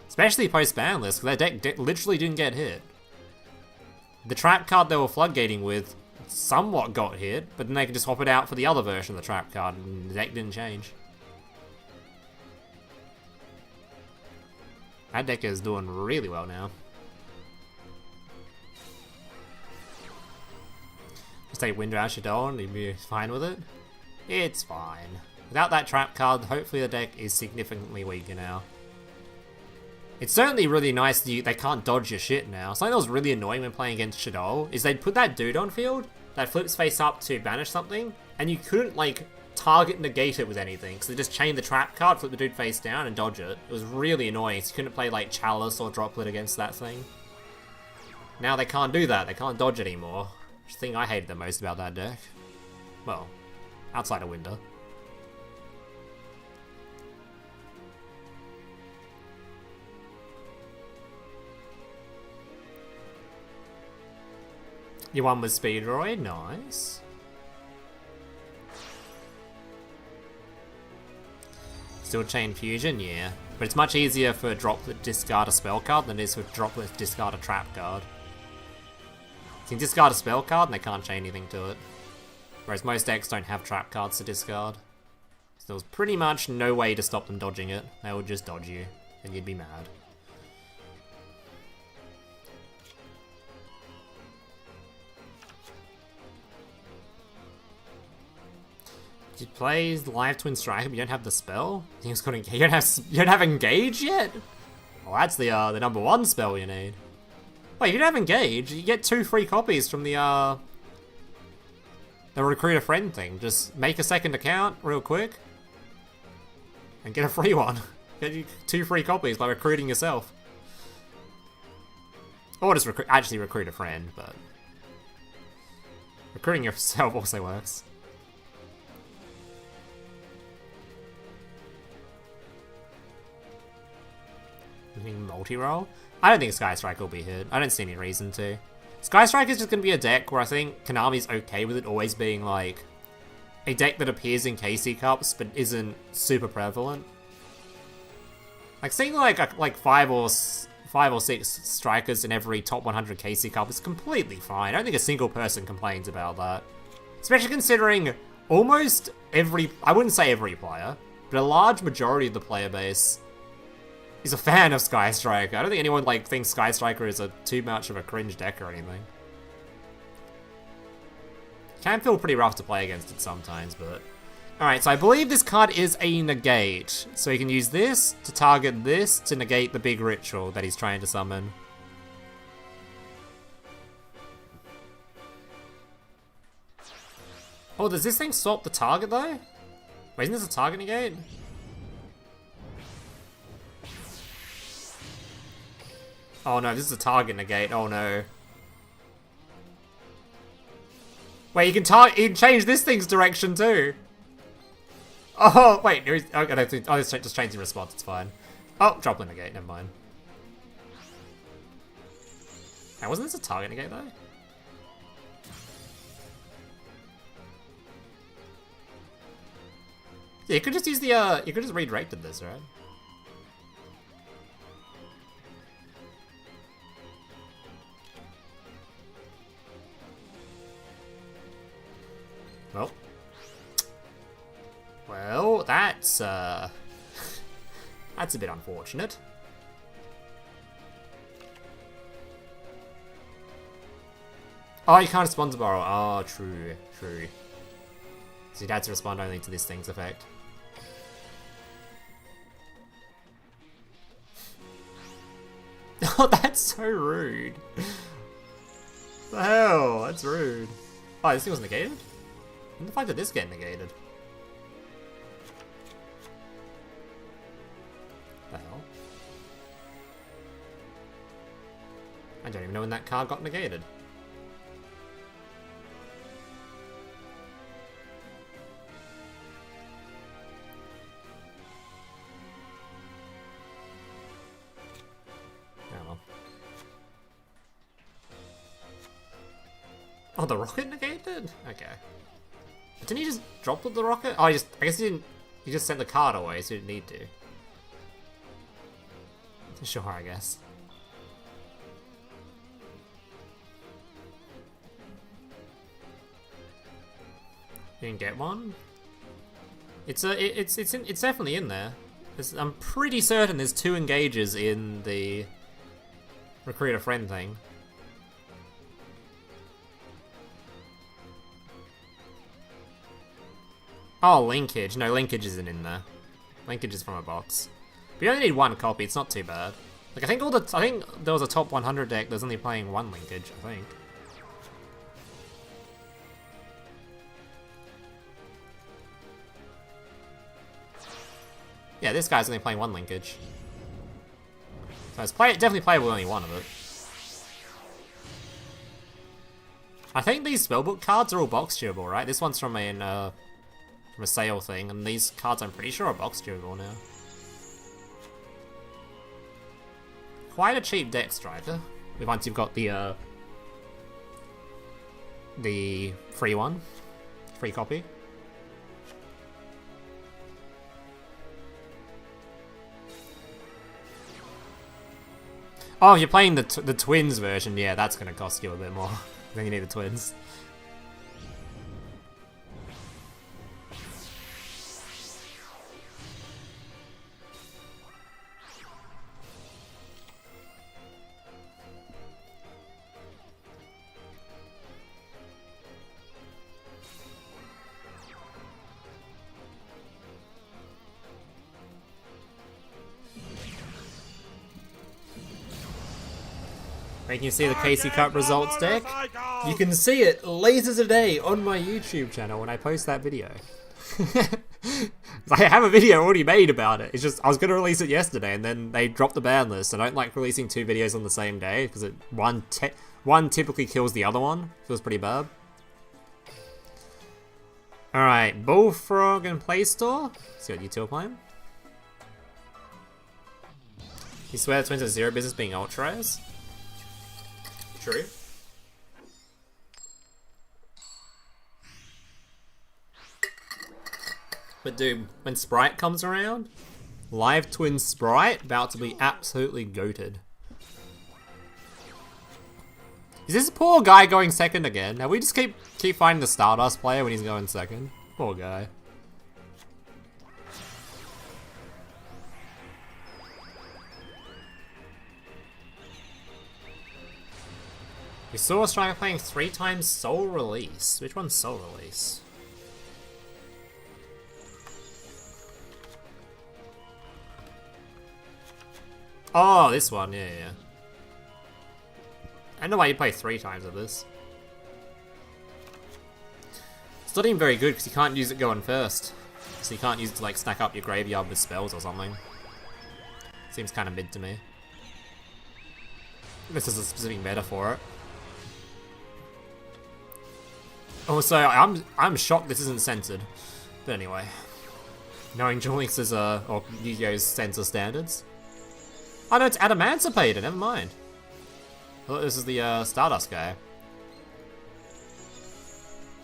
Especially post-BANLIST, because their deck literally didn't get hit. The trap card they were floodgating with somewhat got hit, but then they could just swap it out for the other version of the trap card, and the deck didn't change. That deck is doing really well now. Just take Window out Shaddoll and you'd be fine with it. It's fine. Without that trap card, hopefully the deck is significantly weaker now. It's certainly really nice that they can't dodge your shit now. Something that was really annoying when playing against Shaddoll is they'd put that dude on field that flips face up to banish something, and you couldn't, like, target negate it with anything, so they just chained the trap card, flip the dude face down, and dodge it. It was really annoying, so you couldn't play, like, Chalice or Droplet against that thing. Now they can't do that, they can't dodge anymore. Which is the thing I hated the most about that deck. Well, outside of Winter. You won with Speedroid, nice. Still Chain Fusion, yeah. But it's much easier for Droplet discard a spell card than it is for Droplet discard a trap card. You can discard a spell card and they can't chain anything to it. Whereas most decks don't have trap cards to discard. So there was pretty much no way to stop them dodging it. They would just dodge you, and you'd be mad. You play Live Twin Striker, but you don't have the spell? You don't have Engage yet? Well, that's the number one spell you need. Wait, you don't have Engage. You get 2 free copies from the Recruit a Friend thing. Just make a second account real quick and get a free one. Get you 2 free copies by recruiting yourself. Or just actually recruit a friend, but recruiting yourself also works. Multi-roll? I don't think Sky Striker will be hit. I don't see any reason to. Sky Striker is just going to be a deck where I think Konami's okay with it always being like a deck that appears in KC Cups but isn't super prevalent. Like seeing like 5 or 6 strikers in every top 100 KC Cup is completely fine. I don't think a single person complains about that. Especially considering almost every, I wouldn't say every player, but a large majority of the player base is a fan of Sky Striker. I don't think anyone like thinks Sky Striker is too much of a cringe deck or anything. Can feel pretty rough to play against it sometimes, but... Alright, so I believe this card is a negate. So you can use this to target this to negate the big ritual that he's trying to summon. Oh, does this thing swap the target though? Wait, isn't this a target negate? Oh no, this is a target negate. Oh no. Wait, you can change this thing's direction too. Oh wait, it's just changing response. It's fine. Oh, Droplet negate. Never mind. Hey, wasn't this a target negate though? Yeah, you could just use the you could just redirected this, right? Well. Well, that's that's a bit unfortunate. Oh, you can't respond to borrow. Oh, true, true. So you'd have to respond only to this thing's effect. Oh, that's so rude. What the hell? That's rude. Oh, this thing was negated? When the fuck did this get negated? The hell? I don't even know when that card got negated. Oh, the rocket negated? Okay. But didn't he just drop the rocket? Oh, I guess he didn't. He just sent the card away, so he didn't need to. Sure, I guess. You can get one. It's definitely in there. I'm pretty certain there's 2 engages in the recruit a friend thing. Oh, linkage. No, linkage isn't in there. Linkage is from a box. We only need 1 copy. It's not too bad. Like I think there was a top 100 deck that's only playing 1 linkage. I think. Yeah, this guy's only playing 1 linkage. So it's definitely playable only 1 of it. I think these spellbook cards are all box durable, right? This one's from a sale thing, and these cards I'm pretty sure are box durable now. Quite a cheap deck, Striker. Once you've got the free one, free copy. Oh, if you're playing the twins version, yeah, that's gonna cost you a bit more. Then you need the twins. Can you see the Casey Cup results deck? You can see it later today on my YouTube channel when I post that video. I have a video already made about it. It's just, I was going to release it yesterday and then they dropped the ban list. I don't like releasing 2 videos on the same day because one typically kills the other one. Feels pretty bad. Alright, Bullfrog and Play Store. See what you 2 are playing. You swear the twins have 0 business being ultras? True. But dude, when Sprite comes around, Live Twin Sprite about to be absolutely goated. Is this poor guy going second again? Now we just keep finding the Stardust player when he's going second. Poor guy. We saw a striker playing 3 times Soul Release. Which one's Soul Release? Oh, this one, yeah. I don't know why you play 3 times of this. It's not even very good because you can't use it going first. So you can't use it to like stack up your graveyard with spells or something. Seems kind of mid to me. This is a specific meta for it. Also, I'm shocked this isn't censored. But anyway. Knowing Jolix's or Yu-Gi-Oh's censor standards. Oh no, it's Adamantipated, never mind. I thought this is the Stardust guy.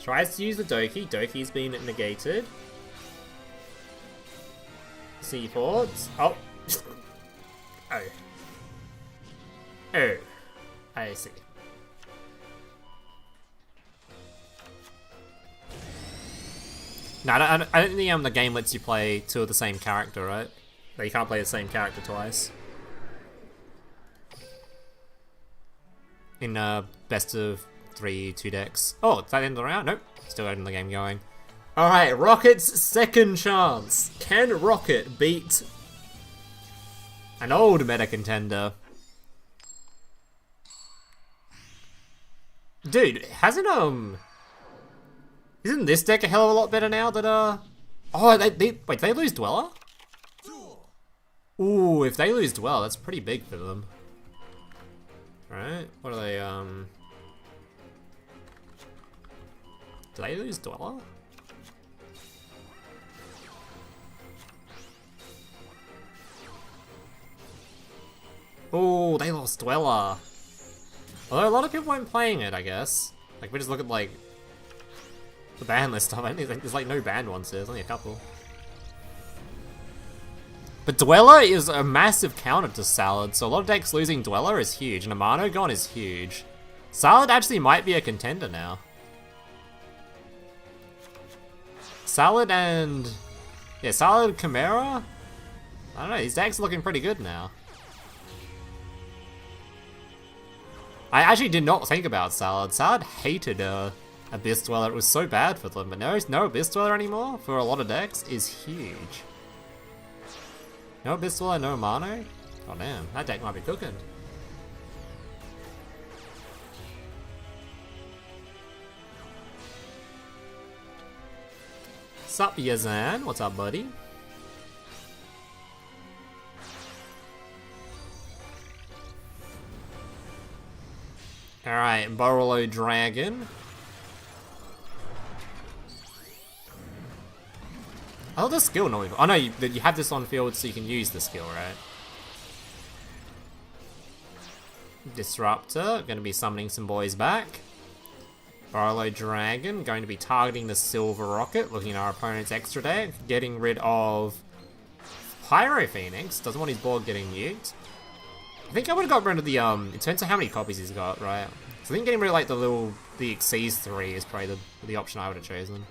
Tries to use the Doki. Doki's been negated. Seaports. Oh. Oh. Oh. I see. No, I don't think the game lets you play two of the same character, right? Like, you can't play the same character twice. In best of 3 2 decks. Oh, is that the end of the round? Nope. Still ending the game going. Alright, Rocket's second chance. Can Rocket beat an old meta contender? Dude, hasn't isn't this deck a hell of a lot better now that oh, wait, they lose Dweller? Ooh, if they lose Dwell, that's pretty big for them. Right? What are they, do they lose Dweller? Oh, they lost Dweller. Although a lot of people weren't playing it, I guess. Like, we just look at, like, the ban list stuff. I think there's, like, no banned ones here. There's only a couple. But Dweller is a massive counter to Salad, so a lot of decks losing Dweller is huge, and Amano gone is huge. Salad actually might be a contender now. Salad and... yeah, Salad, Chimera? I don't know, these decks are looking pretty good now. I actually did not think about Salad. Salad hated Abyss Dweller, it was so bad for them, but no Abyss Dweller anymore for a lot of decks is huge. No Abyss Dweller, no Amano? Oh damn, that deck might be cooking. Sup, Yazan? What's up, buddy? Alright, Borrolo Dragon. Oh, the skill not even. Oh no, you have this on field so you can use the skill, right? Disruptor, gonna be summoning some boys back. Borrolo Dragon, going to be targeting the Silver Rocket, looking at our opponent's extra deck, getting rid of Pyro Phoenix, doesn't want his board getting nuked. I think I would have got rid of the, it depends on how many copies he's got, right? So I think getting rid of like the Exceeds 3 is probably the option I would have chosen.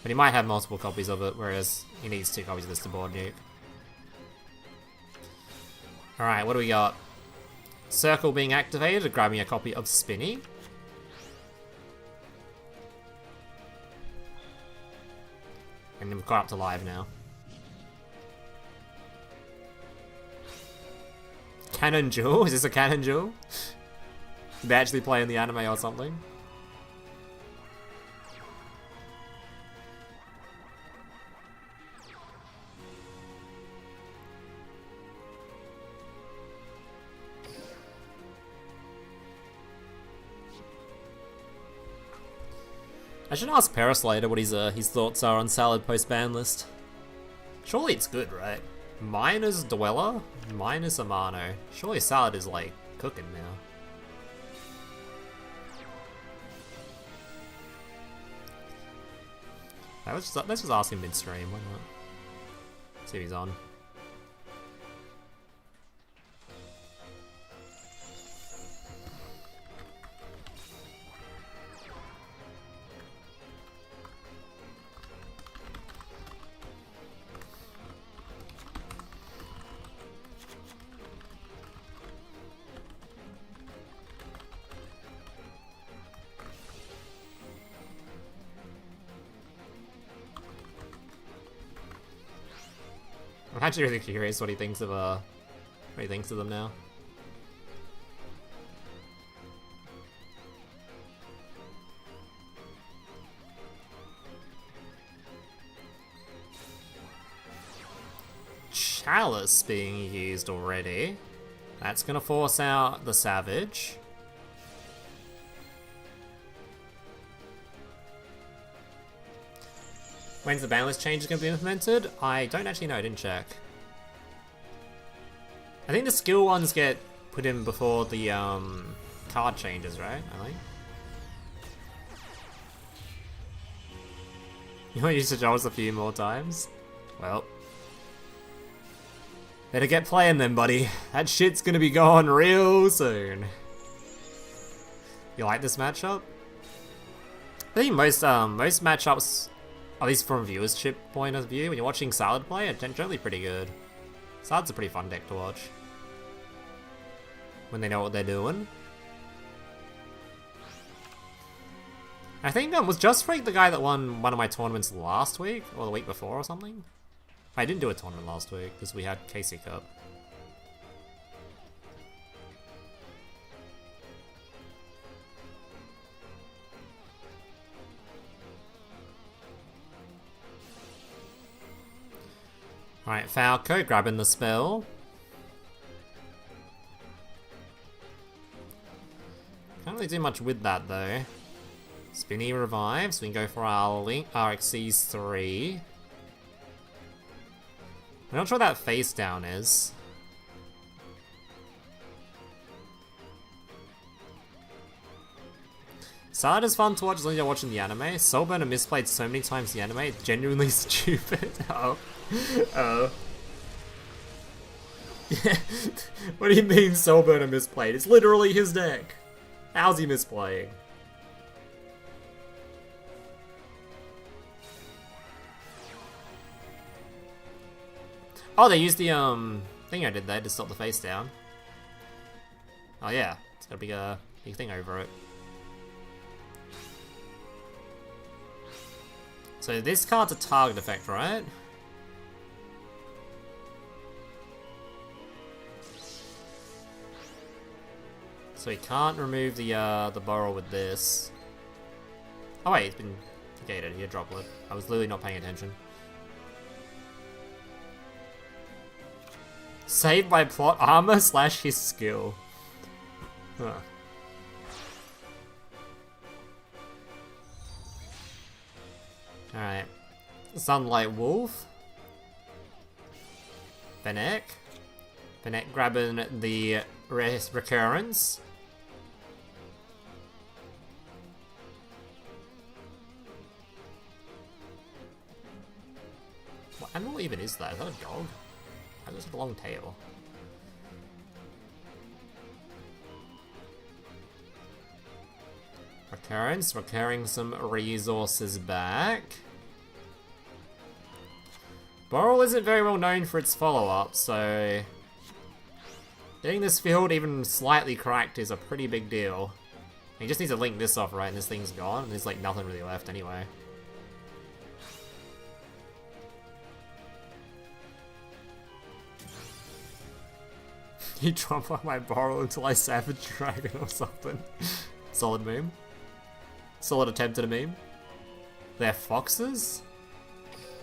But he might have multiple copies of it, whereas he needs 2 copies of this to board nuke. Alright, what do we got? Circle being activated, grabbing a copy of Spinny. And then we've got up to live now. Cannon Jewel? Is this a Cannon Jewel? Did they actually play in the anime or something? I should ask Paris later what his thoughts are on Salad post ban list. Surely it's good, right? Minus Dweller, minus Amano. Surely Salad is like cooking now. Let's just ask him midstream, why not? See if he's on. I'm actually really curious what he thinks of them now. Chalice being used already. That's gonna force out the Savage. When's the ban list change going to be implemented? I don't actually know, I didn't check. I think the skill ones get put in before the card changes, right? I think. You want to use the Jaws a few more times? Well. Better get playing then, buddy. That shit's gonna be gone real soon. You like this matchup? I think most matchups At least from viewership point of view, when you're watching Salad play, it's generally pretty good. Salad's a pretty fun deck to watch. When they know what they're doing. I think was Just Freak the guy that won one of my tournaments last week? Or the week before or something? I didn't do a tournament last week, because we had KC Cup. Alright, Falco grabbing the spell. Can't really do much with that though. Spinny revives, we can go for our Link RXC's 3. I'm not sure what that face down is. Salad is fun to watch as long as you're watching the anime. Soulburner misplayed so many times the anime, it's genuinely stupid. Oh. Oh. Yeah. What do you mean Soulburner misplayed? It's literally his deck. How's he misplaying? Oh, they used the thing I did there to stop the face down. Oh yeah, it's got a big thing over it. So this card's a target effect, right? So he can't remove the burrow with this. Oh wait, it's been negated. He had droplet. I was literally not paying attention. Saved by plot armor / his skill. Huh. Alright. Sunlight Wolf. Fennec. Fennec grabbing the recurrence. What animal even is that? Is that a dog? That looks like a long tail. Recurrence, recurring some resources back. Boral isn't very well known for its follow-up, so getting this field even slightly cracked is a pretty big deal. He just needs to link this off, right, and this thing's gone, and there's like nothing really left anyway. You trump on my Boral until I Savage Dragon or something. Solid meme. Solid attempt at a meme. They're foxes?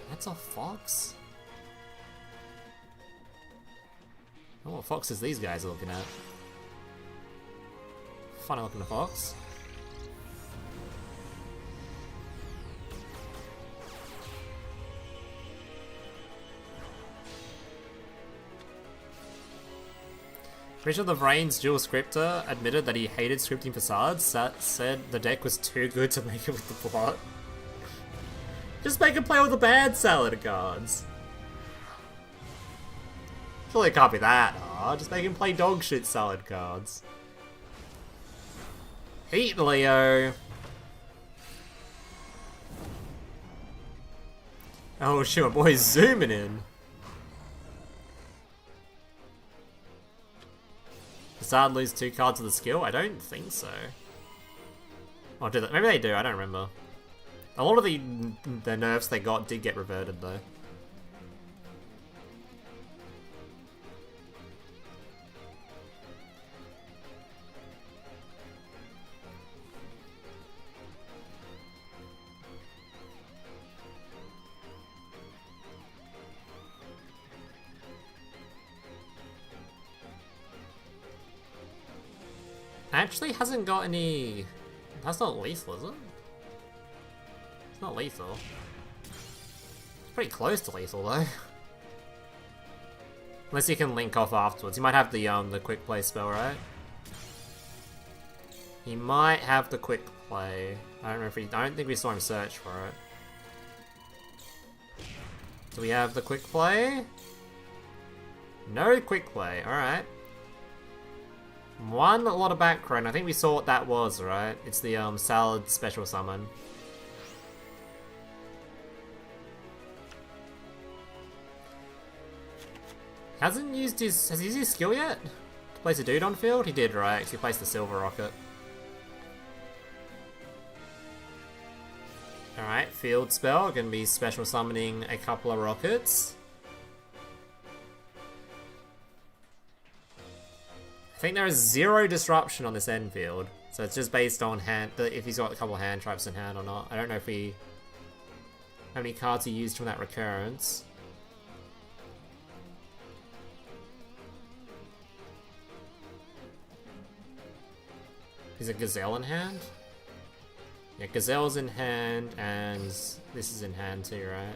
That's a fox? Oh, what foxes these guys are looking at? Funny looking fox. Pretty sure the Vrain's dual scripter admitted that he hated scripting facades, said the deck was too good to make it with the plot. Just make him play with the bad salad cards. Surely it can't be that hard, just make him play dog shit salad cards. Heat Leo! Oh shit, my boy's zooming in. Facade lose 2 cards of the skill? I don't think so. Oh, do they? Maybe they do, I don't remember. A lot of the nerfs they got did get reverted though. Actually hasn't got any... That's not lethal, is it? It's not lethal. It's pretty close to lethal though. Unless you can link off afterwards. You might have the quick play spell, right? He might have the quick play. I don't know if I don't think we saw him search for it. Do we have the quick play? No quick play, alright. One lot of background. I think we saw what that was, right? It's the salad special summon. Hasn't used his... Has he used his skill yet? To place a dude on field? He did, right? Because he placed the silver rocket. Alright, field spell. Gonna be special summoning a couple of rockets. I think there is 0 disruption on this end field. So it's just based on hand, if he's got a couple of hand traps in hand or not. I don't know if he... how many cards he used from that recurrence. Is it Gazelle in hand? Yeah, Gazelle's in hand, and this is in hand too, right?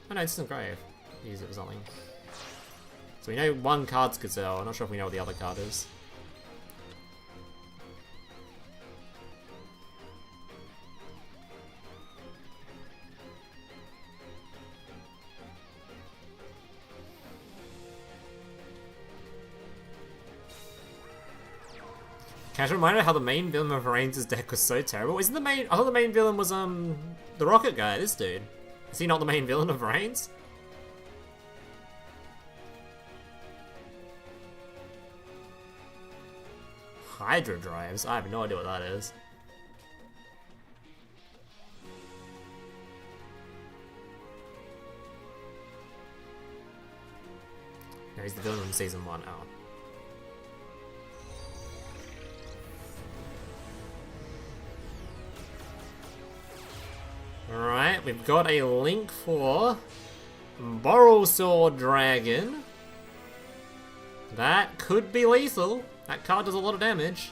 Oh no, it's in grave. Use it for something. So we know one card's Gazelle. I'm not sure if we know what the other card is. Casual reminder how the main villain of Vaylantz' deck was so terrible. Isn't the main... I thought the main villain was, the rocket guy, this dude. Is he not the main villain of Vaylantz? Hydra drives? I have no idea what that is. No, he's the villain from Season 1. Oh. Alright, we've got a link for Borrelsword Dragon. That could be lethal. That card does a lot of damage.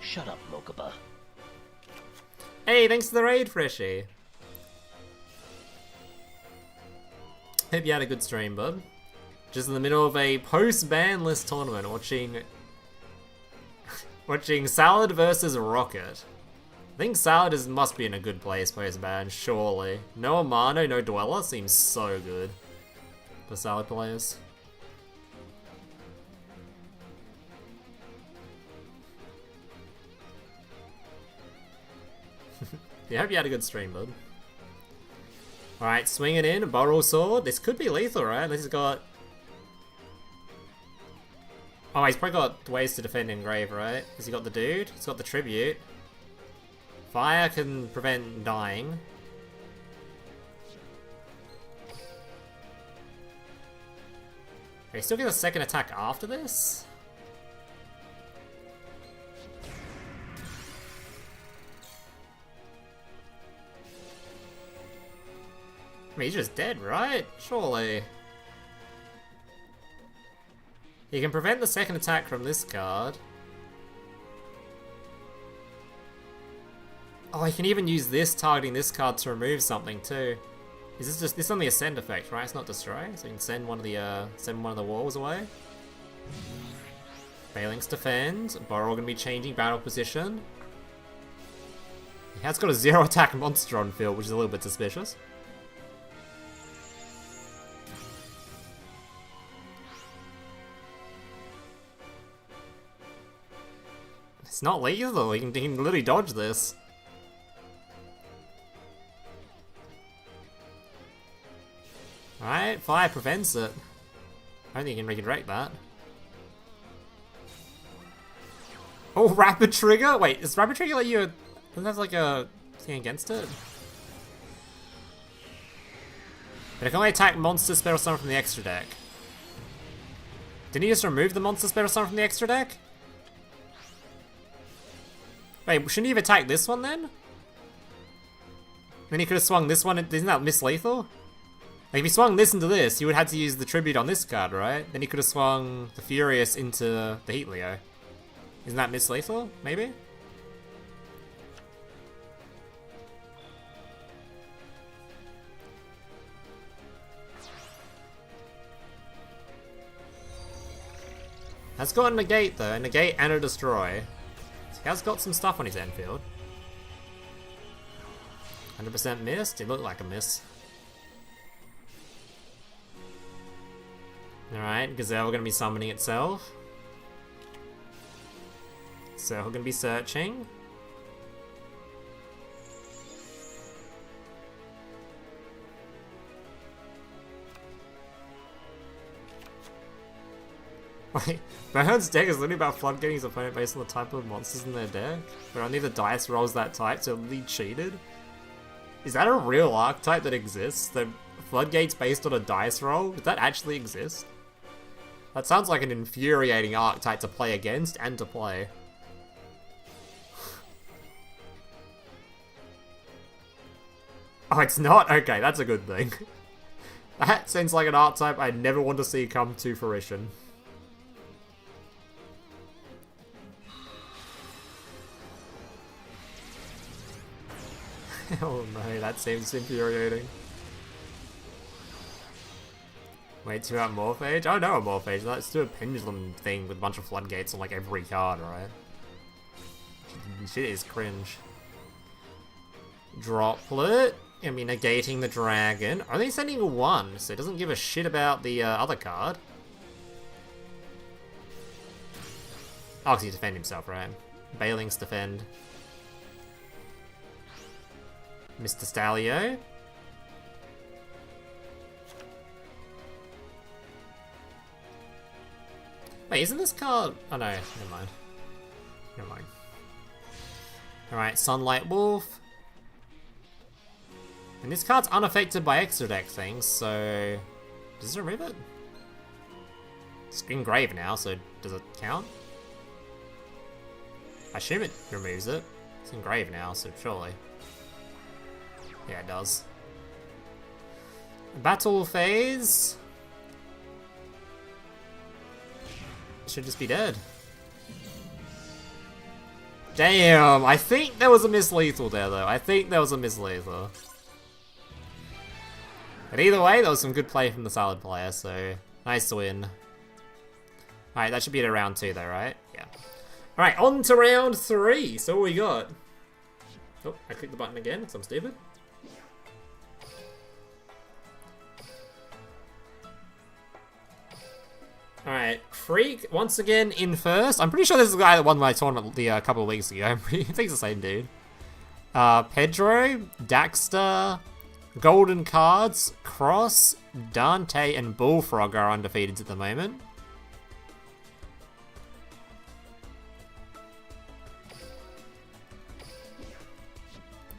Shut up, Mokuba. Hey, thanks for the raid, Freshie. Hope you had a good stream, bud. Just in the middle of a post-BANLIST tournament, watching Salad versus Rocket. I think Salad must be in a good place post-ban, surely. No Amano, no Dweller seems so good for Salad players. Yeah, hope you had a good stream, bud. Alright, swing it in, Borrelsword. This could be lethal, right? This has got... oh, he's probably got ways to defend Engrave, right? Has he got the dude? He's got the tribute. Fire can prevent dying. He still gets a second attack after this? I mean, he's just dead, right? Surely. He can prevent the second attack from this card. Oh, he can even use this, targeting this card to remove something too. Is this just... this is only a send effect, right? It's not destroy, so you can send one of the walls away. Vaylantz defend. Borrow gonna be changing battle position. He has got a 0 attack monster on field, which is a little bit suspicious. It's not lethal, he can literally dodge this. Alright, fire prevents it. I don't think you can redirect that. Oh, rapid trigger? Wait, is rapid trigger let you... doesn't have like a thing against it? But it can only attack monster special summon from the extra deck. Didn't he just remove the monster special summon from the extra deck? Wait, shouldn't he have attacked this one then? Then he could have swung this one, isn't that miss lethal? Like if he swung this into this, he would have had to use the tribute on this card, right? Then he could have swung the Furious into the Heat Leo. Isn't that miss lethal? Maybe? Has got a negate though, a negate and a destroy. So he has got some stuff on his end field. 100% missed? It looked like a miss. Alright, Gazelle gonna be summoning itself. Circle gonna be searching. Like, Bern's deck is literally about floodgating his opponent based on the type of monsters in their deck, but only the dice rolls that type, so it'll be cheated. Is that a real archetype that exists? The floodgates based on a dice roll? Does that actually exist? That sounds like an infuriating archetype to play against and to play. Oh, it's not? Okay, that's a good thing. That seems like an archetype I never want to see come to fruition. Oh no, that seems infuriating. Wait, to out Morphage? Oh no, a Morphage. Let's do a pendulum thing with a bunch of floodgates on like every card, right? Shit is cringe. Droplet. I mean, negating the dragon. Only sending one, so it doesn't give a shit about the other card. Oh, because he defend himself, right? Vaylantz defend. Mr. Stalio. Wait, isn't this card... Oh no, never mind. Never mind. Alright, Sunlight Wolf. And this card's unaffected by extra deck things, so... Does it remove it? It's engraved now, so does it count? I assume it removes it. It's engraved now, so surely. Yeah, it does. Battle phase. Should just be dead. Damn, I think there was a mislethal there, though. I think there was a mislethal. But either way, there was some good play from the Salad player, so nice win. Alright, that should be at round 2, though, right? Yeah. Alright, on to round 3. So what we got? Oh, I clicked the button again, because I'm stupid. Alright, Freak, once again, in first. I'm pretty sure this is the guy that won my tournament a couple of weeks ago. I think it's the same dude. Pedro, Daxter, Golden Cards, Cross, Dante, and Bullfrog are undefeated at the moment.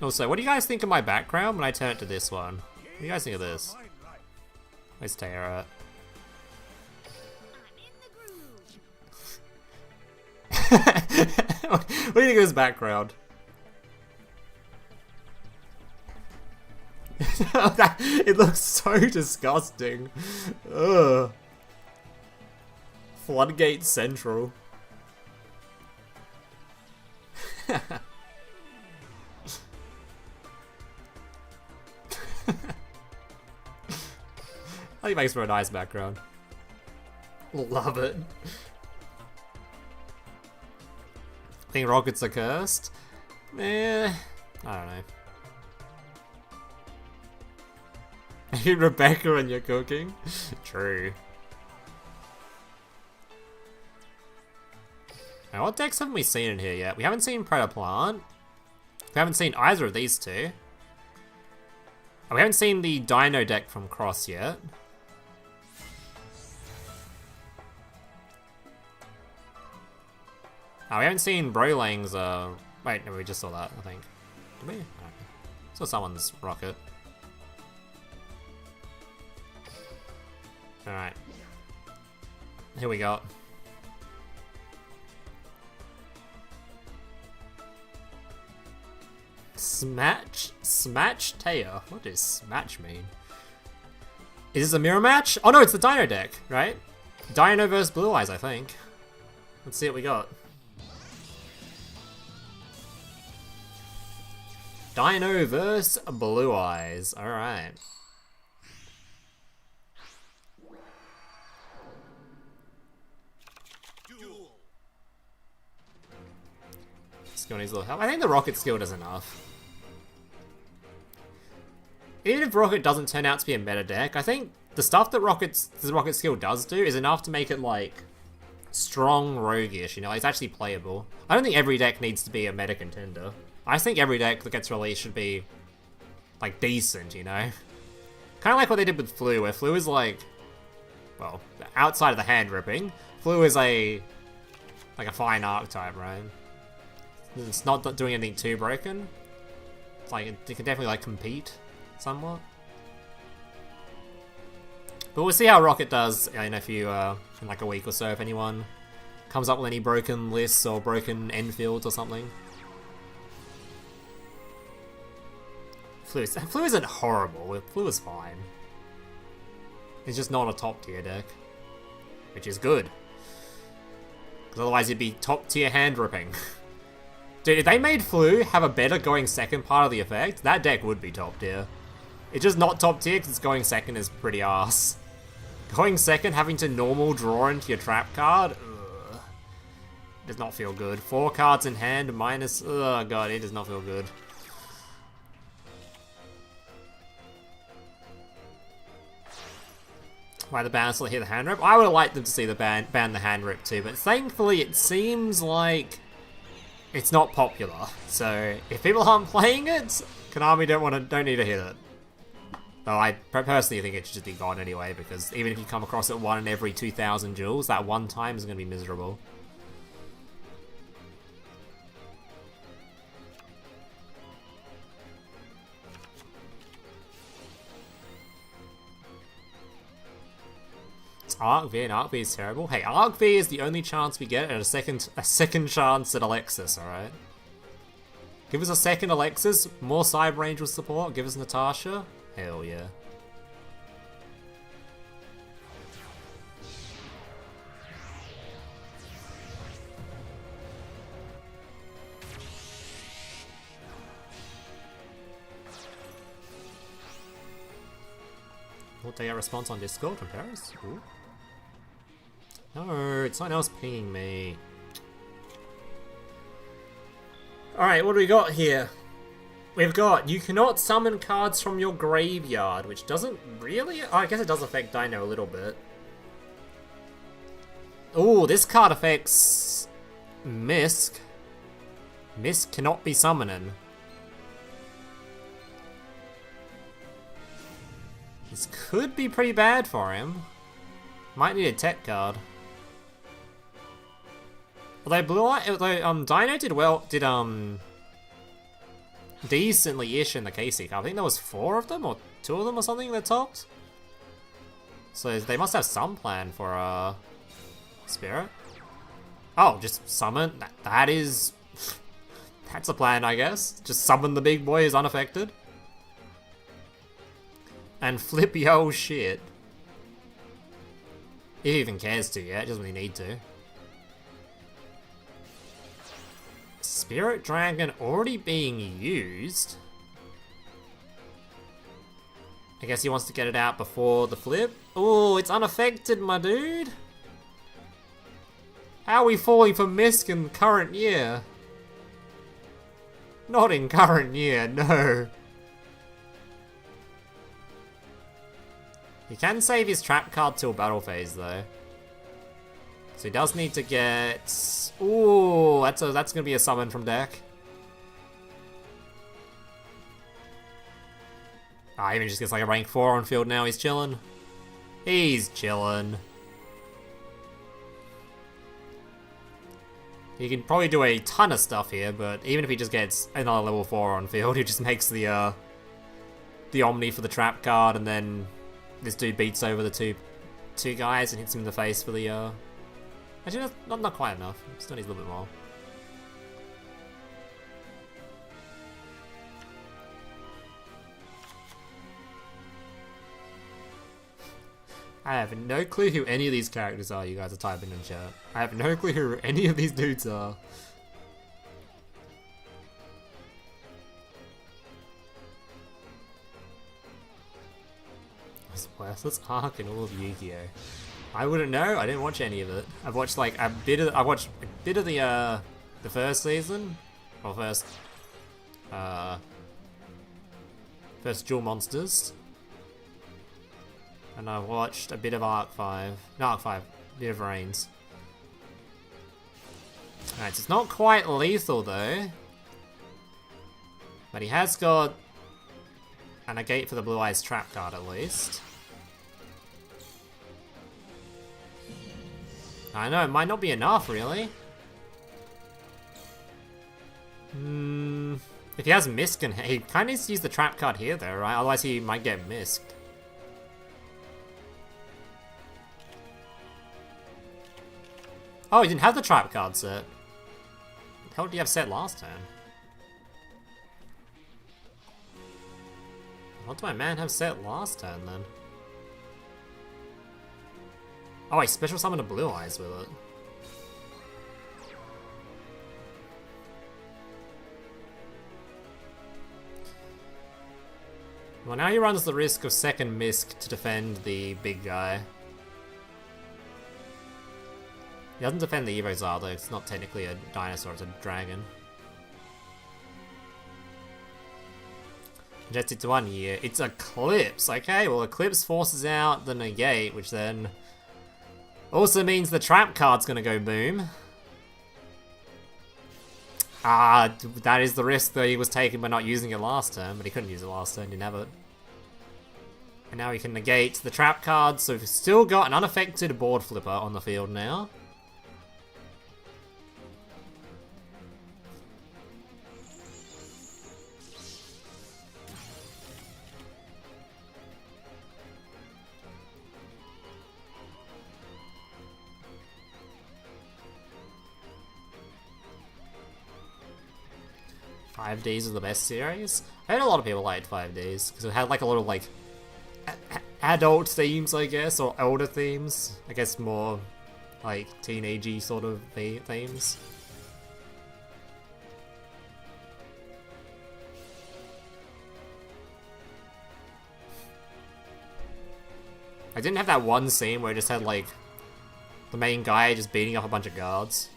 Also, what do you guys think of my background when I turn it to this one? What do you guys think of this? Where's Tara at? What do you think of his background? It looks so disgusting. Ugh. Floodgate Central. I think it makes for a nice background. Love it. Think rockets are cursed? Eh, I don't know. You Rebecca when you're cooking? True. Now, what decks haven't we seen in here yet? We haven't seen Predaplant. We haven't seen either of these two. We haven't seen the Dino deck from Cross yet. Oh, we haven't seen Brolang's, wait, no, we just saw that, I think. Did we? Oh, saw someone's rocket. Alright. Here we go. Smatch Taya. What does Smatch mean? Is this a mirror match? Oh no, it's the Dino deck, right? Dino versus Blue Eyes, I think. Let's see what we got. Dino versus Blue Eyes. Alright. Duel. Skill needs a little help. I think the Rocket skill does enough. Even if Rocket doesn't turn out to be a meta deck, I think the stuff that the Rocket skill does do is enough to make it, like, strong roguish, you know? It's actually playable. I don't think every deck needs to be a meta contender. I think every deck that gets released should be, like, decent, you know? Kind of like what they did with Flu, where Flu is like, well, outside of the hand ripping, Flu is like a fine archetype, right? It's not doing anything too broken. It's like it can definitely like compete somewhat. But we'll see how Rocket does in a few in like a week or so if anyone comes up with any broken lists or broken Enfields or something. Flu isn't horrible. Flu is fine. It's just not a top tier deck, which is good. Because otherwise it'd be top tier hand ripping. Dude, if they made Flu have a better going second part of the effect, that deck would be top tier. It's just not top tier because going second is pretty arse. Going second, having to normal draw into your trap card, ugh, does not feel good. 4 cards in hand minus, oh god, it does not feel good. Why the ban still hear the hand rip? I would have liked them to see the ban the hand rip too, but thankfully it seems like it's not popular. So if people aren't playing it, Konami don't need to hit it. Though I personally think it should just be gone anyway, because even if you come across it 1 in every 2,000 duels, that one time is going to be miserable. It's Arc V, and Arc V is terrible. Hey, Arc V is the only chance we get at a second chance at Alexis, alright? Give us a second Alexis, more Cyber Angel support, give us Natasha. Hell yeah. What day a response on Discord from Paris? Ooh. No, it's someone else pinging me. Alright, what do we got here? We've got, you cannot summon cards from your graveyard, which doesn't really... Oh, I guess it does affect Dino a little bit. Ooh, this card affects Misk. Misk cannot be summoning. This could be pretty bad for him. Might need a tech card. Although Dino did well, decently-ish in the KC card. I think there was 4 of them, or 2 of them or something that topped. So they must have some plan for, Spirit. Oh, just summon? That is... That's a plan, I guess. Just summon the big boy as unaffected. And flip yo shit. If he even cares to yet, doesn't really need to. Spirit Dragon already being used. I guess he wants to get it out before the flip. Oh, it's unaffected, my dude. How are we falling for Misk in current year? Not in current year, no. He can save his trap card till battle phase though. So he does need to get... Ooh, that's gonna be a summon from deck. Ah, even just gets like a rank 4 on field now, he's chilling. He's chilling. He can probably do a ton of stuff here, but even if he just gets another level 4 on field, he just makes the Omni for the trap card, and then this dude beats over the two guys and hits him in the face for the Actually, that's not quite enough. Still needs a little bit more. I have no clue who any of these characters are you guys are typing in chat. I have no clue who any of these dudes are. What's worthless arc in all of Yu-Gi-Oh? I wouldn't know. I didn't watch any of it. I've watched like a bit of. I watched a bit of the first season, or first Duel Monsters, and I watched a bit of Arc 5. No, Arc 5. A bit of Reigns. Alright, so it's not quite lethal though, but he has got a negate for the Blue Eyes trap card at least. I know, it might not be enough, really. If he has Misk, he kind of needs to use the trap card here, though, right? Otherwise he might get Misked. Oh, he didn't have the trap card set. What the hell did he have set last turn? What did my man have set last turn, then? Oh, I special summoned a Blue Eyes with it. Well, now he runs the risk of second Misk to defend the big guy. He doesn't defend the Evo Zard, though. It's not technically a dinosaur, it's a dragon. Adjusted to 1 year. It's Eclipse. Okay, well, Eclipse forces out the negate, which then also means the trap card's gonna go boom. That is the risk that he was taking by not using it last turn, but he couldn't use it last turn, didn't have it. And now he can negate the trap card, so we've still got an unaffected board flipper on the field now. Five Days is the best series. I heard a lot of people liked 5 Days because it had like a lot of like adult themes, I guess, or older themes. I guess more like teenagey sort of themes. I didn't have that one scene where it just had like the main guy just beating up a bunch of guards.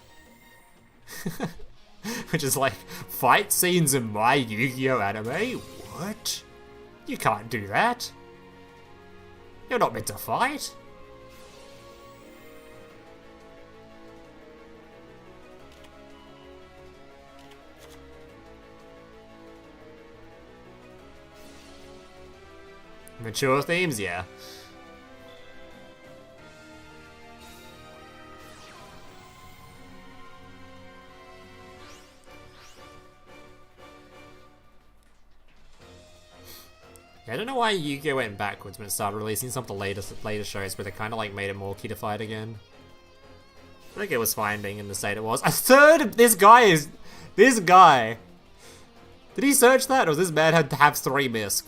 Which is like, fight scenes in my Yu-Gi-Oh anime? What? You can't do that. You're not meant to fight. Mature themes, yeah. I don't know why Yu-Gi-Oh went backwards when it started releasing some of the later shows where they kind of like made it more kiddified again. I think it was fine being in the state it was. A third of this guy. Did he search that, or does this man have 3 Misk?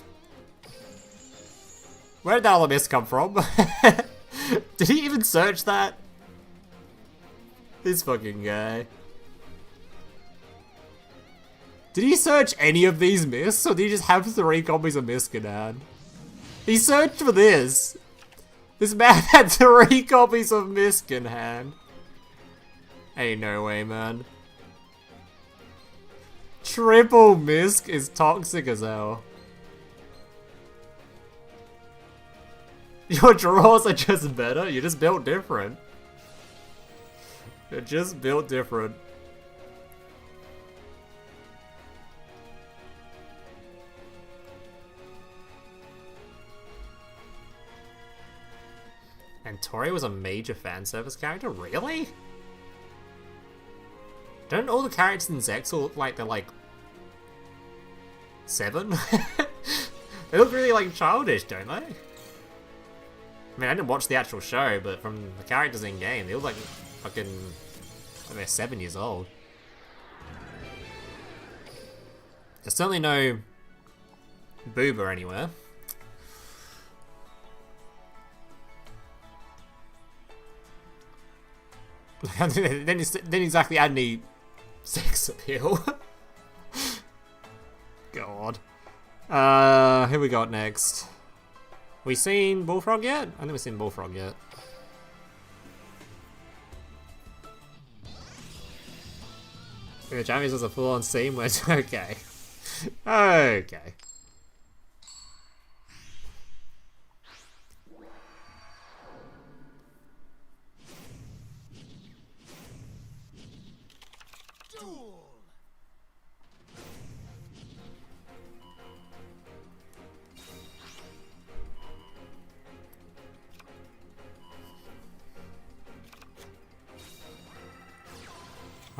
Where did that other Misk come from? Did he even search that? This fucking guy. Did he search any of these Misks, or did he just have 3 copies of Misk in hand? He searched for this. This man had 3 copies of Misk in hand. Ain't no way, man. Triple Misk is toxic as hell. Your draws are just better? You're just built different. You're just built different. And Tori was a major fan service character? Really? Don't all the characters in Zexal look like they're like 7? They look really like childish, don't they? I mean, I didn't watch the actual show, but from the characters in game, they look like fucking like they're 7 years old. There's certainly no boober anywhere. Didn't exactly add any sex appeal. God. Who we got next? We seen Bullfrog yet? I never seen Bullfrog yet. The Jammies was a full-on scene where okay. Okay.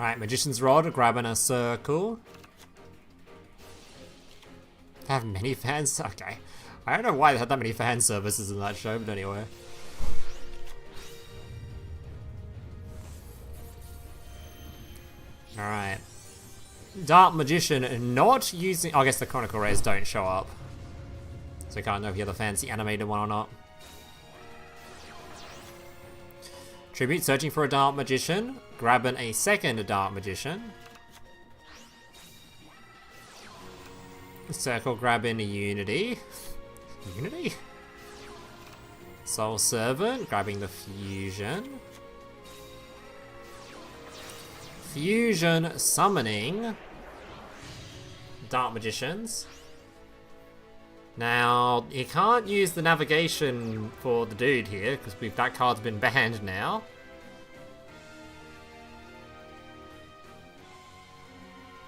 Alright, Magician's Rod, grabbing a circle. They have many fans? Okay. I don't know why they had that many fan services in that show, but anyway. Alright. Dark Magician not using... Oh, I guess the Chronicle Rays don't show up. So I can't know if you have the fancy animated one or not. Tribute searching for a Dark Magician. Grabbing a second Dark Magician. Circle grabbing a Unity. Unity? Soul Servant grabbing the Fusion. Fusion summoning Dark Magicians. Now, you can't use the navigation for the dude here, because that card's been banned now.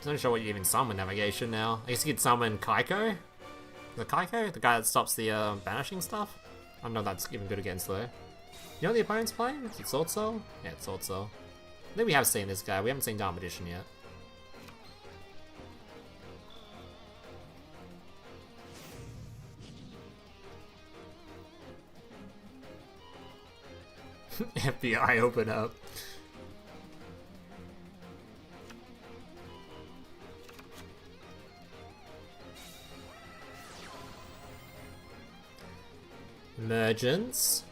I'm not sure what you even summon navigation now. I guess you could summon Kaiko? The Kaiko? The guy that stops the banishing stuff? I don't know if that's even good against though. You know what the opponent's playing? Is it Sword Soul? Yeah, it's Sword Soul. I think we have seen this guy. We haven't seen Dark Magician yet. FBI open up. Emergence.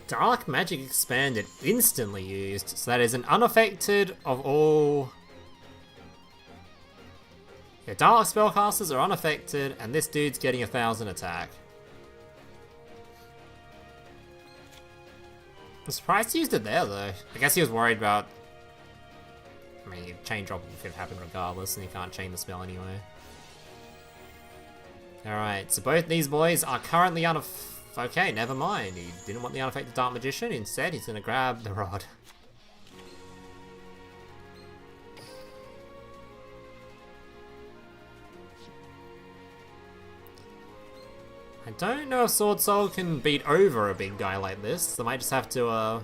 Dark Magic Expanded instantly used, so that is an unaffected of all... Yeah, Dark Spellcasters are unaffected, and this dude's getting 1000 attack. I'm surprised he used it there, though. I guess he was worried about... I mean, chain drop could happen regardless, and he can't chain the spell anyway. Alright, so both these boys are currently okay, never mind. He didn't want the unaffected Dark Magician. Instead, he's gonna grab the rod. I don't know if Sword Soul can beat over a big guy like this. So I might just have to,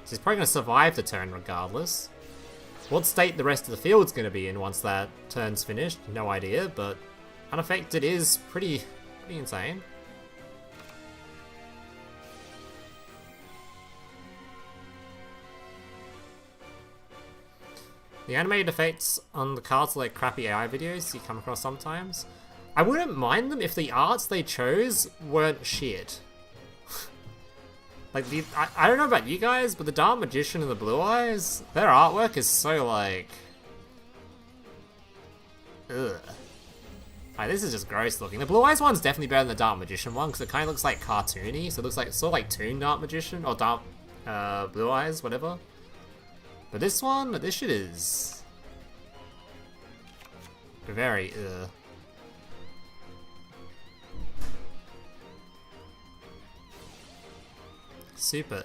he's probably gonna survive the turn regardless. What state the rest of the field's gonna be in once that turn's finished, no idea, but unaffected is pretty insane. The animated effects on the cards are like crappy AI videos you come across sometimes. I wouldn't mind them if the arts they chose weren't shit. Like, I don't know about you guys, but the Dark Magician and the Blue Eyes, their artwork is so like... Ugh. Like, this is just gross looking. The Blue Eyes one's definitely better than the Dark Magician one, because it kind of looks like cartoony, so it looks like sort of like Toon Dark Magician, or Dark Blue Eyes, whatever. But this one, this shit is... very, super,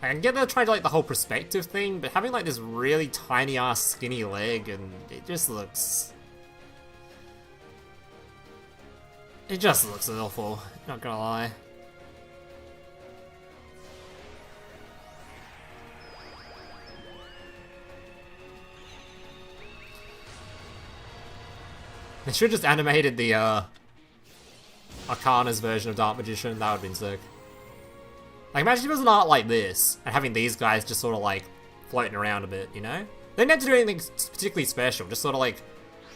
I can get they're trying to like the whole perspective thing, but having like this really tiny ass skinny leg and it just looks awful, not gonna lie. They should have just animated the Arcana's version of Dark Magician, that would've been sick. Like, imagine if it was an art like this, and having these guys just sort of like floating around a bit, you know? They didn't have to do anything particularly special, just sort of like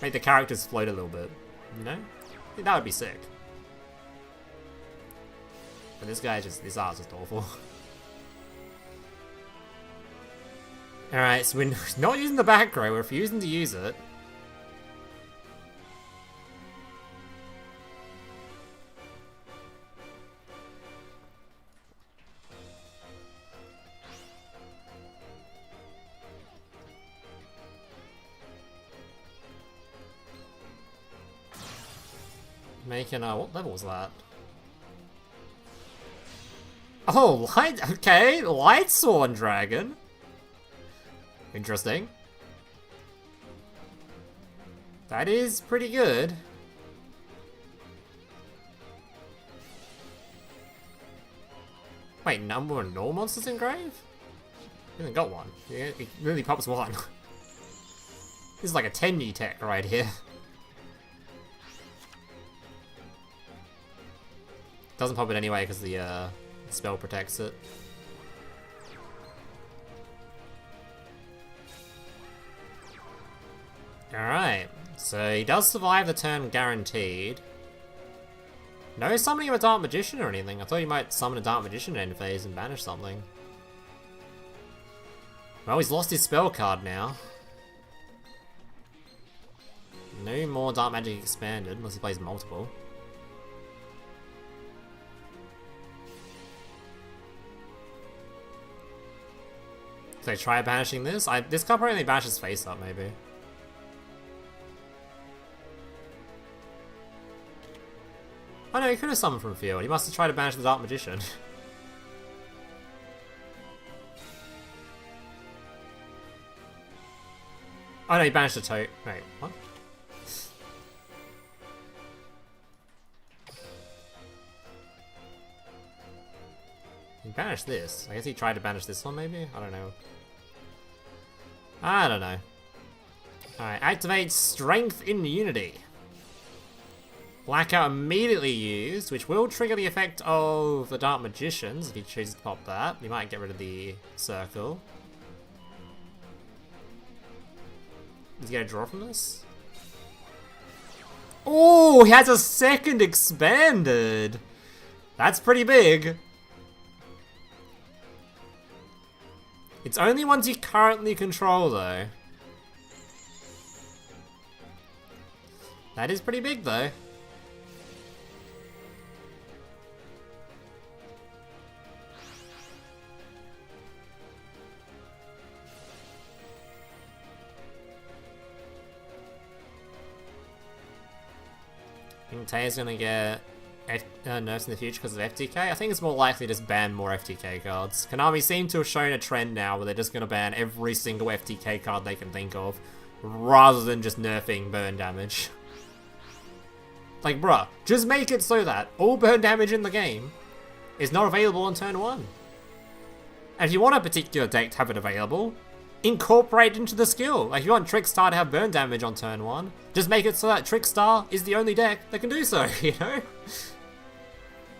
make the characters float a little bit, you know? I think that would be sick. But this art's just awful. Alright, so we're not using the back row, we're refusing to use it. Making what level was that? Oh, okay, Light Sworn Dragon. Interesting. That is pretty good. Wait, number of null monsters in grave? He hasn't got one. Yeah, he really pops one. This is like a 10-year tech right here. Doesn't pop it anyway because the spell protects it. Alright, so he does survive the turn guaranteed. No summoning of a Dark Magician or anything. I thought you might summon a Dark Magician end phase and banish something. Well, he's lost his spell card now. No more Dark Magic Expanded, unless he plays multiple. So try banishing this? This card probably only banishes face up, maybe. Oh no, he could have summoned from field. He must have tried to banish the Dark Magician. Oh no, he banished the tote. Wait, what? He banished this. I guess he tried to banish this one, maybe? I don't know. I don't know. Alright, activate Strength in Unity. Blackout immediately used, which will trigger the effect of the Dark Magicians if he chooses to pop that. You might get rid of the circle. Is he gonna draw from this? Oh, he has a second expanded! That's pretty big. It's only ones you currently control, though. That is pretty big, though. I think Taya's gonna get nerfs in the future because of FTK. I think it's more likely to just ban more FTK cards. Konami seem to have shown a trend now where they're just gonna ban every single FTK card they can think of, rather than just nerfing burn damage. Like, bruh, just make it so that all burn damage in the game is not available on turn 1. And if you want a particular deck to have it available, incorporate it into the skill. Like, if you want Trickstar to have burn damage on turn 1, just make it so that Trickstar is the only deck that can do so, you know?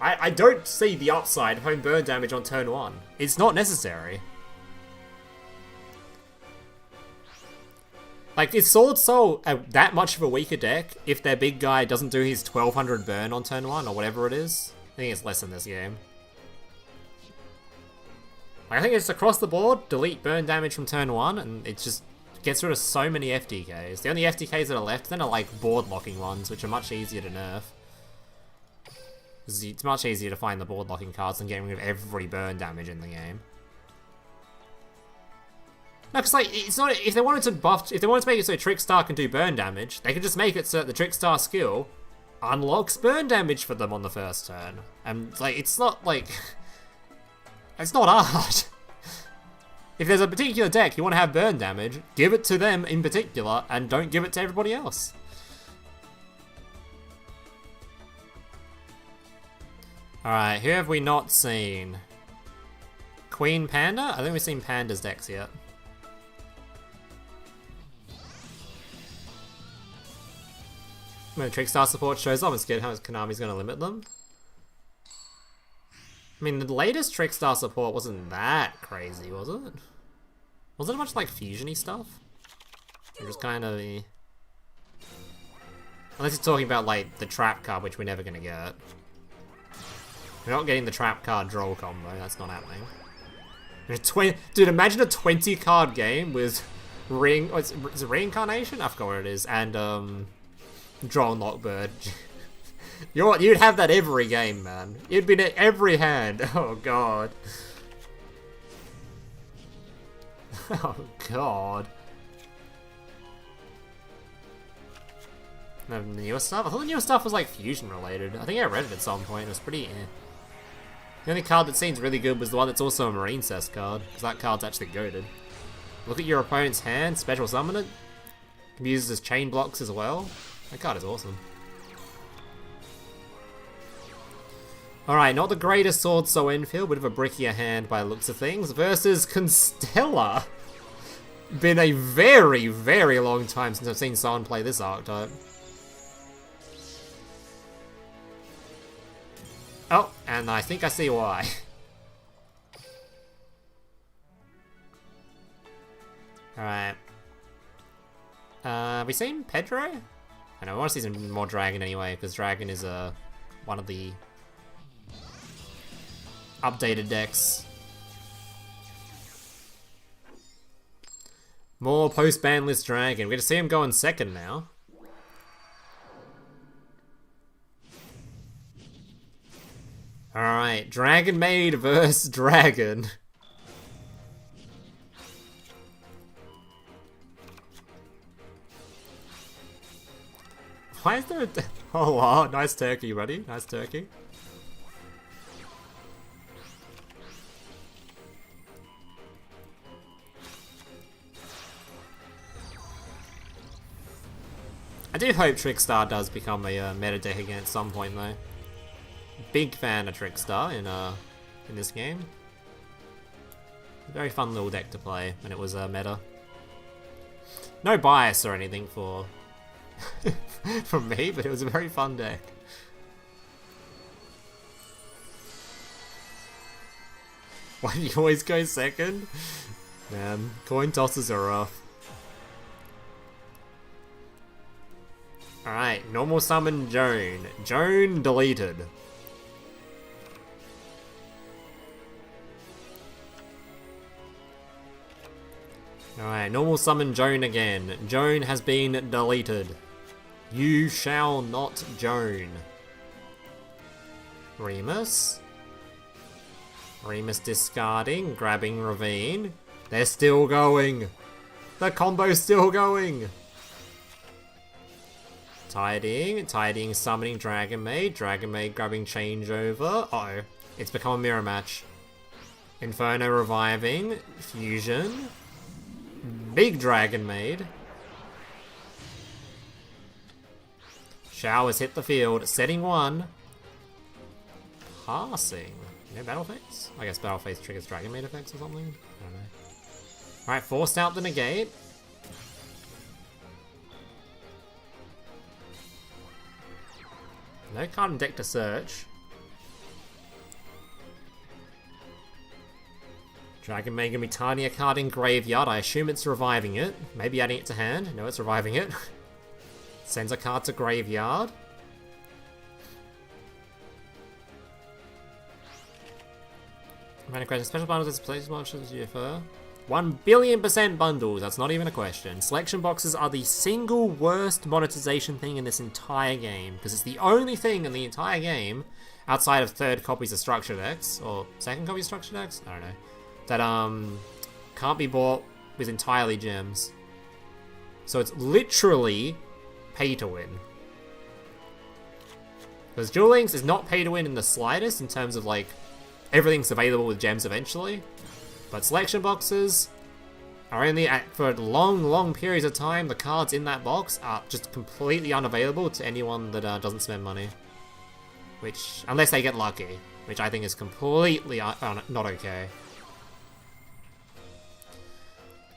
I don't see the upside of having burn damage on turn 1. It's not necessary. Like, is Sword Soul that much of a weaker deck if their big guy doesn't do his 1200 burn on turn 1 or whatever it is? I think it's less in this game. I think it's across the board, delete burn damage from turn 1, and it just gets rid of so many FTKs. The only FTKs that are left then are like board locking ones, which are much easier to nerf. It's much easier to find the board locking cards than getting rid of every burn damage in the game. No, because like, it's not, if they wanted to buff, if they wanted to make it so Trickstar can do burn damage, they could just make it so that the Trickstar skill unlocks burn damage for them on the first turn. And like, it's not like... It's not hard. If there's a particular deck you want to have burn damage, give it to them in particular, and don't give it to everybody else. Alright, who have we not seen? Queen Panda? I think we've seen Panda's decks yet. When Trickstar support shows up, I'm scared how Konami's going to limit them. I mean, the latest Trickstar support wasn't that crazy, was it? Wasn't it much like fusion-y stuff? Or just kind of... Unless you're talking about, like, the trap card, which we're never going to get. We're not getting the trap card draw combo, that's not happening. Dude, imagine a 20-card game with is it Reincarnation? I forgot what it is. And, Draw and Lockbird. You'd have that every game, man. You'd be in every hand. Oh, God. Oh, God. The newer stuff? I thought the newer stuff was, like, fusion-related. I think I read it at some point. It was pretty... The only card that seems really good was the one that's also a Marine Cest card, because that card's actually goated. Look at your opponent's hand, special summon it. Can be used as chain blocks as well. That card is awesome. Alright, not the greatest sword so infield, bit of a brickier hand by the looks of things, versus Constella. Been a very, very long time since I've seen someone play this archetype. Oh, and I think I see why. Alright. Have we seen Pedro? I know, I want to see some more Dragon anyway, because Dragon is one of the updated decks. More post-ban list Dragon. We're going to see him go in second now. Alright, Dragon Maid versus Dragon. Why is there a... Oh wow, nice turkey, buddy. Nice turkey. I do hope Trickstar does become a meta deck again at some point though. Big fan of Trickstar in this game. Very fun little deck to play when it was meta. No bias or anything for from me, but it was a very fun deck. Why do you always go second? Man, coin tosses are rough. Alright, normal summon Joan. Joan deleted. Alright, normal summon Joan again. Joan has been deleted. You shall not Joan. Remus. Remus discarding, grabbing Ravine. They're still going. The combo's still going. Tidying, summoning Dragon Maid grabbing Changeover. Uh-oh, it's become a mirror match. Inferno reviving, Fusion. Big Dragon Maid. Showers hit the field, setting one. Passing. No battle phase? I guess battle phase triggers Dragon Maid effects or something? I don't know. Alright, forced out the negate. No card in deck to search. Dragon Maid gonna be tiny a card in graveyard. I assume it's reviving it. Maybe adding it to hand. No, it's reviving it. Sends a card to graveyard. Mana creation special bundles as place launches UFO. 1,000,000,000% bundles, that's not even a question. Selection boxes are the single worst monetization thing in this entire game, because it's the only thing in the entire game, outside of third copies of structure decks, or second copies of structure decks, I don't know, that can't be bought with entirely gems. So it's literally pay to win. Because Duel Links is not pay to win in the slightest in terms of like, everything's available with gems eventually. But selection boxes are only for long periods of time. The cards in that box are just completely unavailable to anyone that doesn't spend money. Which, unless they get lucky, which I think is completely not okay.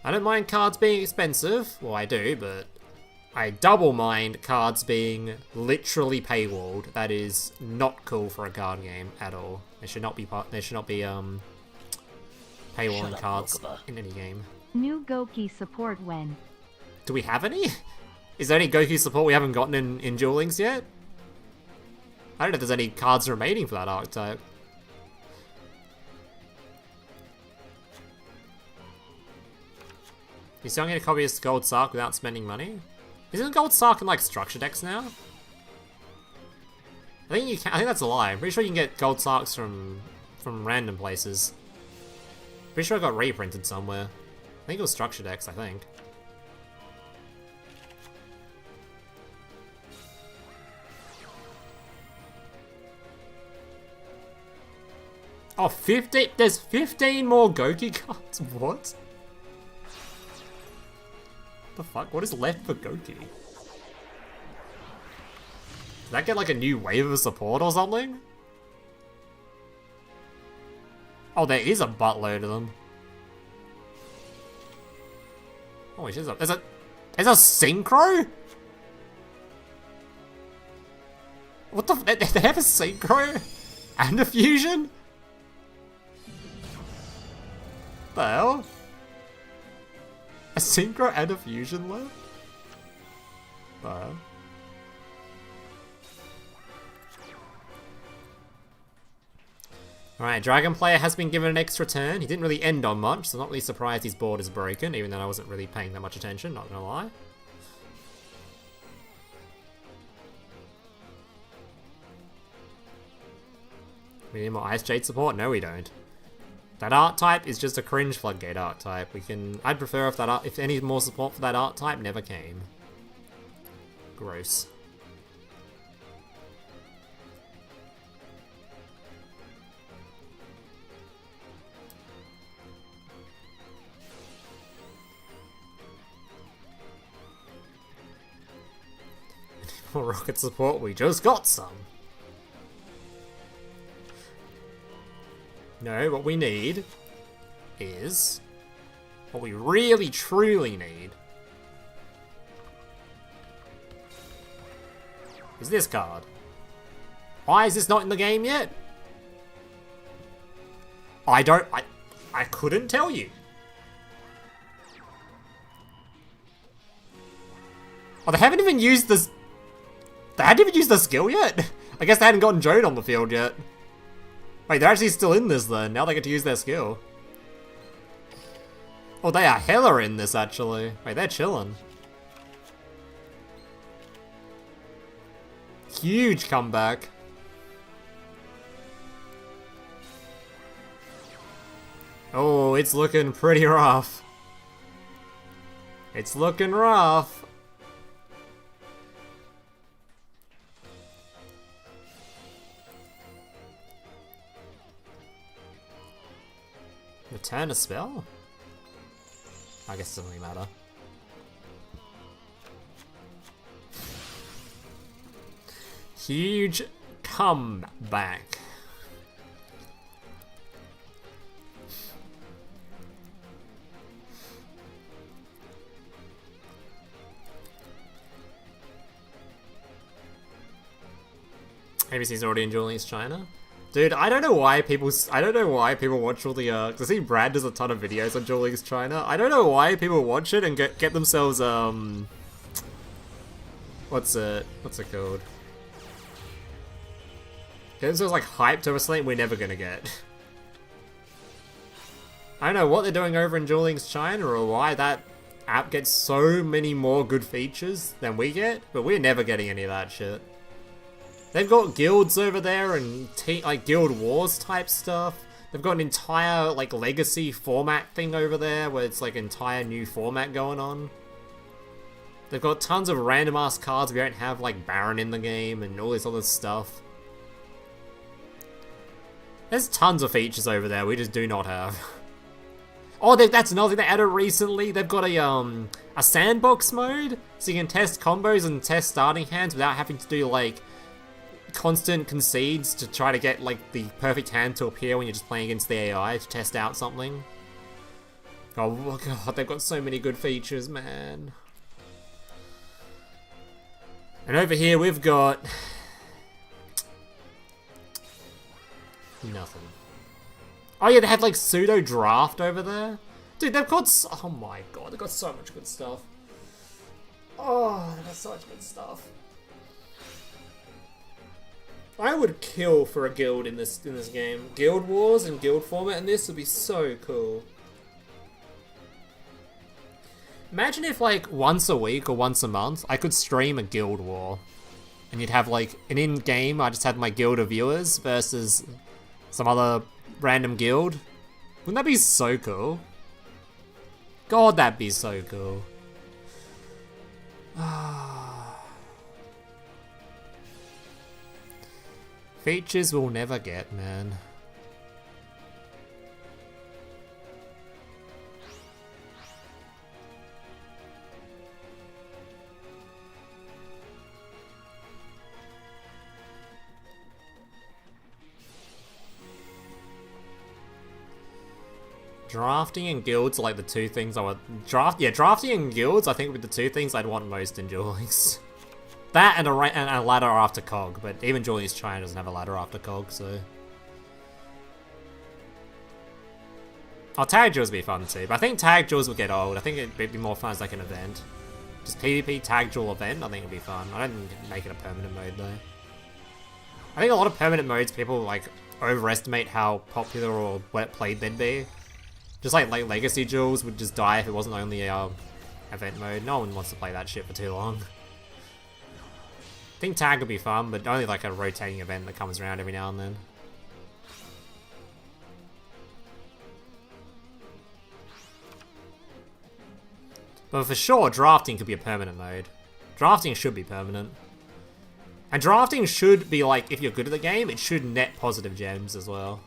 I don't mind cards being expensive. Well, I do, but I double mind cards being literally paywalled. That is not cool for a card game at all. There should not be paywalling cards in any game. New Goki support when? Do we have any? Is there any Goku support we haven't gotten in Duel Links yet? I don't know if there's any cards remaining for that archetype. You still get a copy of Gold Sark without spending money? Isn't Gold Sark in like structure decks now? I think you can. I think that's a lie. I'm pretty sure you can get Gold Sarks from random places. Pretty sure it got reprinted somewhere. I think it was structure decks, I think. Oh, 15? There's 15 more Goki cards? What? The fuck? What is left for Goki? Did that get like a new wave of support or something? Oh, there is a buttload of them. Oh, there's a synchro? What the? They have a synchro and a fusion? The hell? A synchro and a fusion left? The hell? Alright, Dragon Player has been given an extra turn. He didn't really end on much, so not really surprised his board is broken, even though I wasn't really paying that much attention, not gonna lie. We need more Ice Jade support? No, we don't. That Archetype is just a cringe floodgate Archetype. I'd prefer if any more support for that Archetype never came. Gross. More rocket support? We just got some. No, what we need is what we really truly need is this card. Why is this not in the game yet? I couldn't tell you. Oh, they haven't even used this. They hadn't even used the skill yet? I guess they hadn't gotten Jode on the field yet. Wait, they're actually still in this then. Now they get to use their skill. Oh, they are hella in this actually. Wait, they're chilling. Huge comeback. Oh, it's looking pretty rough. It's looking rough. Return a spell? I guess it doesn't really matter. Huge comeback. ABC's already in Duel Links China. Dude, I don't know why people watch all the, 'cause I see Brad does a ton of videos on Duel Links China. I don't know why people watch it and get themselves, what's it called? Get themselves, like, hyped over something we're never gonna get. I don't know what they're doing over in Duel Links China or why that app gets so many more good features than we get, but we're never getting any of that shit. They've got guilds over there and like guild wars type stuff. They've got an entire like legacy format thing over there where it's like entire new format going on. They've got tons of random ass cards. We don't have like Baron in the game and all this other stuff. There's tons of features over there we just do not have. Oh, that's another thing they added recently. They've got a sandbox mode, so you can test combos and test starting hands without having to do like constant concedes to try to get like the perfect hand to appear when you're just playing against the AI to test out something. Oh god, they've got so many good features, man. And over here we've got nothing. Oh yeah, they had like pseudo draft over there. Dude, they've got oh my god, they've got so much good stuff. Oh, they've got so much good stuff. I would kill for a guild in this game. Guild wars and guild format in this would be so cool. Imagine if like once a week or once a month I could stream a guild war. And you'd have like an in-game, I just had my guild of viewers versus some other random guild. Wouldn't that be so cool? God, that'd be so cool. Features we'll never get, man. Drafting and guilds are like the two things I would... drafting and guilds I think would be the two things I'd want most in Duel Links. That and a ladder after Cog, but even Duel Links China doesn't have a ladder after Cog, so... Oh, tag duels would be fun too, but I think tag duels would get old. I think it'd be more fun as like an event. Just PvP tag duel event, I think it'd be fun. I don't think it'd make it a permanent mode though. I think a lot of permanent modes, people like overestimate how popular or well played they'd be. Just like Legacy duels would just die if it wasn't only a event mode. No one wants to play that shit for too long. I think tag would be fun, but only like a rotating event that comes around every now and then. But for sure, drafting could be a permanent mode. Drafting should be permanent. And drafting should be like, if you're good at the game, it should net positive gems as well.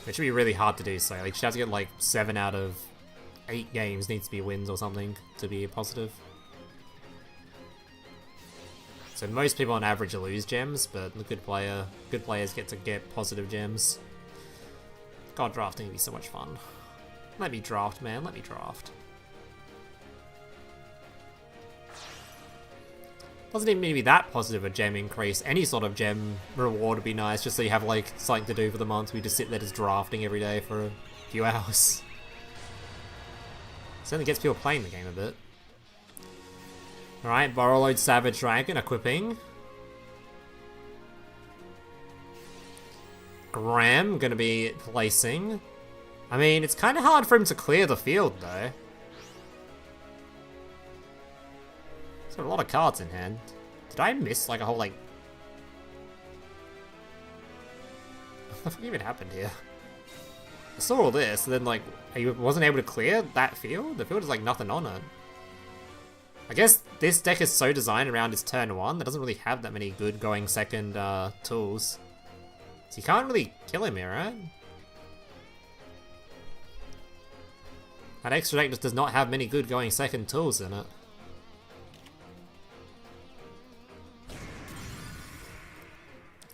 It should be really hard to do so. Like, you should have to get like 7 out of 8 games needs to be wins or something to be a positive. So most people on average lose gems, but the good players get to get positive gems. God, drafting would be so much fun. Let me draft, man. Let me draft. Doesn't even need to be that positive a gem increase. Any sort of gem reward would be nice, just so you have like something to do for the month. We just sit there just drafting every day for a few hours. Certainly gets people playing the game a bit. Alright, Borrowload Savage Dragon equipping. Graham gonna be placing. I mean, it's kind of hard for him to clear the field though. He's got a lot of cards in hand. Did I miss like a whole like... What even happened here? I saw all this, and then like, he wasn't able to clear that field? The field is like nothing on it. I guess this deck is so designed around his turn 1 that doesn't really have that many good going second tools. So you can't really kill him here, right? That extra deck just does not have many good going second tools in it.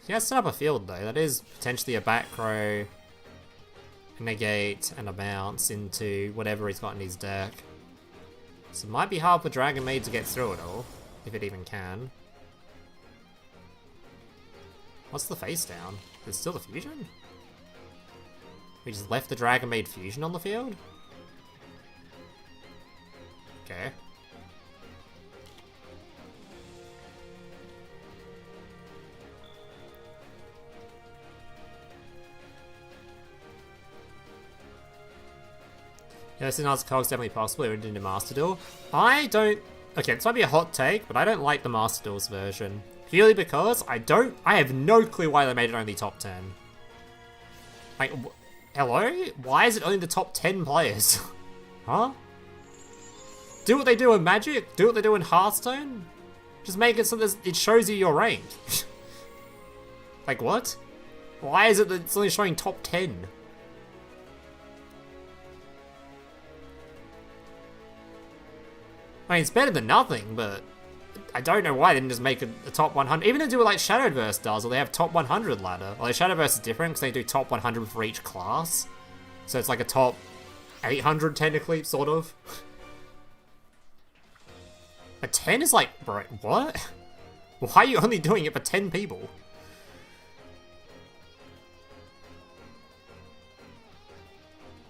He has set up a field though. That is potentially a back row, a negate, and a bounce into whatever he's got in his deck. So it might be hard for Dragon Maid to get through it all, if it even can. What's the face down? Is it still the fusion? We just left the Dragon Maid fusion on the field? Okay. Yeah, Sinar's Cog's definitely possible. It went into Master Duel. I don't... Okay, this might be a hot take, but I don't like the Master Duel's version. Purely because I have no clue why they made it only top 10. Like, hello? Why is it only the top 10 players? Huh? Do what they do in Magic? Do what they do in Hearthstone? Just make it so that it shows you your rank. Like, what? Why is it that it's only showing top 10? I mean, it's better than nothing, but I don't know why they didn't just make a top 100. Even to do what like Shadowverse does, or they have top 100 ladder. Although Shadowverse is different because they do top 100 for each class. So it's like a top 800 technically, sort of. A 10 is like, bro, what? Why are you only doing it for 10 people?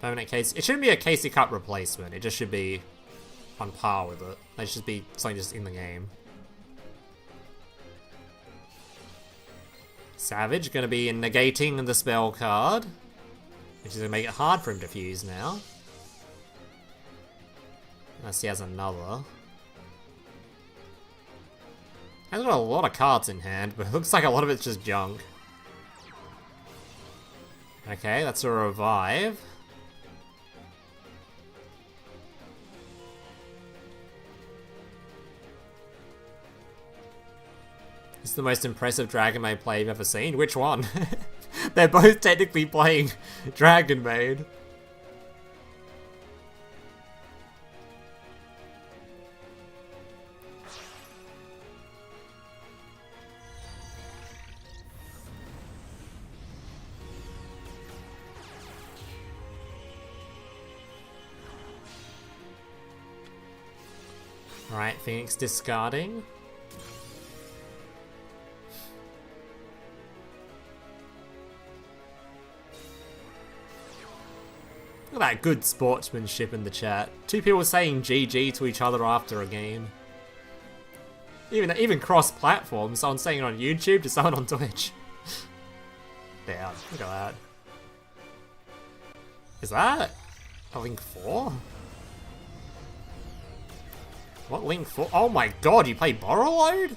Permanent case. It shouldn't be a Casey Cup replacement. It just should be on par with it. That should be something just in the game. Savage gonna be negating the spell card, which is gonna make it hard for him to fuse now. Unless he has another. He's got a lot of cards in hand, but it looks like a lot of it's just junk. Okay, that's a revive. This is the most impressive Dragon Maid play you've ever seen. Which one? They're both technically playing Dragon Maid. Right, Phoenix discarding. Look at that good sportsmanship in the chat. Two people saying GG to each other after a game. Even cross-platform, someone saying it on YouTube to someone on Twitch. Damn, look at that. Is that a Link 4? What Link 4? Oh my god, you play Borrowload?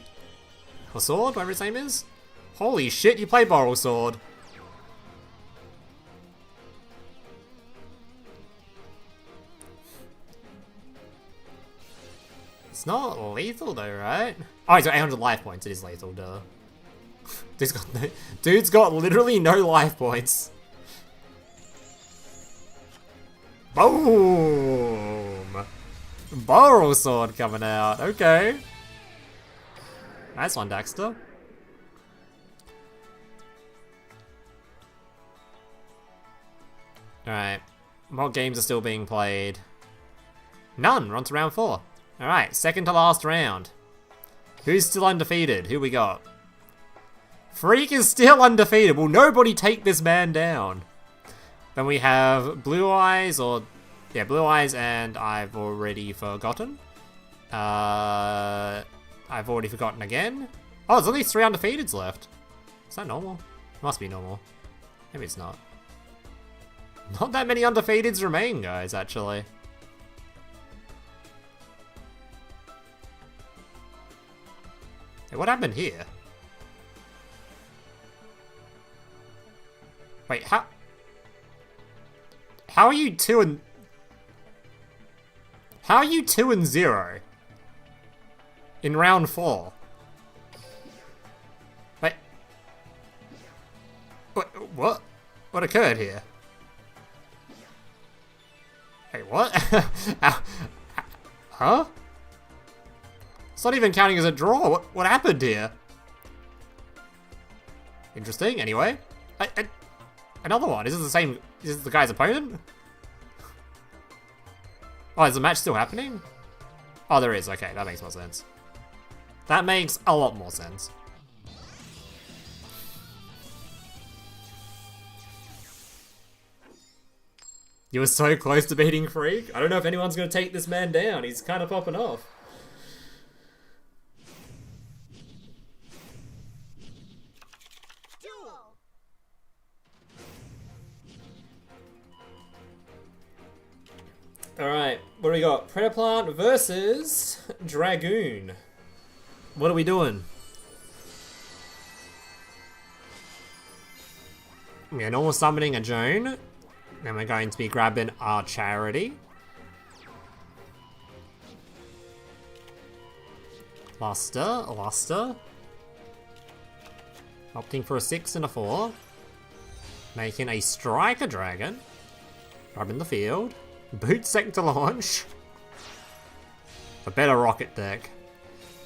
Or Sword, whatever his name is? Holy shit, you play Borrow Sword. It's not lethal though, right? Oh, he's got 800 life points. It is lethal, duh. Dude's got literally no life points. Boom! Borrow Sword coming out. Okay. Nice one, Daxter. Alright. What games are still being played? None. We're on to round 4. Alright, second to last round. Who's still undefeated? Who we got? Freak is still undefeated. Will nobody take this man down? Then we have Blue Eyes, or... yeah, Blue Eyes, and I've already forgotten. I've already forgotten again. Oh, there's only 3 undefeateds left. Is that normal? Must be normal. Maybe it's not. Not that many undefeateds remain, guys, actually. Hey, what happened here? Wait, how are you 2 and... how are you 2 and 0? In round 4? Wait. What? What occurred here? Hey, what? Huh? It's not even counting as a draw. What happened here? Interesting, anyway. Another one. Is this the same... is this the guy's opponent? Oh, is the match still happening? Oh, there is. Okay, that makes more sense. That makes a lot more sense. You were so close to beating Freak. I don't know if anyone's going to take this man down. He's kind of popping off. Duel. Alright, what do we got? Predaplant versus Dragoon. What are we doing? We are normal summoning a Joan. Then we're going to be grabbing our Charity. Luster. Opting for a 6 and a 4. Making a Striker Dragon. Grabbing the field. Boot Sector Launch. A better rocket deck.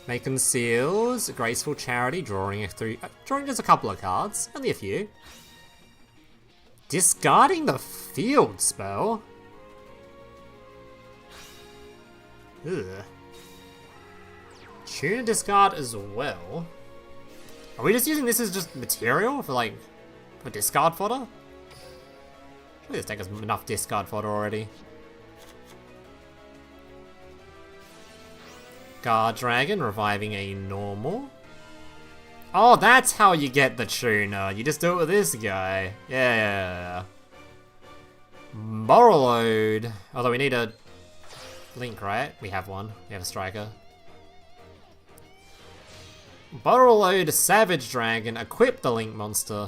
Making Seals. Graceful Charity. Drawing just a couple of cards. Only a few. Discarding the field spell? Ugh. Tune and discard as well. Are we just using this as just material for like, for discard fodder? Surely this deck has enough discard fodder already. Guard Dragon, reviving a normal. Oh, that's how you get the tuner. You just do it with this guy. Yeah. Borrowload. Although we need a Link, right? We have one. We have a Striker. Borrowload, Savage Dragon. Equip the Link monster.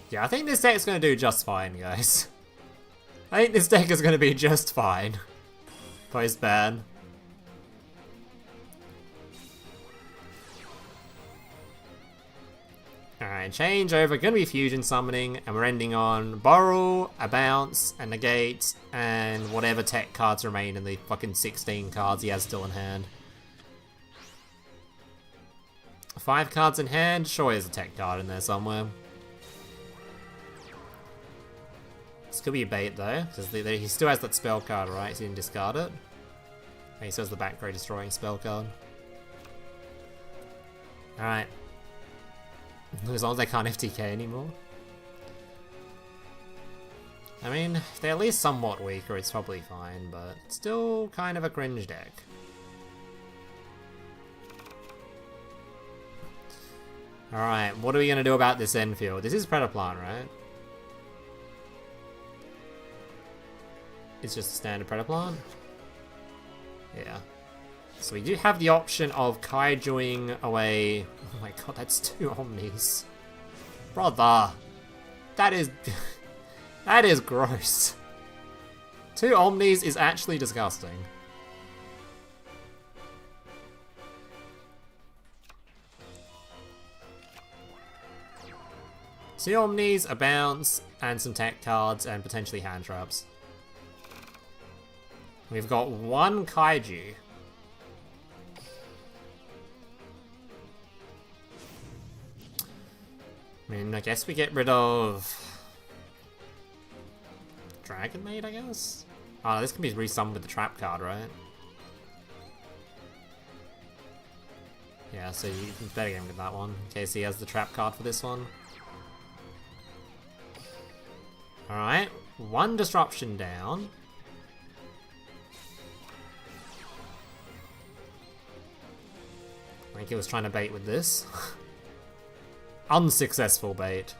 Yeah, I think this deck is going to do just fine, guys. I think this deck is going to be just fine. Post ban. Alright, change over. Gonna be fusion summoning, and we're ending on borrow, a bounce, a negate, and whatever tech cards remain in the fucking 16 cards he has still in hand. 5 cards in hand? Sure, there's a tech card in there somewhere. This could be a bait though, because he still has that spell card, right? So he didn't discard it. And he still has the back row destroying spell card. Alright. As long as they can't FTK anymore. I mean, if they're at least somewhat weaker, it's probably fine, but it's still kind of a cringe deck. Alright, what are we going to do about this end field? This is Predaplant, right? It's just a standard Predaplant? Yeah. So we do have the option of Kaijuing away... Oh my god, that's 2 Omnis. Brother! That is... that is gross. 2 Omnis is actually disgusting. Two Omnis, a bounce, and some tech cards, and potentially hand traps. We've got 1 Kaiju. I mean, I guess we get rid of... Dragon Maid, I guess? Oh, this can be resummoned with the trap card, right? Yeah, so you better get him with that one, in case he has the trap card for this one. Alright, 1 disruption down. I think he was trying to bait with this. Unsuccessful bait.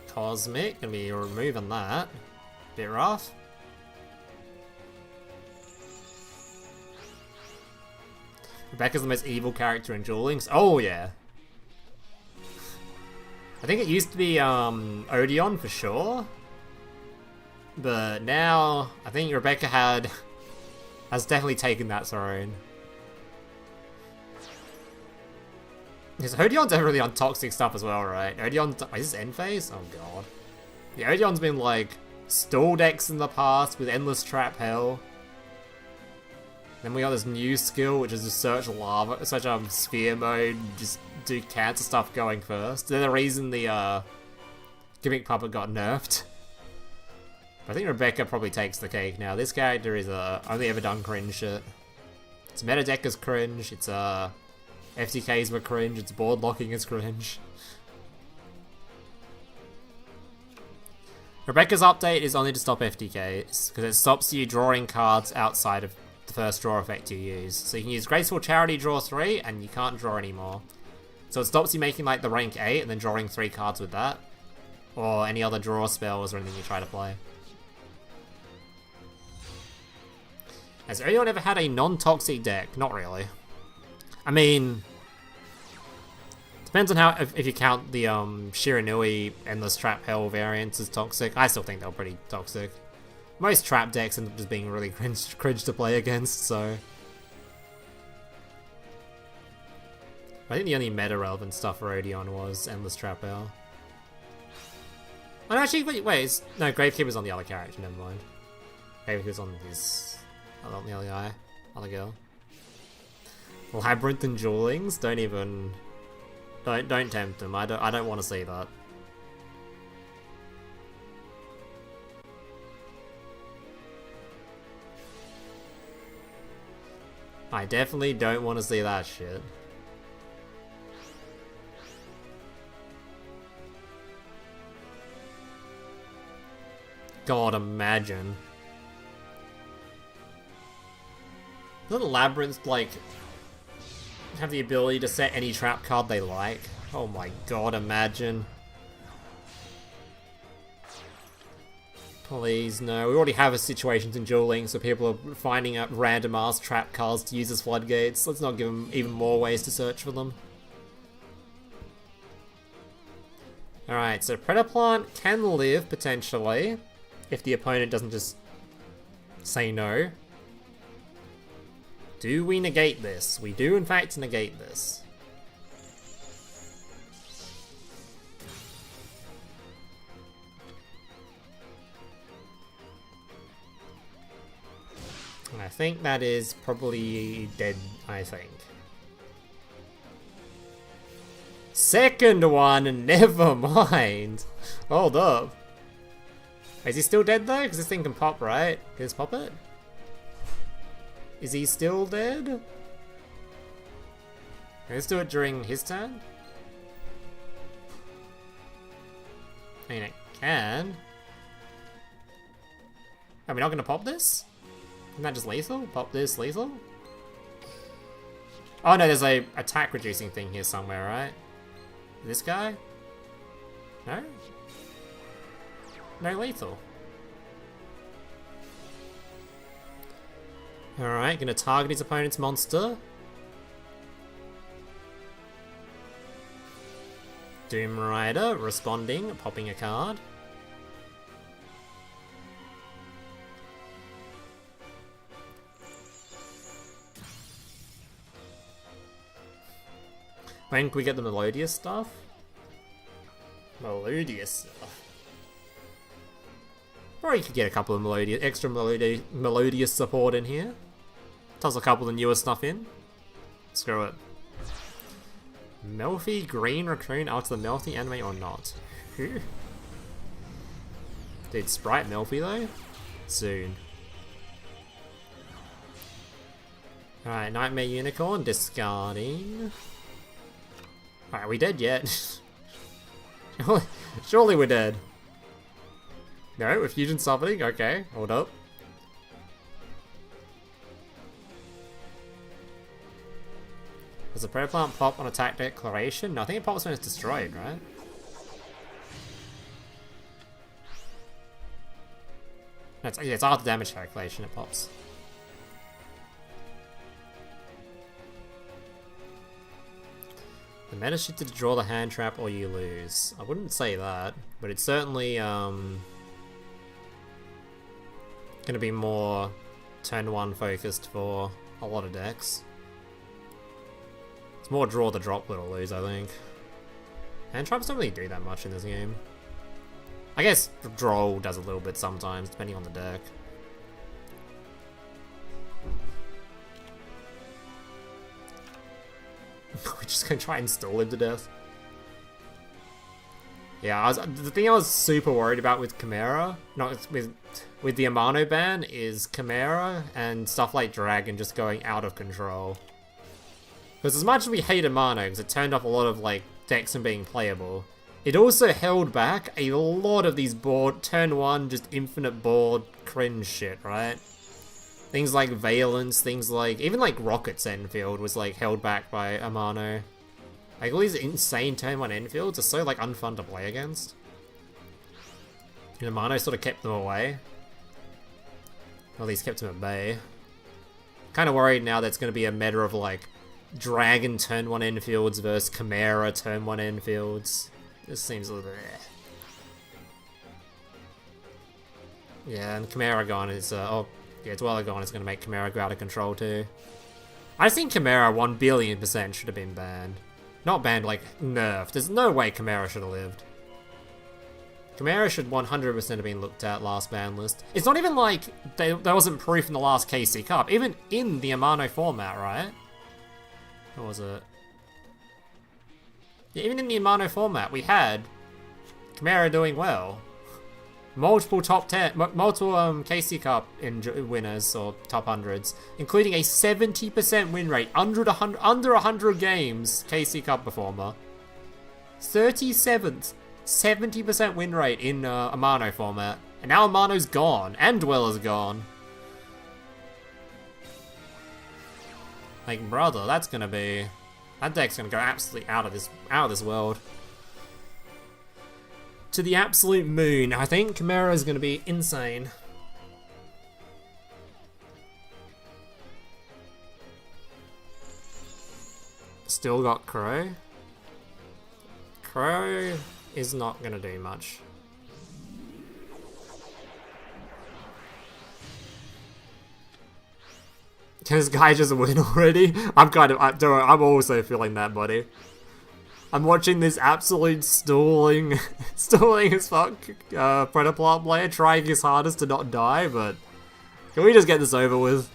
Cosmic, gonna be removing that. Bit rough. Rebecca's the most evil character in Duel Links. Oh yeah. I think it used to be Odeon for sure. But now I think Rebecca has definitely taken that throne. Because Odeon's definitely on toxic stuff as well, right? Odeon's... Is this end phase? Oh god. Yeah, Odeon's been like stall decks in the past with endless trap hell. Then we got this new skill, which is to search lava, search sphere mode, just do cancer stuff going first. They're the reason the gimmick puppet got nerfed. But I think Rebecca probably takes the cake now. This character is only ever done cringe shit. Its meta deck is cringe. Its FTKs were cringe. Its board locking is cringe. Rebecca's update is only to stop FTKs because it stops you drawing cards outside of the first draw effect you use. So you can use Graceful Charity, draw 3, and you can't draw anymore. So it stops you making like the rank 8 and then drawing 3 cards with that. Or any other draw spells or anything you try to play. Has anyone ever had a non-toxic deck? Not really. I mean... Depends on how, if you count the Shiranui Endless Trap Hell variants as toxic. I still think they're pretty toxic. Most trap decks end up just being really cringe to play against, so... I think the only meta-relevant stuff for Odeon was Endless Trap Hell. Oh no, actually, wait, no, Gravekeeper's on the other character, never mind. Gravekeeper's on his... on the other guy, other girl. Labyrinth and Duel Links? Don't even... Don't tempt him, I don't want to see that. I definitely don't want to see that shit. God, imagine. Doesn't Labyrinth, like, have the ability to set any trap card they like? Oh my god, imagine. Please, no. We already have a situations in Duel Links where people are finding out random ass trap cards to use as floodgates. Let's not give them even more ways to search for them. Alright, so Predaplant can live, potentially, if the opponent doesn't just say no. Do we negate this? We do, in fact, negate this. I think that is probably dead, I think. Second one, never mind. Hold up. Is he still dead though? Because this thing can pop, right? Can this pop it? Is he still dead? Let's do it during his turn. I mean, it can. Are we not going to pop this? Isn't that just lethal? Pop this lethal? Oh no, there's a attack reducing thing here somewhere, right? This guy? No? No lethal. Alright, gonna target his opponent's monster. Doom Rider responding, popping a card. When can we get the Melodious stuff? Melodious stuff. Or you could get a couple of extra melodious support in here. Toss a couple of the newer stuff in. Screw it. Melfi Green Raccoon after the Melfi anime or not? Dude, Sprite Melfi though? Soon. Alright, Nightmare Unicorn, discarding. Alright, are we dead yet? Surely we're dead. No, with Fusion Summoning? Okay, hold up. Does the prayer plant pop on attack declaration? No, I think it pops when it's destroyed, right? No, it's after damage calculation it pops. The meta shifted to draw the hand trap or you lose. I wouldn't say that, but it's certainly gonna be more turn 1 focused for a lot of decks. It's more draw the drop or lose, I think. Hand traps don't really do that much in this game. I guess draw does a little bit sometimes, depending on the deck. We're just gonna try and stall him to death. Yeah, the thing I was super worried about with Chimera, not with the Amano ban, is Chimera and stuff like Dragon just going out of control. Because as much as we hate Amano, because it turned off a lot of like decks and being playable, it also held back a lot of these board turn 1 just infinite board cringe shit, right? Things like Vaylantz, things like even like Rocket's Enfield was like held back by Amano. Like all these insane turn 1 Enfields are so like unfun to play against. And Amano sort of kept them away. Or at least kept them at bay. Kind of worried now that it's going to be a meta of like Dragon turn 1 Enfields versus Chimera turn 1 Enfields. This seems a little bit... Yeah, and Chimera gone is... oh, yeah, Duel gone is going to make Chimera go out of control too. I think Chimera 1 billion% should have been banned. Not banned, like, nerfed. There's no way Chimera should have lived. Chimera should 100% have been looked at last ban list. It's not even like there wasn't proof in the last KC Cup. Even in the Amano format, right? What was it? Yeah, even in the Amano format, we had Chimera doing well. Multiple top 10, multiple KC Cup winners or top 100s, including a 70% win rate under 100 games KC Cup performer. 37th, 70% win rate in Amano format, and now Amano's gone and Dweller's gone. Like, brother, that deck's gonna go absolutely out of this world. To the absolute moon. I think Chimera is going to be insane. Still got Crow. Crow is not going to do much. Can this guy just win already? I'm also feeling that, buddy. I'm watching this absolute stalling as fuck Predaplant player trying his hardest to not die, but can we just get this over with?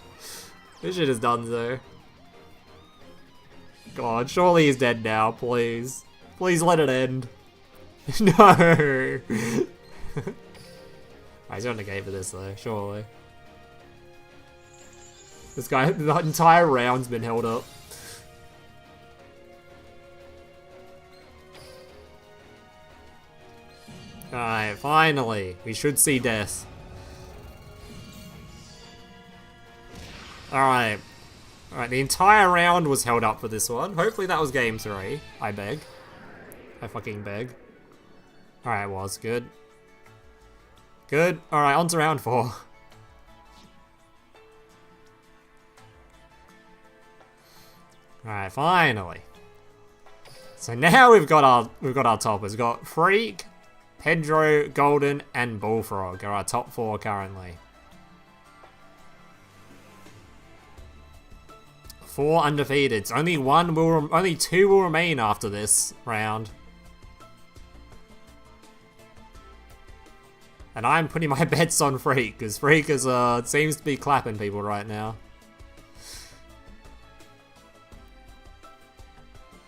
This shit is done, though. God, surely he's dead now, please. Please let it end. No! He's on the game for this though, surely. This guy, the entire round's been held up. Alright, finally. We should see death. Alright. Alright, the entire round was held up for this one. Hopefully that was game 3. I beg. I fucking beg. Alright, it was. Good. Good. Alright, on to round 4. Alright, finally. So now we've got our toppers. We've got Freak, Pedro, Golden, and Bullfrog are our top 4 currently. 4 undefeateds. Only 2 will remain after this round. And I'm putting my bets on Freak, because Freak is seems to be clapping people right now.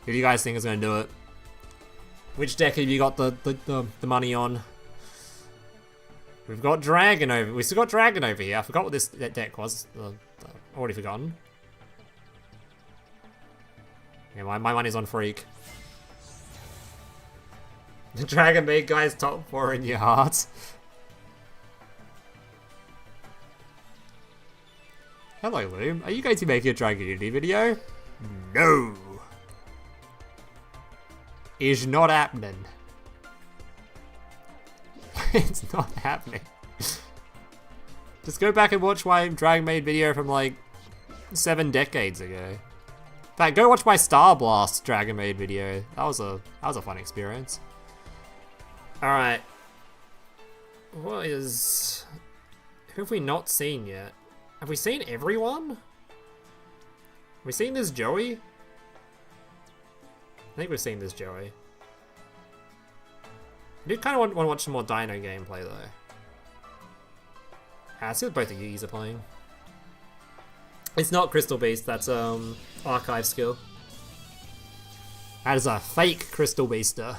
Who do you guys think is going to do it? Which deck have you got the money on? We've got Dragon over. We still got Dragon over here. I forgot what that deck was. Already forgotten. Yeah, my money's on Freak. The Dragon Maid guy's top 4 in your heart. Hello, Loom. Are you going to make a Dragon Unity video? No! Is not happening. It's not happening. Just go back and watch my Dragon Maid video from like 7 decades ago. In fact, go watch my Star Blast Dragon Maid video. That was a fun experience. Alright. Who have we not seen yet? Have we seen everyone? Have we seen this Joey? I think we've seen this Joey. I do kind of want to watch some more Dino gameplay though. I see what both the Yugis are playing. It's not Crystal Beast, that's Archive skill. That is a fake Crystal Beaster.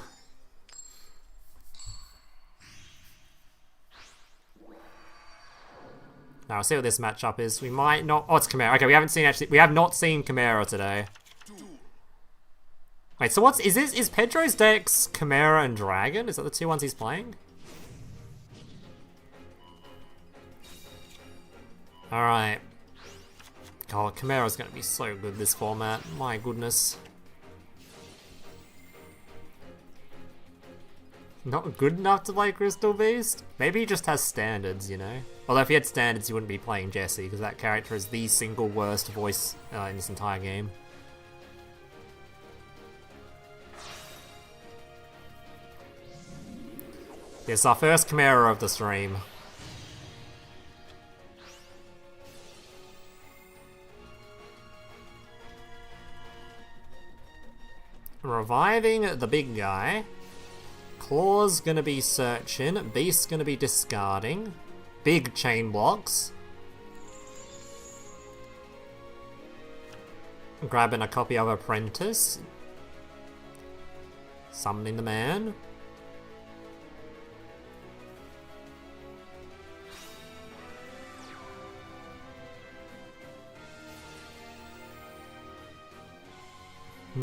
Now I'll see what this matchup is. We might not. Oh, it's Chimera. Okay, we have not seen Chimera today. Wait, so is Pedro's decks Chimera and Dragon? Is that the 2 ones he's playing? Alright. God, Chimera's gonna be so good this format. My goodness. Not good enough to play Crystal Beast? Maybe he just has standards, you know? Although if he had standards, he wouldn't be playing Jesse, because that character is the single worst voice in this entire game. It's our first Chimera of the stream. Reviving the big guy. Claw's gonna be searching. Beast's gonna be discarding. Big chain blocks. Grabbing a copy of Apprentice. Summoning the man.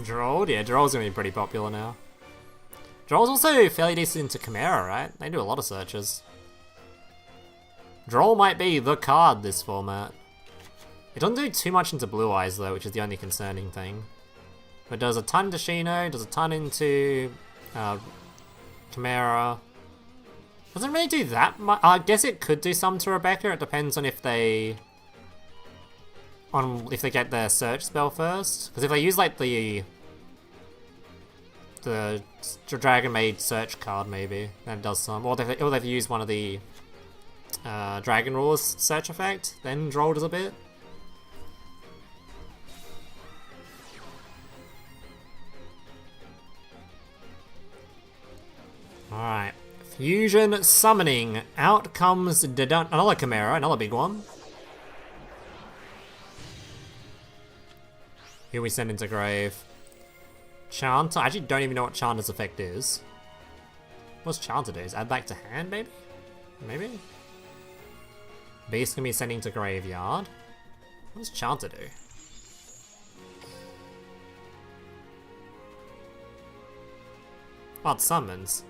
Droll? Yeah, Droll's gonna be pretty popular now. Droll's also fairly decent into Chimera, right? They do a lot of searches. Droll might be the card this format. It doesn't do too much into Blue Eyes though, which is the only concerning thing. But does a ton to Shino, does a ton into Chimera. Doesn't really do that much. I guess it could do some to Rebecca. It depends on if they get their search spell first. Because if they use like the Dragon Maid search card, maybe that does some. Or they've used one of the Dragon Rules search effect, then Droll does a bit. Alright. Fusion summoning. Out comes another Chimera, another big one. Here we send into grave. Chanter? I actually don't even know what Chanter's effect is. What's Chanter do? Is add back to hand, maybe? Maybe? Beast can be sending to graveyard. What does Chanter do? Oh, it summons.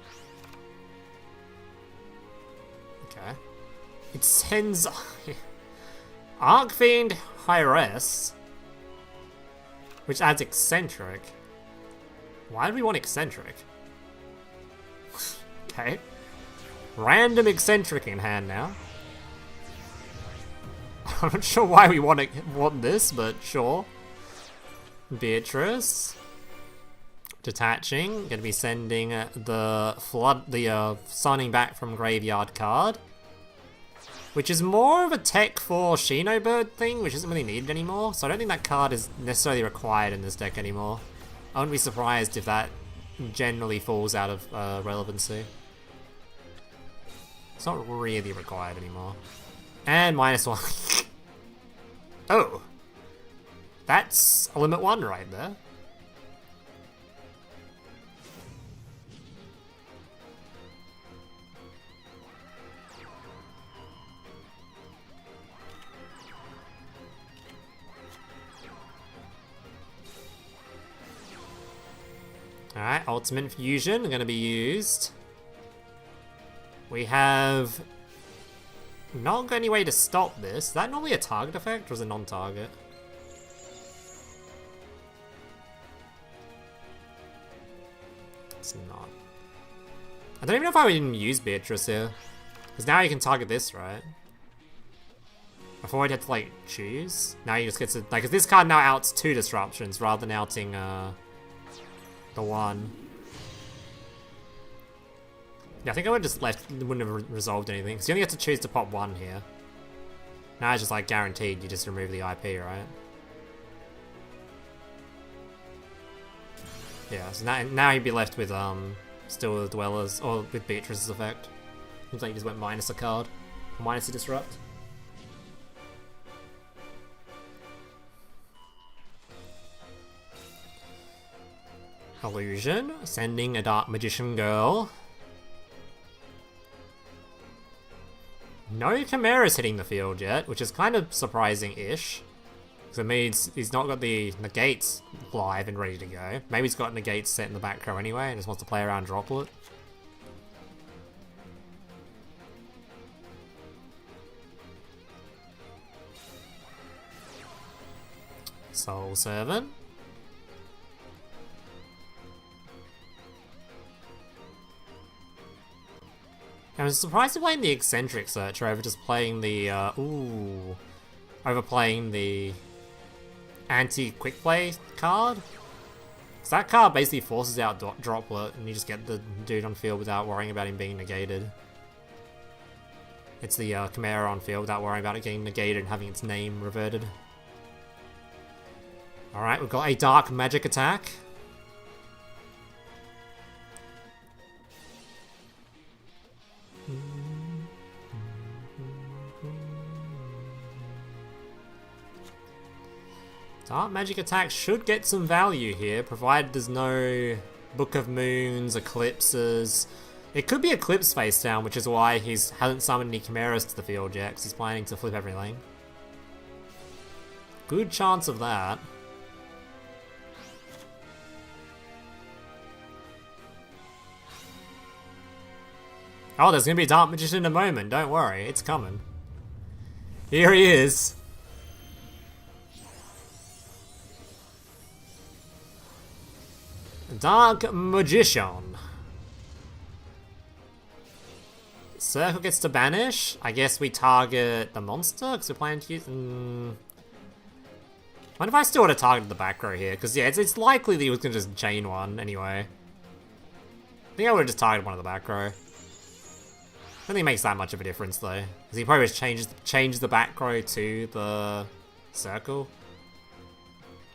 Okay. It sends Archfiend Hyress, which adds Eccentric. Why do we want Eccentric? Okay. Random Eccentric in hand now. I'm not sure why we want this, but sure. Beatrice. Detaching. Gonna be sending the summoning back from graveyard card. Which is more of a tech for Shinobird thing, which isn't really needed anymore. So I don't think that card is necessarily required in this deck anymore. I wouldn't be surprised if that generally falls out of relevancy. It's not really required anymore. And -1. Oh! That's a limit 1 right there. Alright, Ultimate Fusion are going to be used. We have not got any way to stop this. Is that normally a target effect or is it non-target? It's not. I don't even know if I would even use Beatrice here. Because now you can target this, right? Before I'd have to, like, choose. Now you just get to... Like, 'cause this card now outs 2 disruptions rather than outing, the 1. Yeah, I think I would have just left, wouldn't have resolved anything. Because you only have to choose to pop 1 here. Now it's just like guaranteed, you just remove the IP, right? Yeah, so now you'd be left with still the Dwellers, or with Beatrice's effect. Seems like you just went minus a card. Minus a disrupt. Illusion, sending a Dark Magician Girl. No Chimera's hitting the field yet, which is kind of surprising-ish. Because it means he's not got the negates live and ready to go. Maybe he's got negates set in the back row anyway and just wants to play around Droplet. Soul Servant. I was surprised to playing the Eccentric Searcher over just playing the, overplaying the anti-quick play card. Because that card basically forces out Droplet and you just get the dude on field without worrying about him being negated. It's the Chimera on field without worrying about it getting negated and having its name reverted. Alright, we've got a Dark Magic attack. Dark Magic attack should get some value here, provided there's no Book of Moons, Eclipses. It could be Eclipse face down, which is why he hasn't summoned any Chimeras to the field yet, because he's planning to flip everything. Good chance of that. Oh, there's gonna be a Dark Magician in a moment, don't worry, it's coming. Here he is. Dark Magician. Circle gets to banish. I guess we target the monster because we're planning to use. Wonder if I still would have targeted the back row here, because yeah, it's likely that he was gonna just chain one anyway. I think I would have just targeted one of the back row. I don't think it makes that much of a difference though, because he probably just changes the back row to the circle.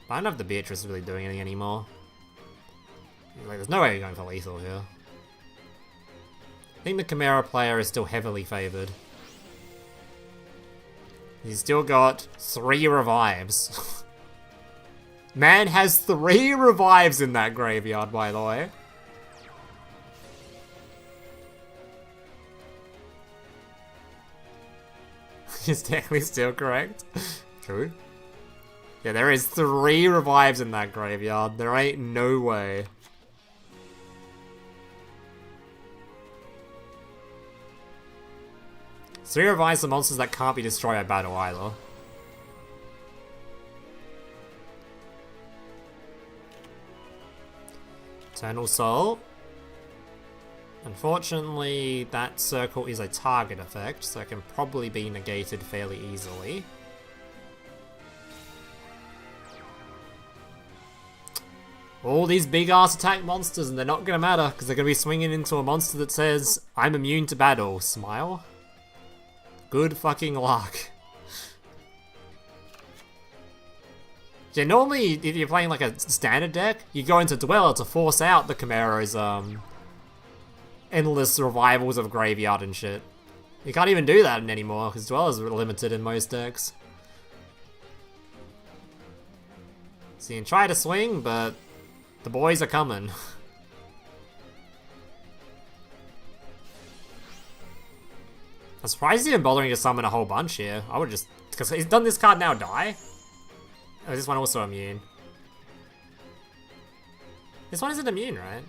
But I don't know if the Beatrice is really doing anything anymore. Like, there's no way you're going for lethal here. I think the Chimera player is still heavily favoured. He's still got 3 revives. Man has 3 revives in that graveyard, by the way. Is technically still correct. True. Yeah, there is 3 revives in that graveyard. There ain't no way. Three revives are monsters that can't be destroyed by battle either. Eternal Soul. Unfortunately, that circle is a target effect, so it can probably be negated fairly easily. All these big-ass attack monsters, and they're not gonna matter, because they're gonna be swinging into a monster that says, I'm immune to battle. Smile? Good fucking luck. Yeah, normally, if you're playing like a standard deck, you go into Duel to force out the Chimera's, endless revivals of graveyard and shit. You can't even do that anymore, because Duel is limited in most decks. So you can try to swing, but the boys are coming. I'm surprised he's even bothering to summon a whole bunch here. I would just... because he's done this card now die? Oh, is this one also immune? This one isn't immune, right?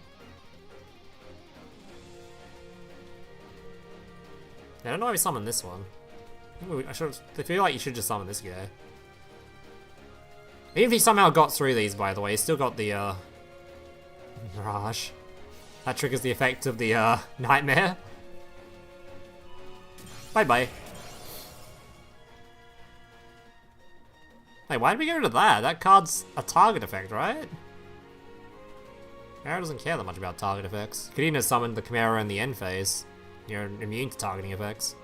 I don't know why we summoned this one. I feel like you should just summon this guy. Even if he somehow got through these, by the way, he's still got the, Mirage. That triggers the effect of the, Nightmare. Bye-bye. Hey, why did we get rid of that? That card's a target effect, right? Chimera doesn't care that much about target effects. Could even have summoned the Chimera in the end phase. You're immune to targeting effects.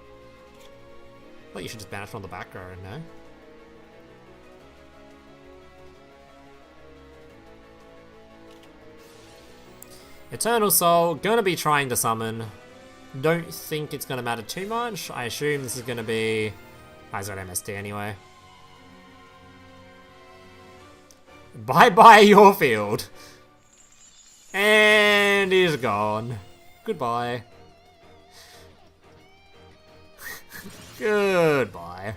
I thought you should just banish from the back row, no? Eternal Soul, gonna be trying to summon. Don't think it's gonna matter too much. I assume this is gonna be... he's got MST anyway. Bye-bye your field. And he's gone. Goodbye. Goodbye.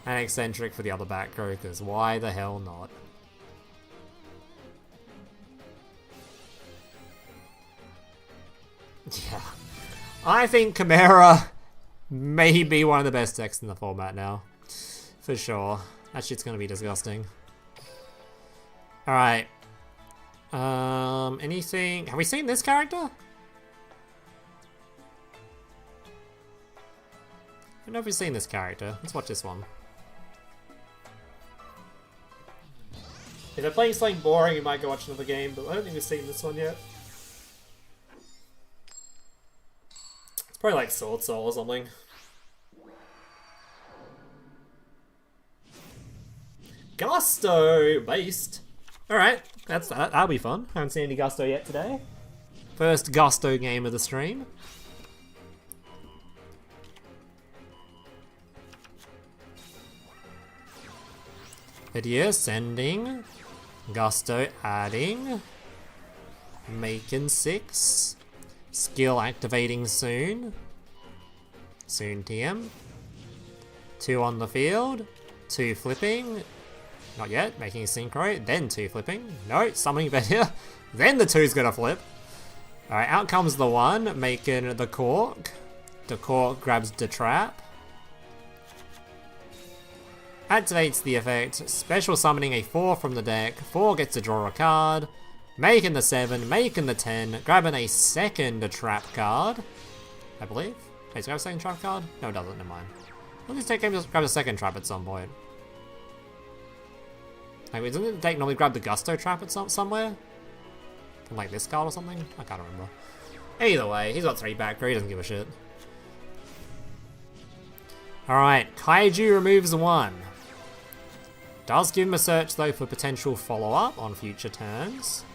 And eccentric for the other back row, because why the hell not? Yeah. I think Chimera may be one of the best decks in the format now. For sure. That shit's gonna be disgusting. Alright. Anything... have we seen this character? I don't know if we've seen this character. Let's watch this one. If they're playing something boring, you might go watch another game, but I don't think we've seen this one yet. It's probably like Sword Soul or something. Gusto based. Alright, that'll be fun. Haven't seen any Gusto yet today. First Gusto game of the stream. Video sending. Gusto adding. Making 6. Skill activating soon. Soon TM. 2 on the field. 2 flipping. Not yet, making a synchro, then 2 flipping. No, summoning better. Then the 2's gonna flip. Alright, out comes the 1, making the cork. The cork grabs the trap. Activates the effect, special summoning a 4 from the deck. 4 gets to draw a card. Making the 7, making the 10, grabbing a second trap card. I believe. Wait, does it grab a second trap card? No, it doesn't, never mind. Well, this deck just grab a second trap at some point. Like, doesn't the deck normally grab the Gusto trap at somewhere? From like this card or something? I can't remember. Either way, he's got 3 back row, he doesn't give a shit. Alright, Kaiju removes 1. Does give him a search though for potential follow-up on future turns.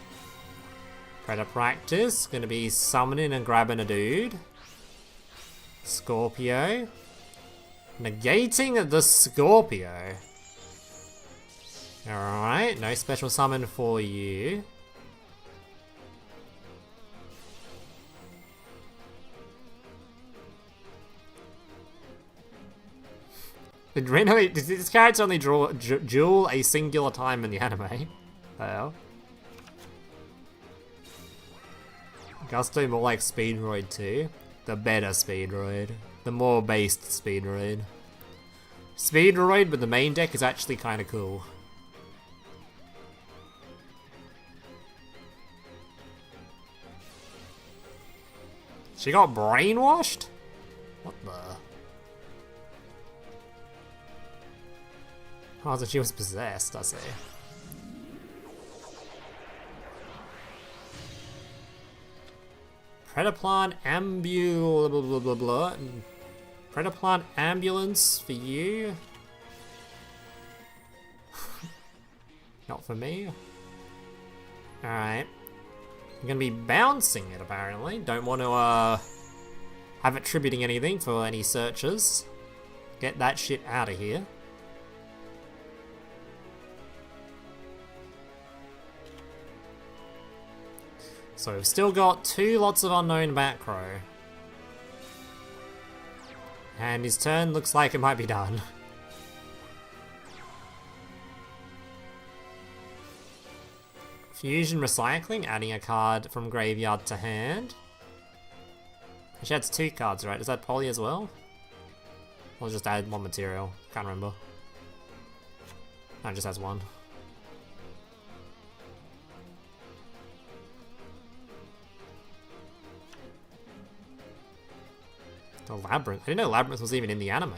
Predator Practice, gonna be summoning and grabbing a dude. Scorpio. Negating the Scorpio. Alright, no special summon for you. Does this character only duel a singular time in the anime? Hell. Gusto more like Speedroid 2. The better Speedroid. The more based Speedroid. Speedroid with the main deck is actually kind of cool. She got brainwashed? What the? Oh, so she was possessed, I see. Predaplant blah. Predaplant ambulance for you. Not for me. Alright. I'm gonna be bouncing it apparently. Don't want to have it tributing anything for any searches. Get that shit out of here. So we've still got 2 lots of unknown back row. And his turn looks like it might be done. Fusion recycling, adding a card from graveyard to hand. She adds 2 cards, right? Does that poly as well? Or just add 1 material? Can't remember. No, it just has 1. The Labyrinth. I didn't know Labyrinth was even in the anime.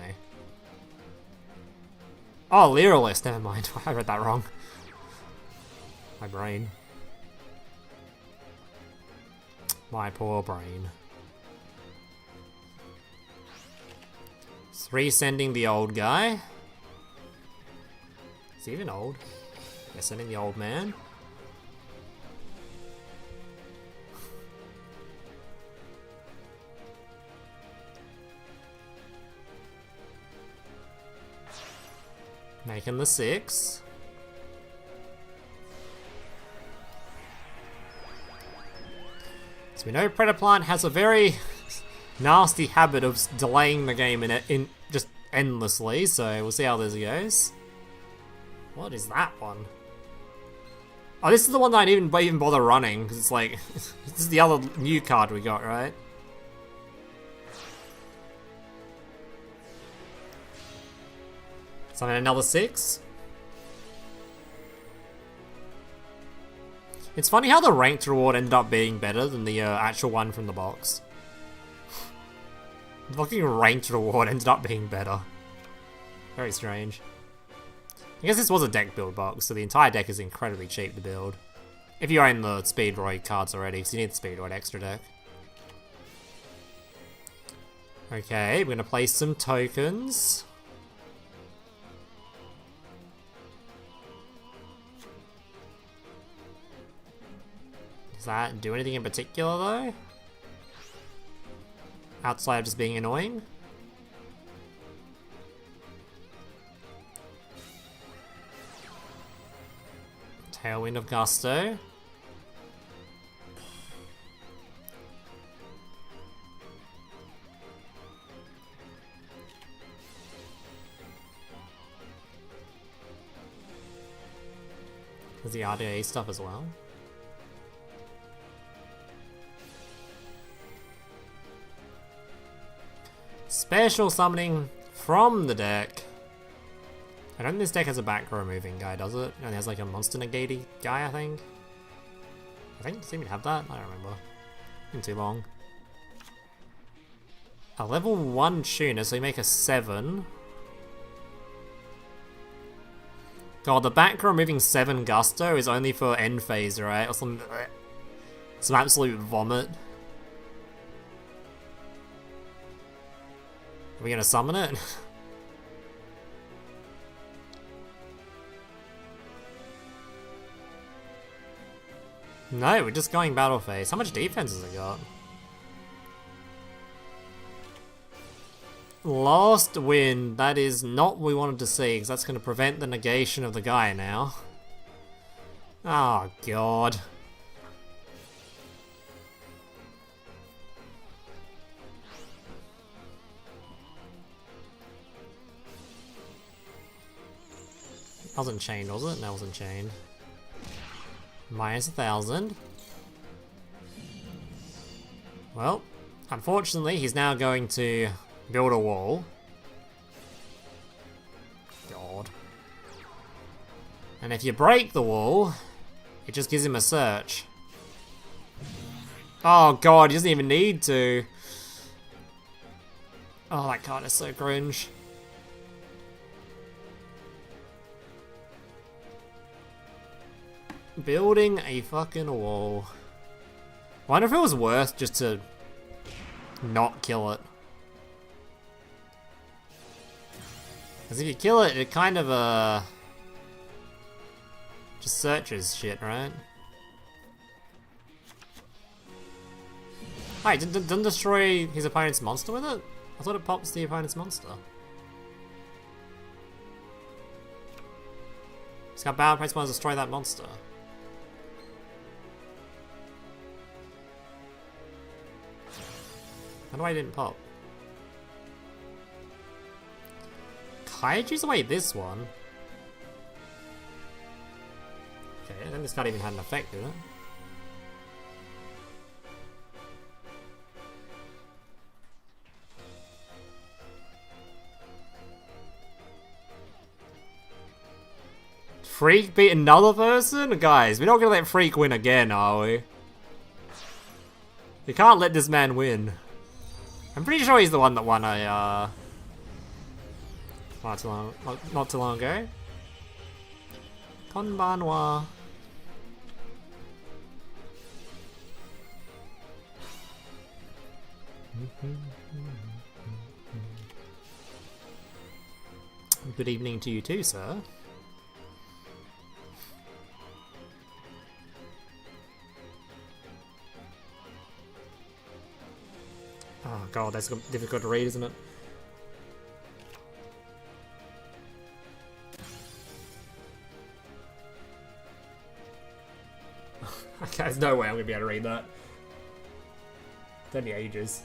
Oh, Lyralist. Never mind. I read that wrong. My brain. My poor brain. It's resending the old guy. Is he even old? Yeah, sending the old man. Making the 6. So we know Predaplant has a very nasty habit of delaying the game in just endlessly, so we'll see how this goes. What is that one? Oh, this is the one that I didn't even bother running, because it's like, this is the other new card we got, right? Summon another 6. It's funny how the ranked reward ended up being better than the actual one from the box. The fucking ranked reward ended up being better. Very strange. I guess this was a deck build box, so the entire deck is incredibly cheap to build. If you own the Speedroid cards already, because you need the Speedroid extra deck. Okay, we're gonna place some tokens. Does that do anything in particular though? Outside of just being annoying? Tailwind of Gusto. There's the RDA stuff as well. Special summoning from the deck. I don't think this deck has a back row moving guy, does it? It only has like a monster negating guy, I think. Does it even have that? I don't remember. Been too long. A level 1 tuner, so you make a 7. God, the back row moving 7 Gusto is only for end phase, right? Or some absolute vomit. Are we gonna summon it? No, we're just going battle phase. How much defense has it got? Last win. That is not what we wanted to see, because that's going to prevent the negation of the guy now. Oh, God. Wasn't chained, was it? No, it wasn't chained. Minus 1,000. Well, unfortunately, he's now going to build a wall. God. And if you break the wall, it just gives him a search. Oh God, he doesn't even need to. Oh, that card is so cringe. Building a fucking wall. I wonder if it was worth just to not kill it. Because if you kill it, it kind of, just searches shit, right? Hey, didn't destroy his opponent's monster with it? I thought it pops the opponent's monster. He's got Battle Price to destroy that monster. How do I didn't pop? Kaiju's away this one. Okay, then this card even had an effect, did it? Freak beat another person? Guys, we're not gonna let Freak win again, are we? We can't let this man win. I'm pretty sure he's the one that won a, not too long ago. Konbanwa. Good evening to you too, sir. Oh God, that's difficult to read, isn't it? Okay, there's no way I'm gonna be able to read that. It's only ages.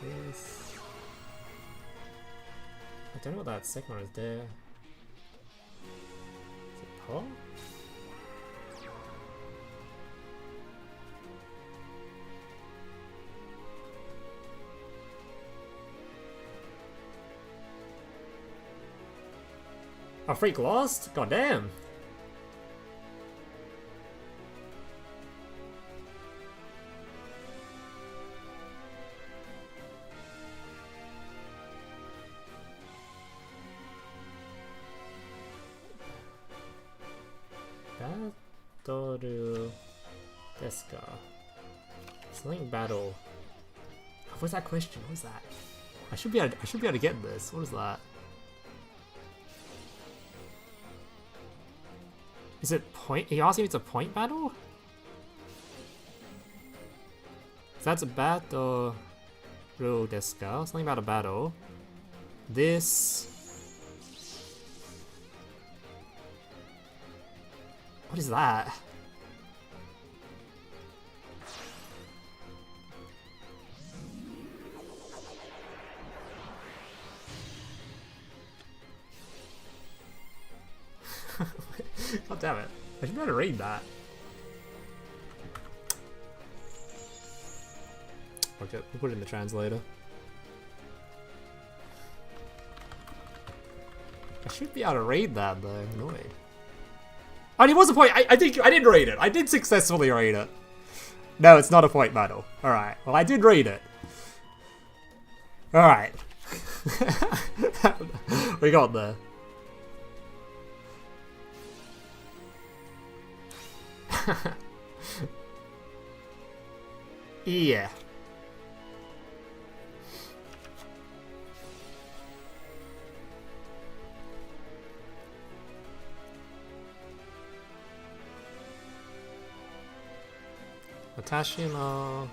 Yes. I don't know what that second one is there. Is it Paul? Oh, Freak lost? God damn. Battle Deska. Something battle. Oh, what's that question? What is that? I should be able to get this. What is that? Is it point? He asked me if it's a point battle? So that's a battle. Rule deska. Something about a battle. This. What is that? God damn it. I should be able to read that. Okay, we'll put it in the translator. I should be able to read that though. Annoying. Oh, it was a point. I did read it. I did successfully read it. No, it's not a point battle. Alright. Well, I did read it. Alright. We got there. Yeah. Watashi no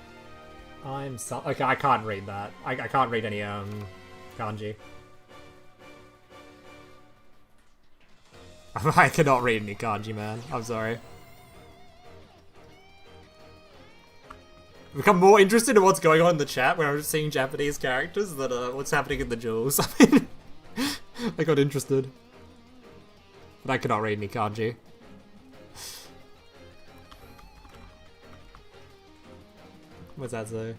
I'm so okay. I can't read that. I can't read any kanji. I cannot read any kanji, man. I'm sorry. I've become more interested in what's going on in the chat where I'm just seeing Japanese characters than what's happening in the duels. I mean, I got interested. But I cannot read any kanji. What's that say?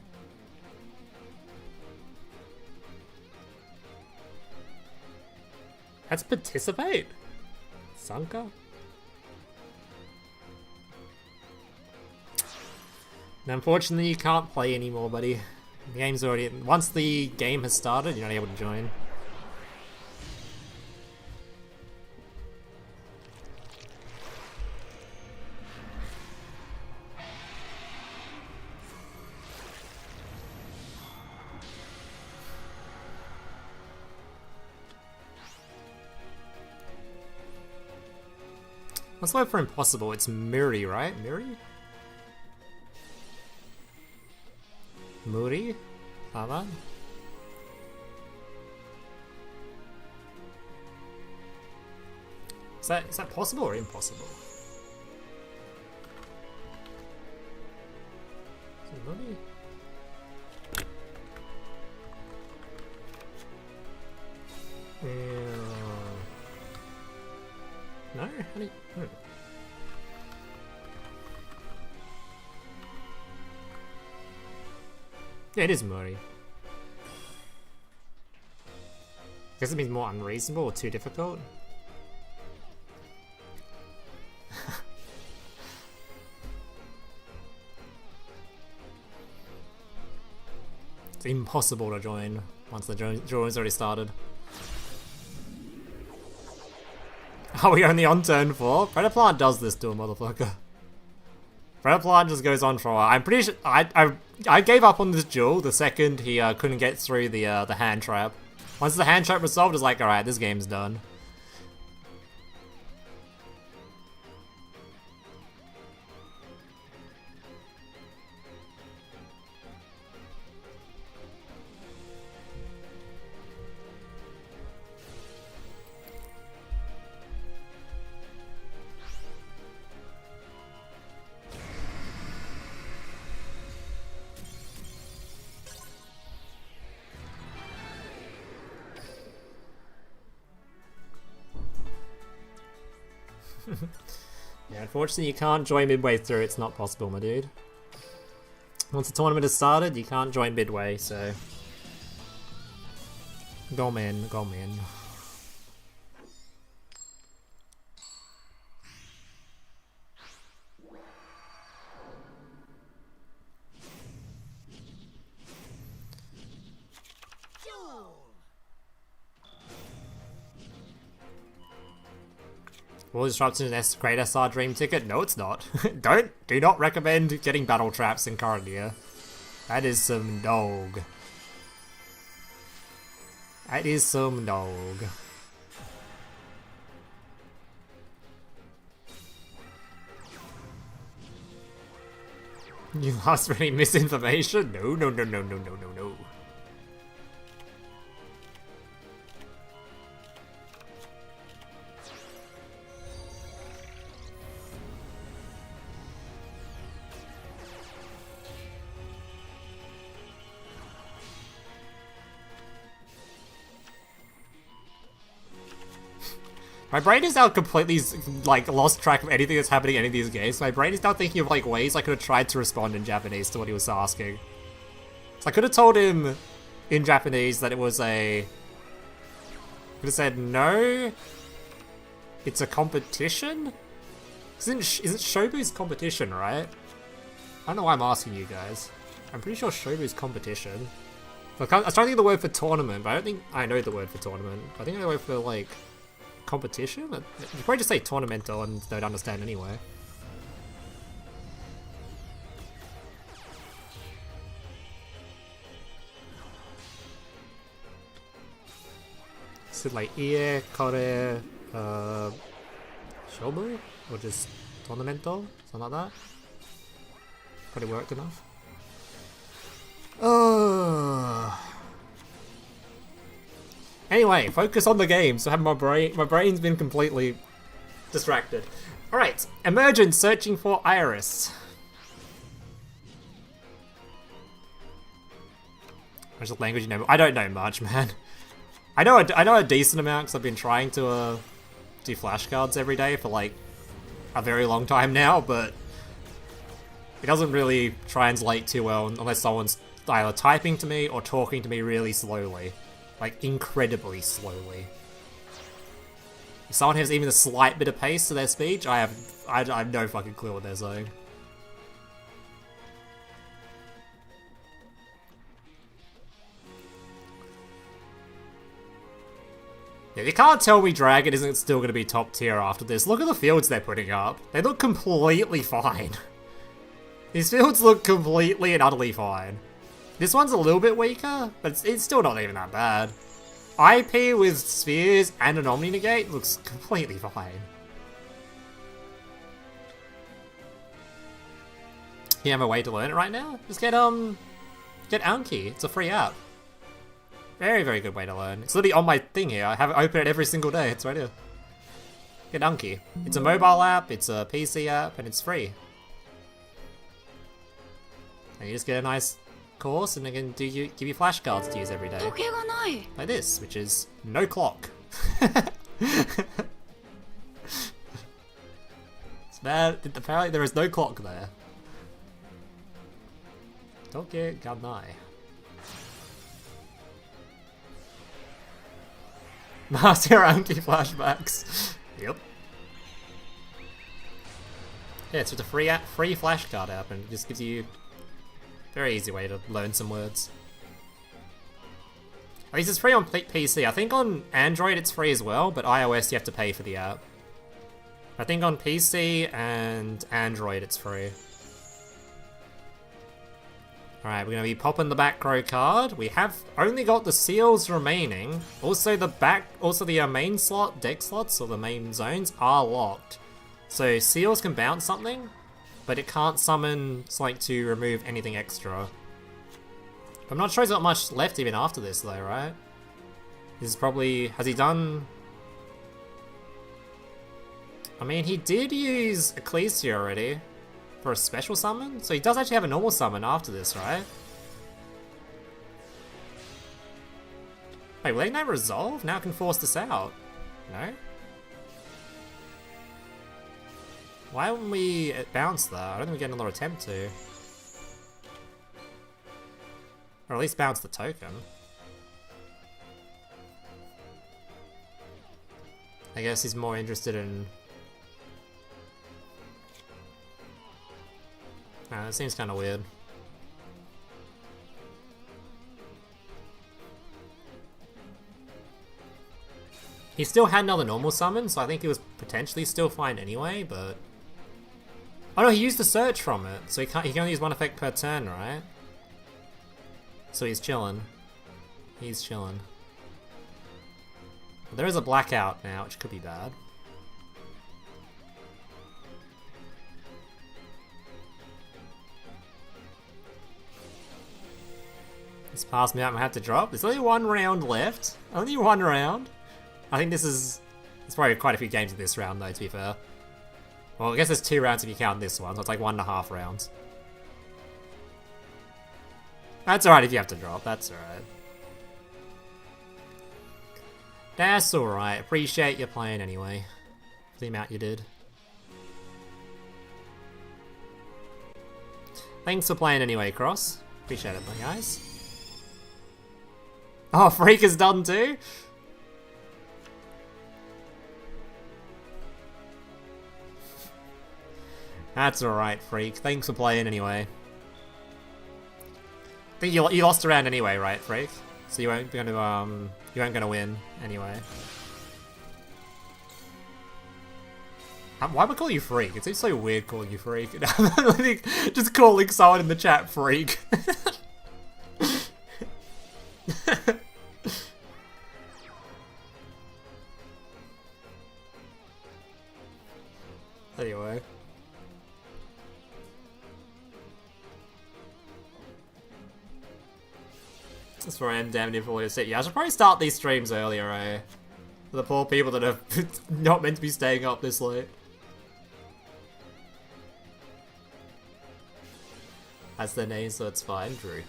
That's participate? Sanka? Now, unfortunately, you can't play anymore, buddy. The game's already... Once the game has started, you're not able to join. What's the word for impossible? It's Muri, right? Muri? Muri? That? Is that possible or impossible? Is it Muri? No? How do you... Yeah, it is Muri. Guess it means more unreasonable or too difficult. It's impossible to join once the drawing's already started. Are we only on turn 4? Predaplant does this to a motherfucker. Predaplant just goes on for a while. I'm pretty sure I gave up on this duel the second he couldn't get through the hand trap. Once the hand trap was solved, it's like, alright, this game's done. Yeah, unfortunately you can't join midway through, it's not possible, my dude. Once the tournament has started, you can't join midway, so... Go man, go man. Will Disruption is a great SR Dream ticket? No, it's not. Do not recommend getting battle traps in current year. That is some dog. That is some dog. You lost any misinformation? No, no, no, no, no, no, no, no. My brain is now completely, like, lost track of anything that's happening in any of these games. My brain is now thinking of, like, ways I could have tried to respond in Japanese to what he was asking. So I could have told him in Japanese that it was a... Could have said, no, it's a competition? Isn't Shobu's competition, right? I don't know why I'm asking you guys. I'm pretty sure Shobu's competition. I was trying to think of the word for tournament, but I don't think I know the word for tournament. I think I know the word for, like... competition? You probably just say tournamental and don't understand anyway. Is it like Ie, Kore, Shobu? Or just tournamental? Something like that? Probably worked enough. Anyway, focus on the game. So I have my brain's been completely distracted. Alright, Emergence searching for Iris. What's the language you know? I don't know much, man. I know a decent amount because I've been trying to do flashcards every day for like a very long time now, but it doesn't really translate too well unless someone's either typing to me or talking to me really slowly. Like, incredibly slowly. If someone has even a slight bit of pace to their speech, I have no fucking clue what they're saying. Yeah, you can't tell me Dragon isn't still going to be top tier after this. Look at the fields they're putting up. They look completely fine. These fields look completely and utterly fine. This one's a little bit weaker, but it's still not even that bad. IP with spheres and an Omni Negate looks completely fine. You have a way to learn it right now? Just get Anki. It's a free app. Very, very good way to learn. It's literally on my thing here. I have it open it every single day. It's right here. Get Anki. It's a mobile app, it's a PC app, and it's free. And you just get a nice course, and it can give you flashcards to use every day. Like this, which is no clock. It's bad. Apparently there is no clock there. Toke ga nai. Master Anki flashbacks. Yep. Yeah, it's just a free flashcard app, and it just gives you very easy way to learn some words. At least it's free on PC. I think on Android it's free as well, but iOS you have to pay for the app. I think on PC and Android it's free. Alright, we're going to be popping the back row card. We have only got the seals remaining. Also the main slot, deck slots, or the main zones are locked. So seals can bounce something, but it can't summon something to remove anything extra. I'm not sure he's got much left even after this though, right? This is probably... has he done... I mean, he did use Ecclesia already for a special summon, so he does actually have a normal summon after this, right? Wait, will they not resolve? Now I can force this out. No? Why wouldn't we bounce that? I don't think we get another attempt to. Or at least bounce the token. I guess he's more interested in... that seems kind of weird. He still had another normal summon, so I think he was potentially still fine anyway, but... oh no, he used the search from it, so he can only use one effect per turn, right? So he's chilling. He's chilling. There is a blackout now, which could be bad. This past me out, I'm gonna have to drop. There's only one round left. Only one round. I think this is... there's probably quite a few games in this round though, to be fair. Well, I guess there's 2 rounds if you count this one, so it's like 1.5 rounds. That's alright if you have to drop, that's alright. That's alright, appreciate you playing anyway. The amount you did. Thanks for playing anyway, Cross. Appreciate it, guys. Oh, Freak is done too? That's alright, Freak. Thanks for playing anyway. I think you lost a round anyway, right, Freak? So you weren't gonna win anyway. Why would I call you Freak? It seems so weird calling you Freak. Just calling someone in the chat Freak. Anyway. That's where I am damn near fully asleep. Yeah, I should probably start these streams earlier, eh? For the poor people that are not meant to be staying up this late. That's their name, so it's fine, Drew.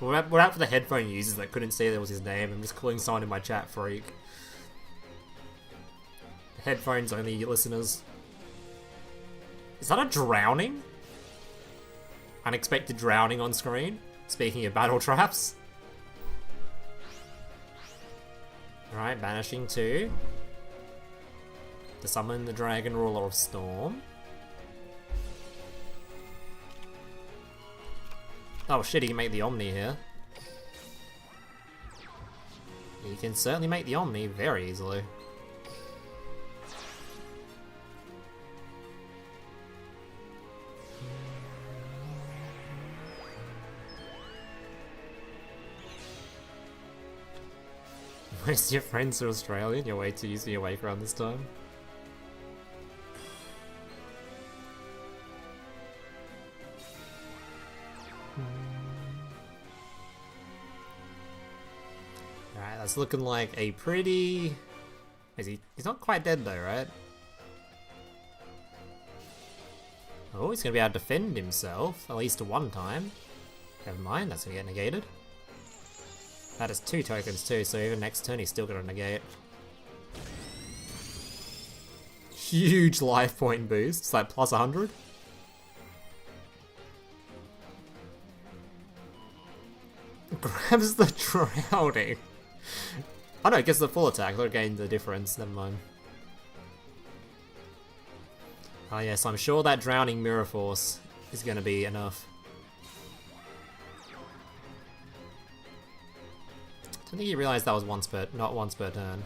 We're out for the headphone users that couldn't see that was his name. I'm just calling someone in my chat freak. Headphones only listeners. Is that a drowning? Unexpected drowning on screen? Speaking of battle traps. Alright, banishing 2. To summon the Dragon Ruler of Storm. Oh shit, he can make the Omni here. He can certainly make the Omni very easily. Most of your friends are Australian, you're way too used to your wake around this time. Alright, that's looking like a pretty... He's not quite dead though, right? Oh, he's gonna be able to defend himself, at least one time. Never mind, that's gonna get negated. That is 2 tokens too, so even next turn he's still gonna negate. Huge life point boost, it's like plus 100. Grabs the drowning. Oh no, it gets the full attack, that'll gain the difference, never mind. Oh yes, I'm sure that drowning mirror force is gonna be enough. I think you realised that was not once per turn.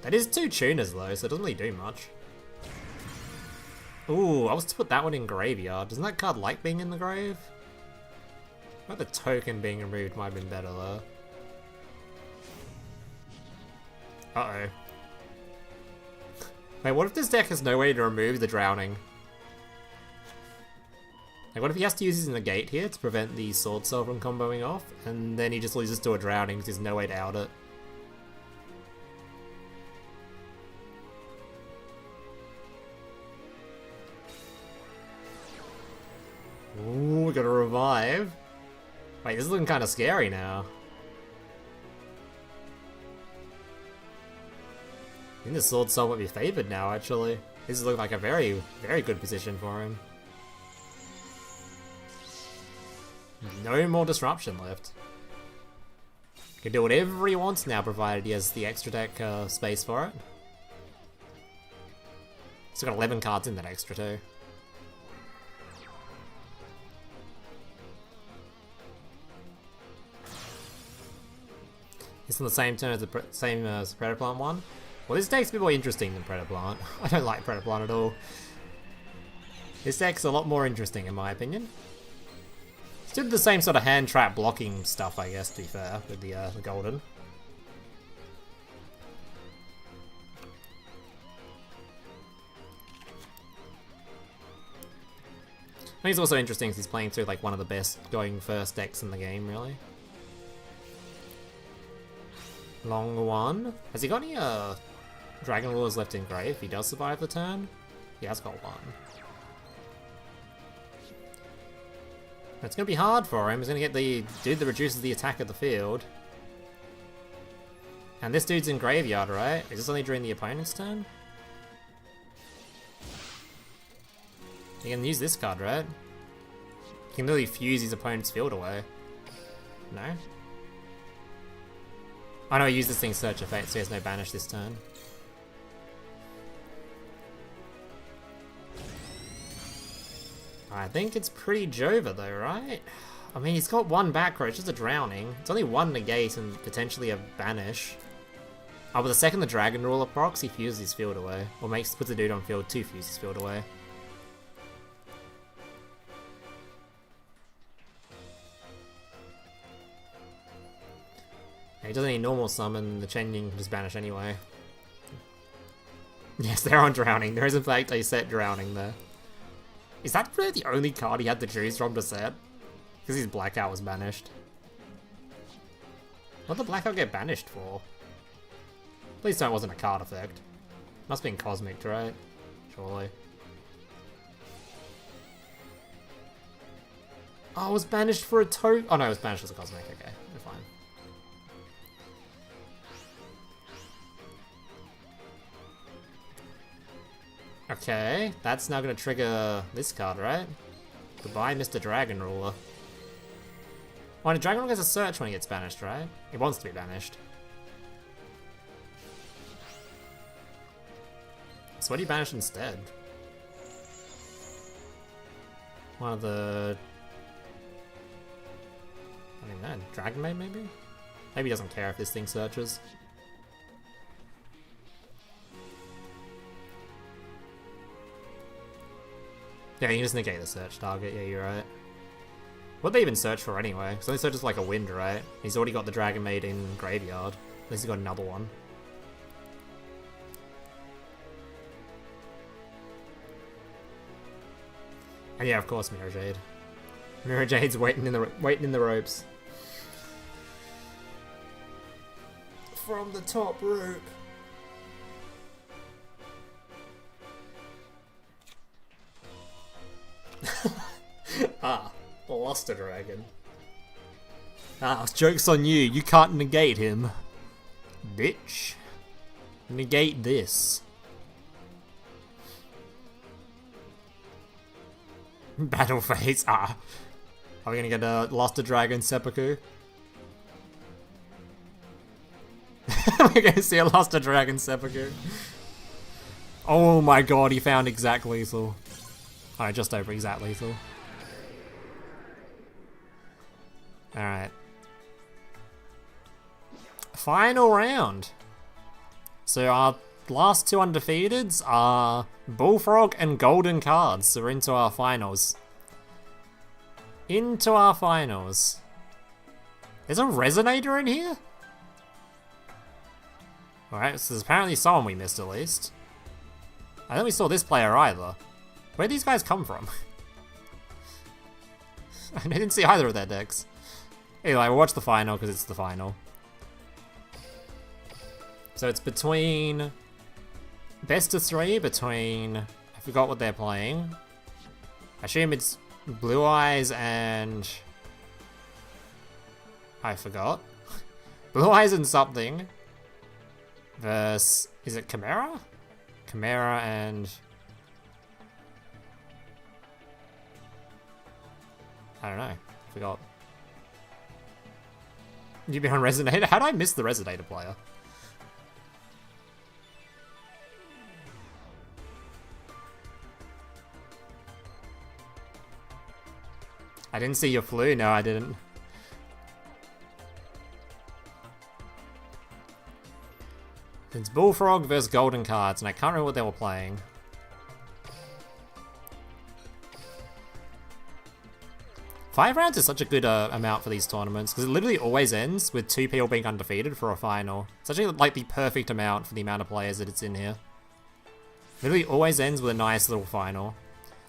That is 2 tuners though, so it doesn't really do much. Ooh, I was to put that one in graveyard. Doesn't that card like being in the grave? I thought the token being removed might have been better though. Uh-oh. Wait, what if this deck has no way to remove the drowning? Like, what if he has to use his negate here to prevent the Sword Cell from comboing off, and then he just loses to a drowning because there's no way to out it? Ooh, we got a revive. Wait, this is looking kind of scary now. I think the Sword Cell might be favoured now, actually. This is looking like a very, very good position for him. No more disruption left. Can do whatever he wants now, provided he has the extra deck space for it. He's got 11 cards in that extra too. It's on the same turn as the same as Predator Plant one. Well, this deck's a bit more interesting than Predator Plant. I don't like Predator Plant at all. This deck's a lot more interesting in my opinion. Still the same sort of hand trap blocking stuff, I guess, to be fair, with the golden. I think it's also interesting because he's playing through like one of the best going first decks in the game, really. Long one. Has he got any Dragon Lures left in grave if he does survive the turn? He has got one. It's going to be hard for him. He's going to get the dude that reduces the attack of the field. And this dude's in graveyard, right? Is this only during the opponent's turn? He can use this card, right? He can literally fuse his opponent's field away. No? I know he used this thing Search of Fate, so he has no banish this turn. I think it's pretty Jova though, right? I mean, he's got one back row, it's just a drowning. It's only one negate and potentially a banish. Oh, but the second the Dragon Ruler procs, he fuses his field away. Or puts a dude on field to fuse his field away. Yeah, he doesn't need normal summon, the Chenying can just banish anyway. Yes, they're on drowning. There is in fact a set drowning there. Is that really the only card he had to choose from to set? Because his blackout was banished. What did the blackout get banished for? Please tell it wasn't a card effect. Must have been cosmic, right? Surely. Oh, it was banished for a toad. Oh no, it was banished as a cosmic. Okay, we're fine. Okay, that's now gonna trigger this card, right? Goodbye, Mr. Dragon Ruler. Well, the Dragon Ruler gets a search when he gets banished, right? He wants to be banished. So what do you banish instead? One of the... I don't know, Dragon Maid maybe? Maybe he doesn't care if this thing searches. Yeah, you can just negate the search target, yeah, you're right. What'd they even search for anyway? Because they searches like a wind, right? He's already got the Dragon Maid in graveyard. At least he's got another one. And yeah, of course, Mirror Jade. Mirror Jade's waiting in the ropes. From the top rope. Ah, lost a dragon. Ah, joke's on you. You can't negate him. Bitch. Negate this. Battle phase. Ah. Are we gonna get a Lost a Dragon seppuku? We're gonna see a Lost a Dragon seppuku. Oh my god, he found exact lethal. Alright, just over exact lethal. Alright. Final round. So our last two undefeateds are Bullfrog and Golden Cards. So we're into our finals. Into our finals. There's a Resonator in here? Alright, so there's apparently someone we missed at least. I don't think we saw this player either. Where'd these guys come from? I didn't see either of their decks. Anyway, we'll watch the final because it's the final. So it's between... Best of 3 between... I forgot what they're playing. I assume it's Blue Eyes and... I forgot. Blue Eyes and something. Versus... Is it Chimera? Chimera and... I don't know. Forgot. You be on Resonator? How did I miss the Resonator player? I didn't see your flu. No, I didn't. It's Bullfrog versus Golden Cards, and I can't remember what they were playing. Five rounds is such a good amount for these tournaments, because it literally always ends with 2 people being undefeated for a final. It's actually like the perfect amount for the amount of players that it's in here. Literally always ends with a nice little final.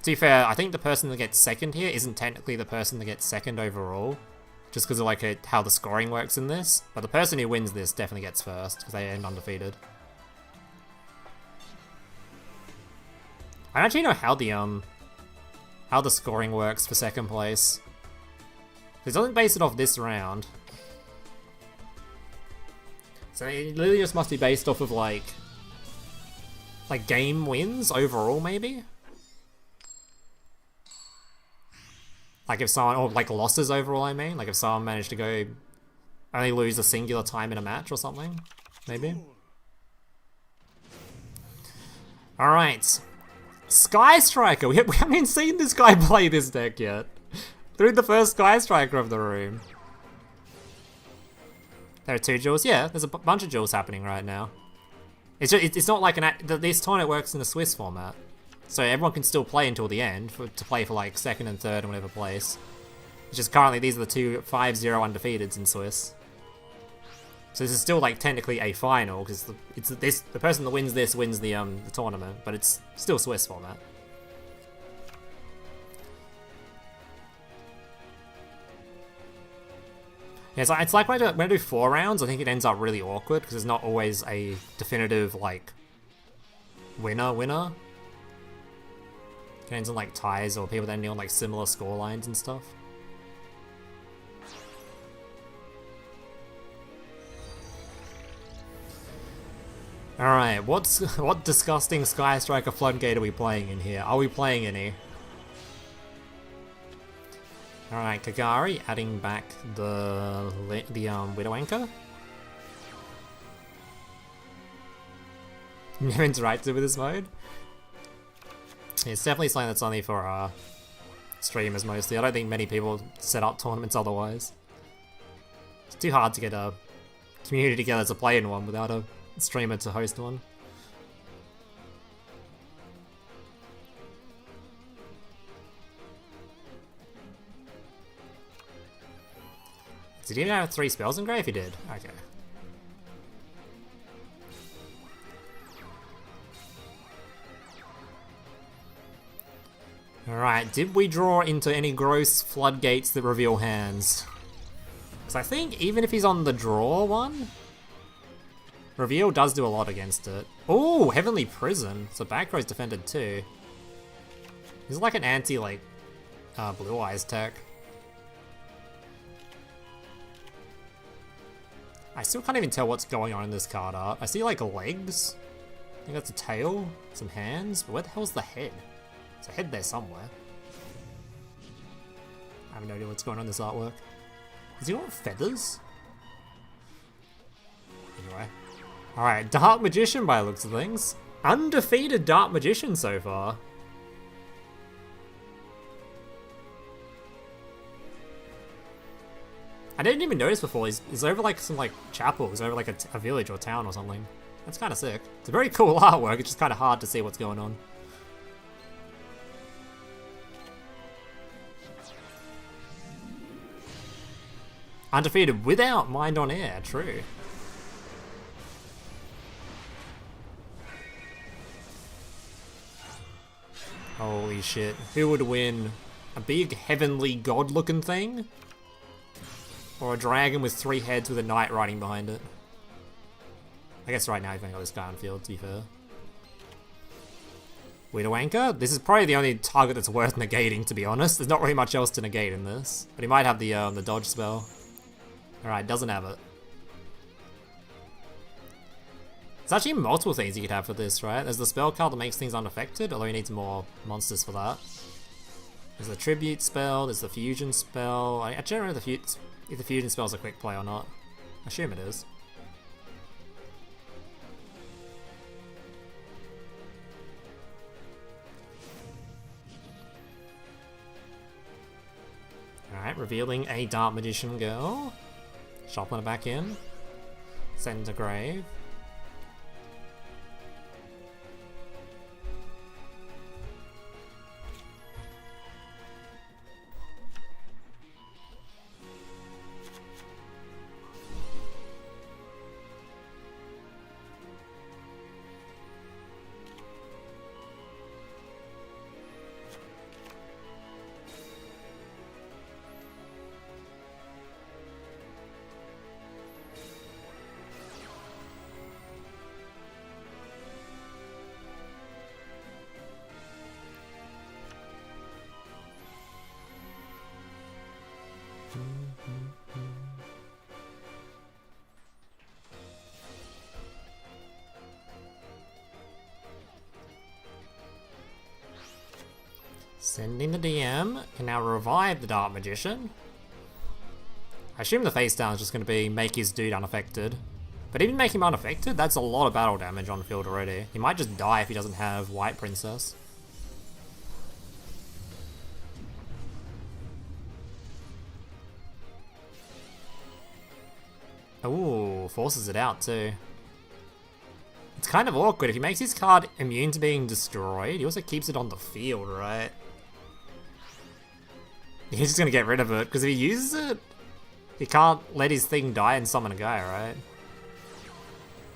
To be fair, I think the person that gets second here isn't technically the person that gets second overall, just because of like how the scoring works in this. But the person who wins this definitely gets first, because they end undefeated. I don't actually know how the scoring works for second place. It doesn't base it off this round. So it literally just must be based off of like game wins overall, maybe? Like if someone, or like losses overall, I mean? Like if someone managed to go, only lose a singular time in a match or something, maybe? Alright. Sky Striker! We haven't even seen this guy play this deck yet. Through the first Sky Striker of the room. There are 2 duels? Yeah, there's a bunch of duels happening right now. It's not like this tournament works in the Swiss format. So everyone can still play until the end, to play for like 2nd and 3rd and whatever place. Which is currently, these are the 2 5-0 undefeateds in Swiss. So this is still like technically a final, because the person that wins this wins the tournament, but it's still Swiss format. Yeah, it's like when I do 4 rounds, I think it ends up really awkward because there's not always a definitive, like, winner. It ends in, like, ties or people that ending on, like, similar score lines and stuff. Alright, what disgusting Sky Striker Floodgate are we playing in here? Are we playing any? Alright, Kagari adding back the Widow Anchor. Never interacted with this mode. It's definitely something that's only for streamers mostly. I don't think many people set up tournaments otherwise. It's too hard to get a community together to play in one without a streamer to host one. Did he even have 3 spells in grave? He did. Okay. Alright, did we draw into any gross floodgates that reveal hands? Because I think even if he's on the draw one, reveal does do a lot against it. Oh, Heavenly Prison. So back row's defended too. This is like an anti, like, Blue Eyes tech. I still can't even tell what's going on in this card art. I see, like, legs. I think that's a tail, some hands, but where the hell's the head? There's a head there somewhere. I have no idea what's going on in this artwork. Does he want feathers? Anyway. Alright, Dark Magician by the looks of things. Undefeated Dark Magician so far. I didn't even notice before, he's over like some like chapel, he's over like a village or town or something. That's kind of sick. It's a very cool artwork, it's just kind of hard to see what's going on. Undefeated without Mind on Air, true. Holy shit, who would win? A big heavenly god looking thing? Or a dragon with 3 heads with a knight riding behind it? I guess right now you've only got this guy on field, to be fair. Widow Anchor? This is probably the only target that's worth negating, to be honest. There's not really much else to negate in this. But he might have the dodge spell. Alright, doesn't have it. There's actually multiple things you could have for this, right? There's the spell card that makes things unaffected, although he needs more monsters for that. There's the tribute spell, there's the fusion spell. I don't know if the fusion spell's a quick play or not. I assume it is. Alright, revealing a Dark Magician girl. Shuffling it back in. Send to grave. Sending the DM can now revive the Dark Magician. I assume the face down is just going to be make his dude unaffected. But even make him unaffected, that's a lot of battle damage on field already. He might just die if he doesn't have White Princess. Ooh, forces it out too. It's kind of awkward. If he makes his card immune to being destroyed, he also keeps it on the field, right? He's just gonna get rid of it, because if he uses it, he can't let his thing die and summon a guy, right?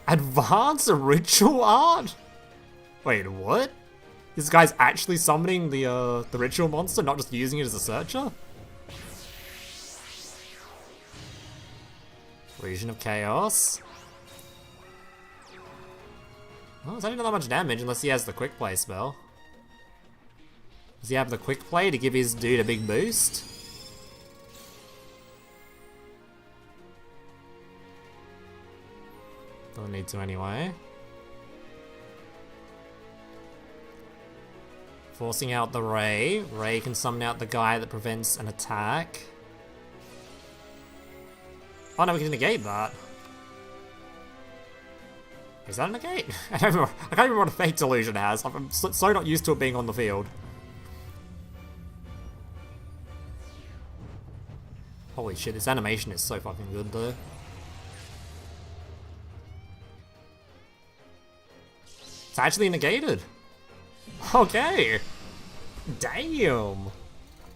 Advance a ritual art? Wait, what? This guy's actually summoning the ritual monster, not just using it as a searcher? Illusion of Chaos. Well, it's only not that much damage unless he has the quick play spell. Does he have the quick play to give his dude a big boost? Doesn't need to anyway. Forcing out the Ray. Ray can summon out the guy that prevents an attack. Oh no, we can negate that. Is that a negate? I can't remember what a Fate Illusion has. I'm so not used to it being on the field. Holy shit, this animation is so fucking good though. It's actually negated. Okay. Damn.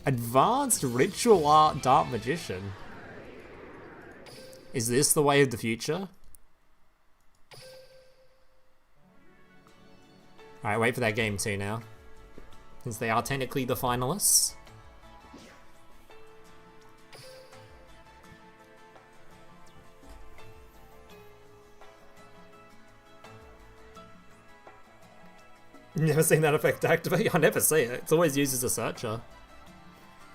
Advanced Ritual Art Dark Magician. Is this the way of the future? Alright, wait for that game 2 now. Since they are technically the finalists. Never seen that effect activate? I never see it. It's always used as a searcher.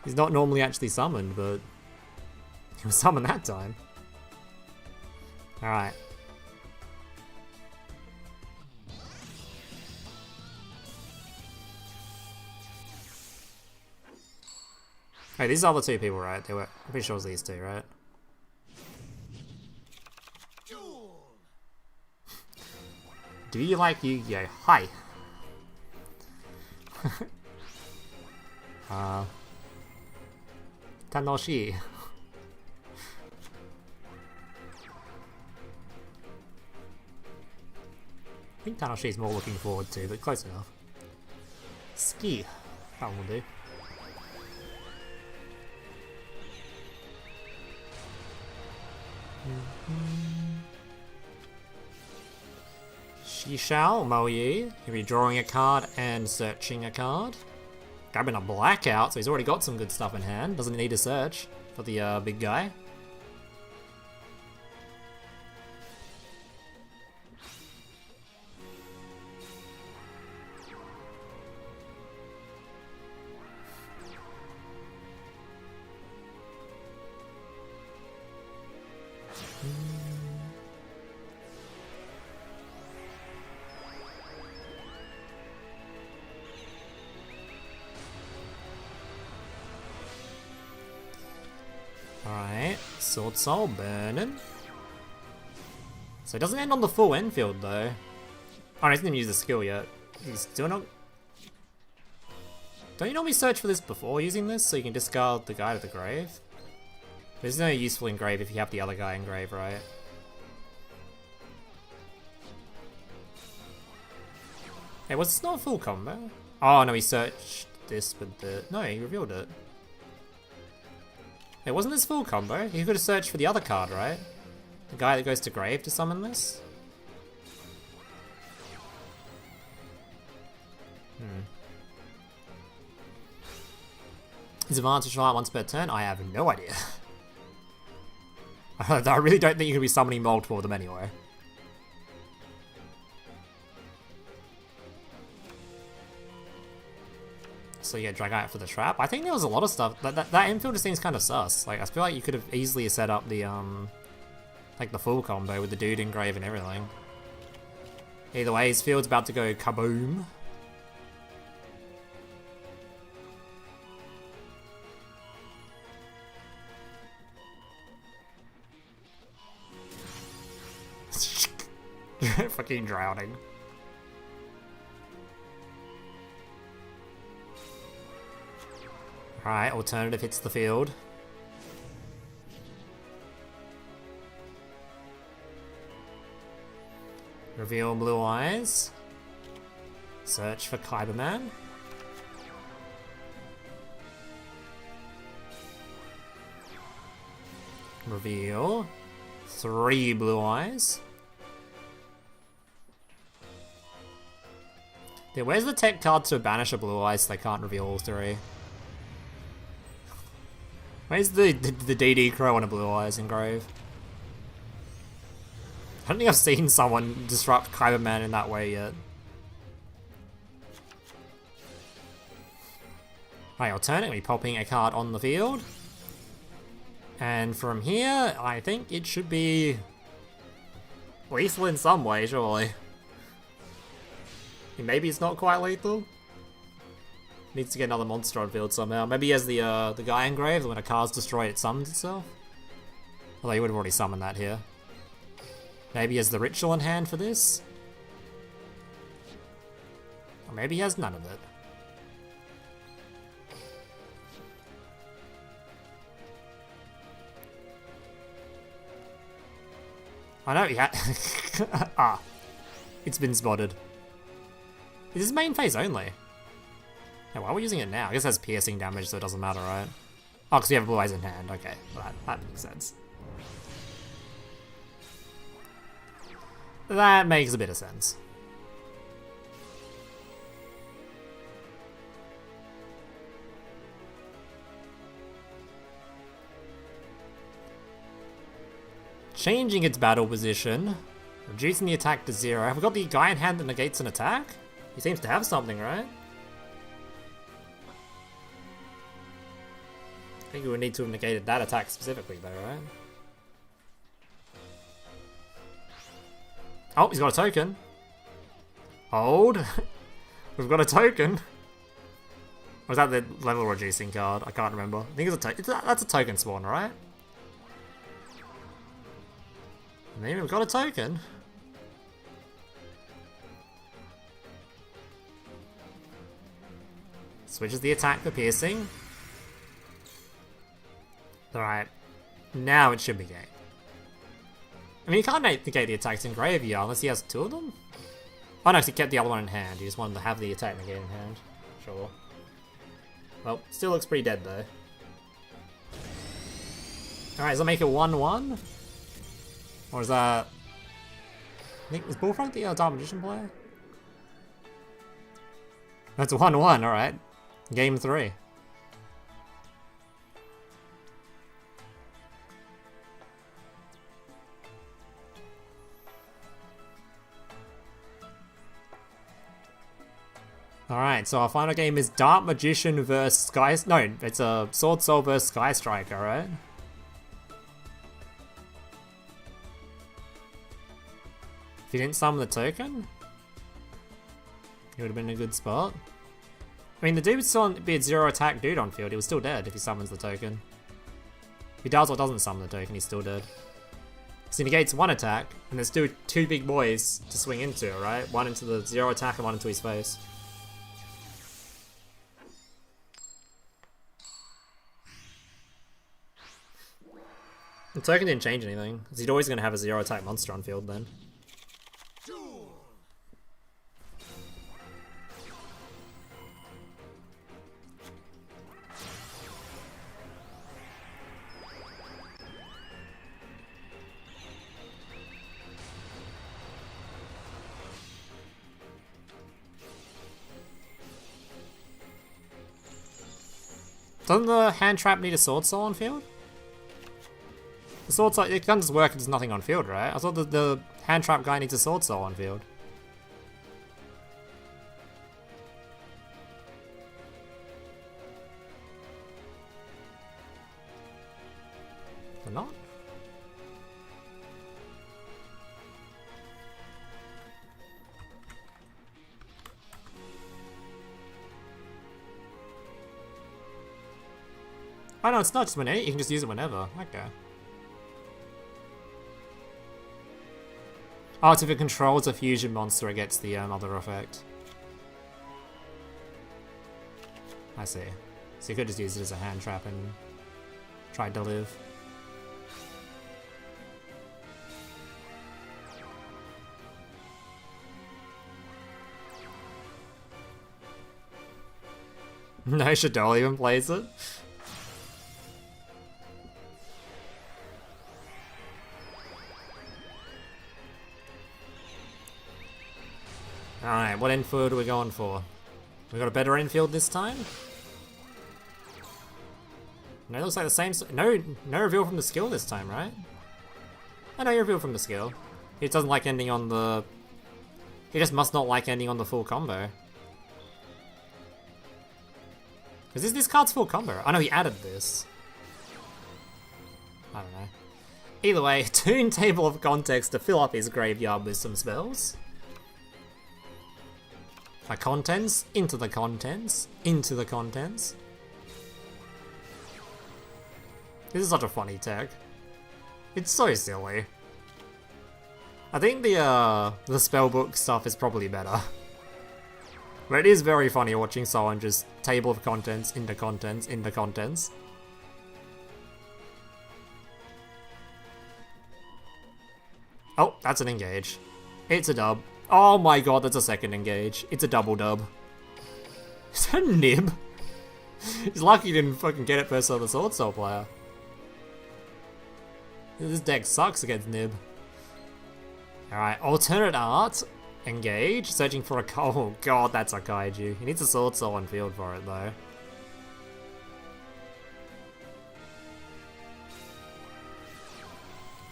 He's not normally actually summoned, but he was summoned that time. Alright. Hey, these are the two people, right? I'm pretty sure it was these two, right? Do you like Yu-Gi-Oh? Hi! Tanoshi. I think Tanoshi is more looking forward to, but close enough. Ski. That one will do. She shall, Moyi. He'll be drawing a card and searching a card. Grabbing a blackout, so he's already got some good stuff in hand. Doesn't need to search for the big guy. Alright, Sword Soul burning. So it doesn't end on the full Enfield though. Oh, no, he didn't even use the skill yet. He's still not... Don't you normally search for this before using this so you can discard the guy to the grave? There's no useful engrave if you have the other guy engrave, right? Hey, was this not a full combo? Oh no, he searched this with the... No, he revealed it. Hey, wasn't this full combo? He could have searched for the other card, right? The guy that goes to grave to summon this? Is advantage right once per turn? I have no idea. I really don't think you can be summoning multiple of them anyway. So yeah, drag out for the trap. I think there was a lot of stuff. That infield just seems kind of sus. Like, I feel like you could have easily set up the, like the full combo with the dude engrave and everything. Either way, his field's about to go kaboom. Fucking drowning. Alright, alternative hits the field. Reveal blue eyes. Search for Kyberman. Reveal 3 blue eyes. Yeah, where's the tech card to banish a blue eyes so they can't reveal all 3? Where's the DD Crow on a blue eyes engrave? I don't think I've seen someone disrupt Kyberman in that way yet. Alright, alternately popping a card on the field. And from here, I think it should be lethal in some way, surely. Maybe it's not quite lethal. Needs to get another monster on field somehow. Maybe he has the guy engraved, when a card's destroyed it summons itself. Although he would have already summoned that here. Maybe he has the ritual in hand for this. Or maybe he has none of it. I know he had. Ah. It's been spotted. Is this main phase only? Yeah, why are we using it now? I guess it has piercing damage, so it doesn't matter, right? Oh, because we have blue eyes in hand. Okay, well, that makes sense. That makes a bit of sense. Changing its battle position, reducing the attack to 0. Have we got the guy in hand that negates an attack? He seems to have something, right? I think we would need to have negated that attack specifically though, right? Oh, he's got a token. Hold. We've got a token. Or is that the level reducing card? I can't remember. I think it's a token. That's a token spawn, right? And then we've got a token. Switches the attack for piercing. Alright. Now it should be game. I mean, you can't negate the attacks in graveyard unless he has 2 of them. Oh no, he kept the other one in hand. He just wanted to have the attack negate in hand. Sure. Well, still looks pretty dead though. Alright, does that make it 1-1? Or is that... I think, is Bullfrog the Dark Magician player? That's 1-1, alright. Game 3. Alright, so our final game is Dark Magician versus Sky... No, it's a Sword Soul versus Sky Striker, right? If he didn't summon the token, he would have been in a good spot. I mean, the dude would still be a 0 attack dude on field. He was still dead if he summons the token. If he does or doesn't summon the token, he's still dead. So he negates 1 attack, and there's still 2 big boys to swing into, right? One into the 0 attack and one into his face. The token didn't change anything, because he's always going to have a 0 attack monster on field then. Doesn't the hand trap need a sword soul on field? The sword soul, it can just work if there's nothing on field, right? I thought the hand trap guy needs a sword soul on field. Or not? Oh no, it's not just whenever, you can just use it whenever. Okay. Oh, it's if it controls a fusion monster, it gets the other effect. I see. So you could just use it as a hand trap and try to live. No, Shaddoll even plays it. Alright, what infield are we going for? We got a better infield this time? No, it looks like the same... No reveal from the skill this time, right? Oh no, you reveal from the skill. He doesn't like ending on the... He just must not like ending on the full combo. Because this card's full combo. I know he added this. I don't know. Either way, Toon Table of Contents to fill up his graveyard with some spells. My contents, into the contents, into the contents. This is such a funny tech. It's so silly. I think the spellbook stuff is probably better. But it is very funny watching someone just table of contents, into contents, into contents. Oh, that's an engage. It's a dub. Oh my god, that's a second engage. It's a double dub. Is that a nib? He's lucky he didn't fucking get it versus the Sword Soul player. This deck sucks against nib. Alright, alternate art. Engage. Searching for a... Oh god, that's a kaiju. He needs a Sword Soul on field for it though.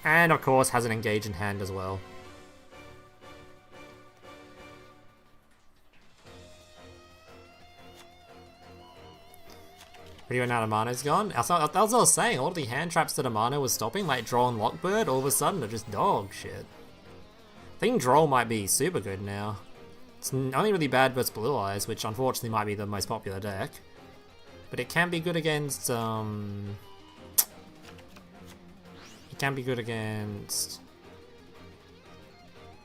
And of course has an engage in hand as well. Pretty much out of mana's gone. That's what I was saying. All of the hand traps that Amano was stopping, like Draw and Lockbird, all of a sudden are just dog shit. I think Draw might be super good now. It's only really bad versus Blue Eyes, which unfortunately might be the most popular deck. But it can be good against, It can be good against...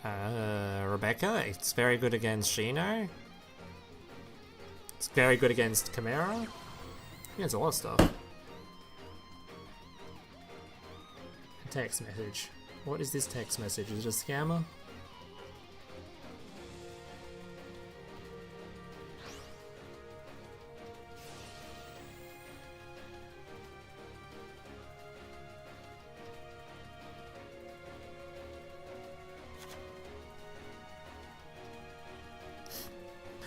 Rebecca. It's very good against Shino. It's very good against Chimera. Yeah, it's a lot of stuff. Text message. What is this text message? Is it a scammer?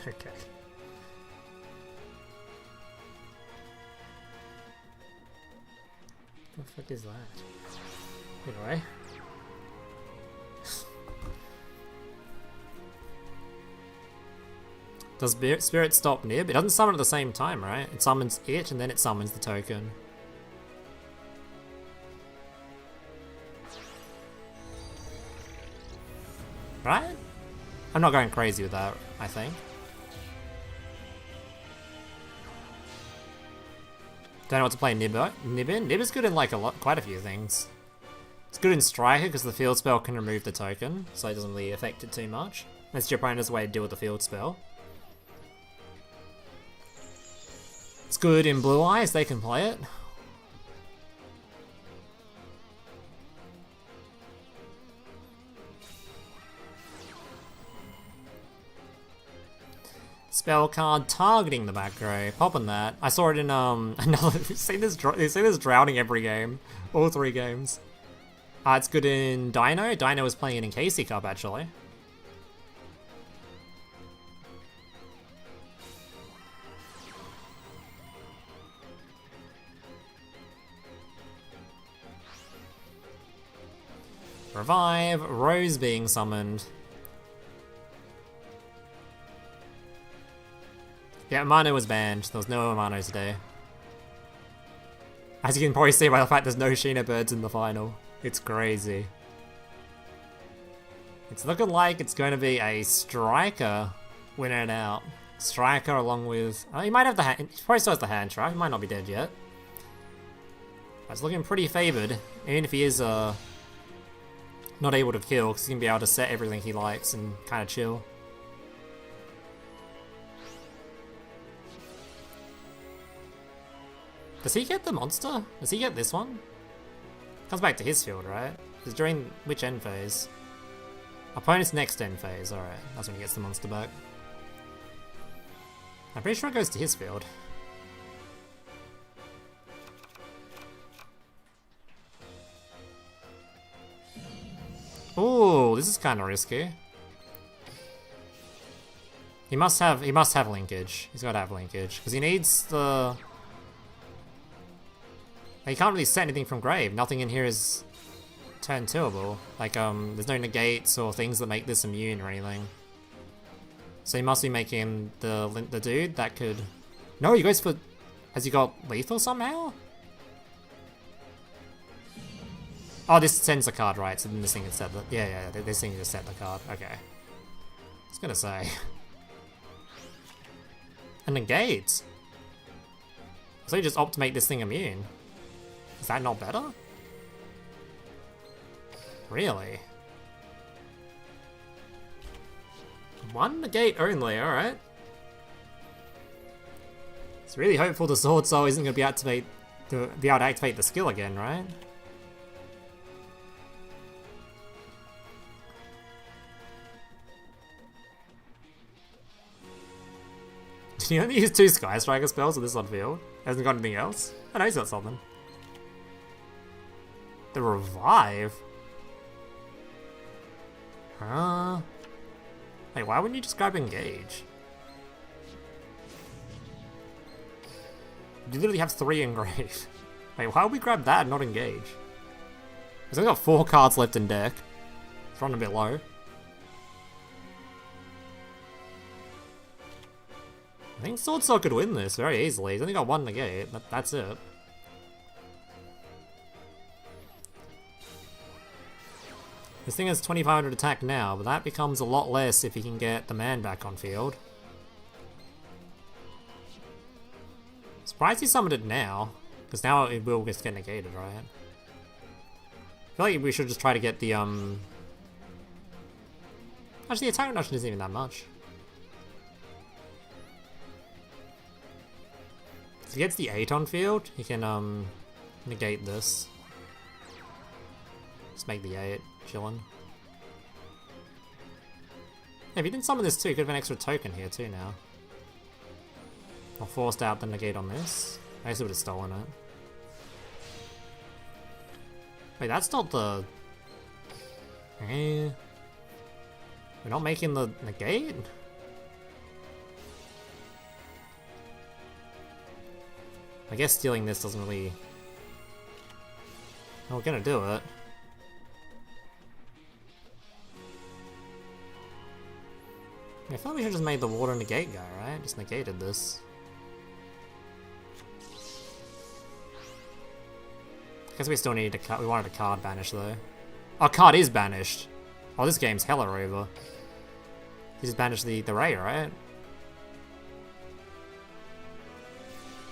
Okay. What the fuck is that? Anyway. Does Spirit stop Nib? It doesn't summon at the same time, right? It summons it and then it summons the token. Right? I'm not going crazy with that, I think. Don't know what to play Nib in. Nib is good in like quite a few things. It's good in Striker because the field spell can remove the token, so it doesn't really affect it too much. That's your opponent's way to deal with the field spell. It's good in Blue Eyes, they can play it. Spell card targeting the back row. Popping that. I saw it in another. You see this drowning every game, all 3 games. It's good in Dino. Dino was playing it in KC Cup actually. Revive. Rose being summoned. Yeah, Amano was banned. There was no Amano today. As you can probably see by the fact there's no Shinobirds in the final. It's crazy. It's looking like it's going to be a Striker winning it out. Striker along with... Oh, he might have the hand... He probably still has the hand trap. He might not be dead yet. It's looking pretty favoured. Even if he is not able to kill, because he's going to be able to set everything he likes and kind of chill. Does he get the monster? Does he get this one? Comes back to his field, right? Because during which end phase? Opponent's next end phase, alright. That's when he gets the monster back. I'm pretty sure it goes to his field. Ooh, this is kind of risky. He must have linkage. He's got to have linkage because he needs the. He can't really set anything from grave. Nothing in here is turn twoable. Like, there's no negates or things that make this immune or anything. So he must be making the dude that could... No, he goes for... Has he got lethal somehow? Oh, this sends the card, right? So then this thing is set the... Yeah, this thing just set the card. Okay. I was gonna say... And negate? So you just opt to make this thing immune. Is that not better? Really? One negate only, alright. It's really hopeful the Sword Soul isn't going to be able to activate the skill again, right? Did he only use 2 Sky Striker spells with this on field? Hasn't got anything else? I know he's got something. The Revive? Huh? Wait, why wouldn't you just grab Engage? You literally have 3 Engrave. Wait, why would we grab that and not Engage? He's only got 4 cards left in deck. It's running a bit low. I think Sword Soul could win this very easily. He's only got 1 negate. That's it. This thing has 2500 attack now, but that becomes a lot less if he can get the man back on field. Surprised he summoned it now, because now it will just get negated, right? I feel like we should just try to get the, Actually, the attack reduction isn't even that much. If he gets the 8 on field, he can, negate this. Just make the 8. Chillin'. Yeah, if he didn't summon this too, he could have an extra token here too now. Or forced out the negate on this. I guess he would have stolen it. Wait, that's not the... We're not making the negate? I guess stealing this doesn't really... Oh, we're gonna do it. I thought we should just made the water negate guy, right? Just negated this. I guess we still needed a card. We wanted a card banished though. Our card is banished. Oh, this game's hella over. He just banished the Ray, right?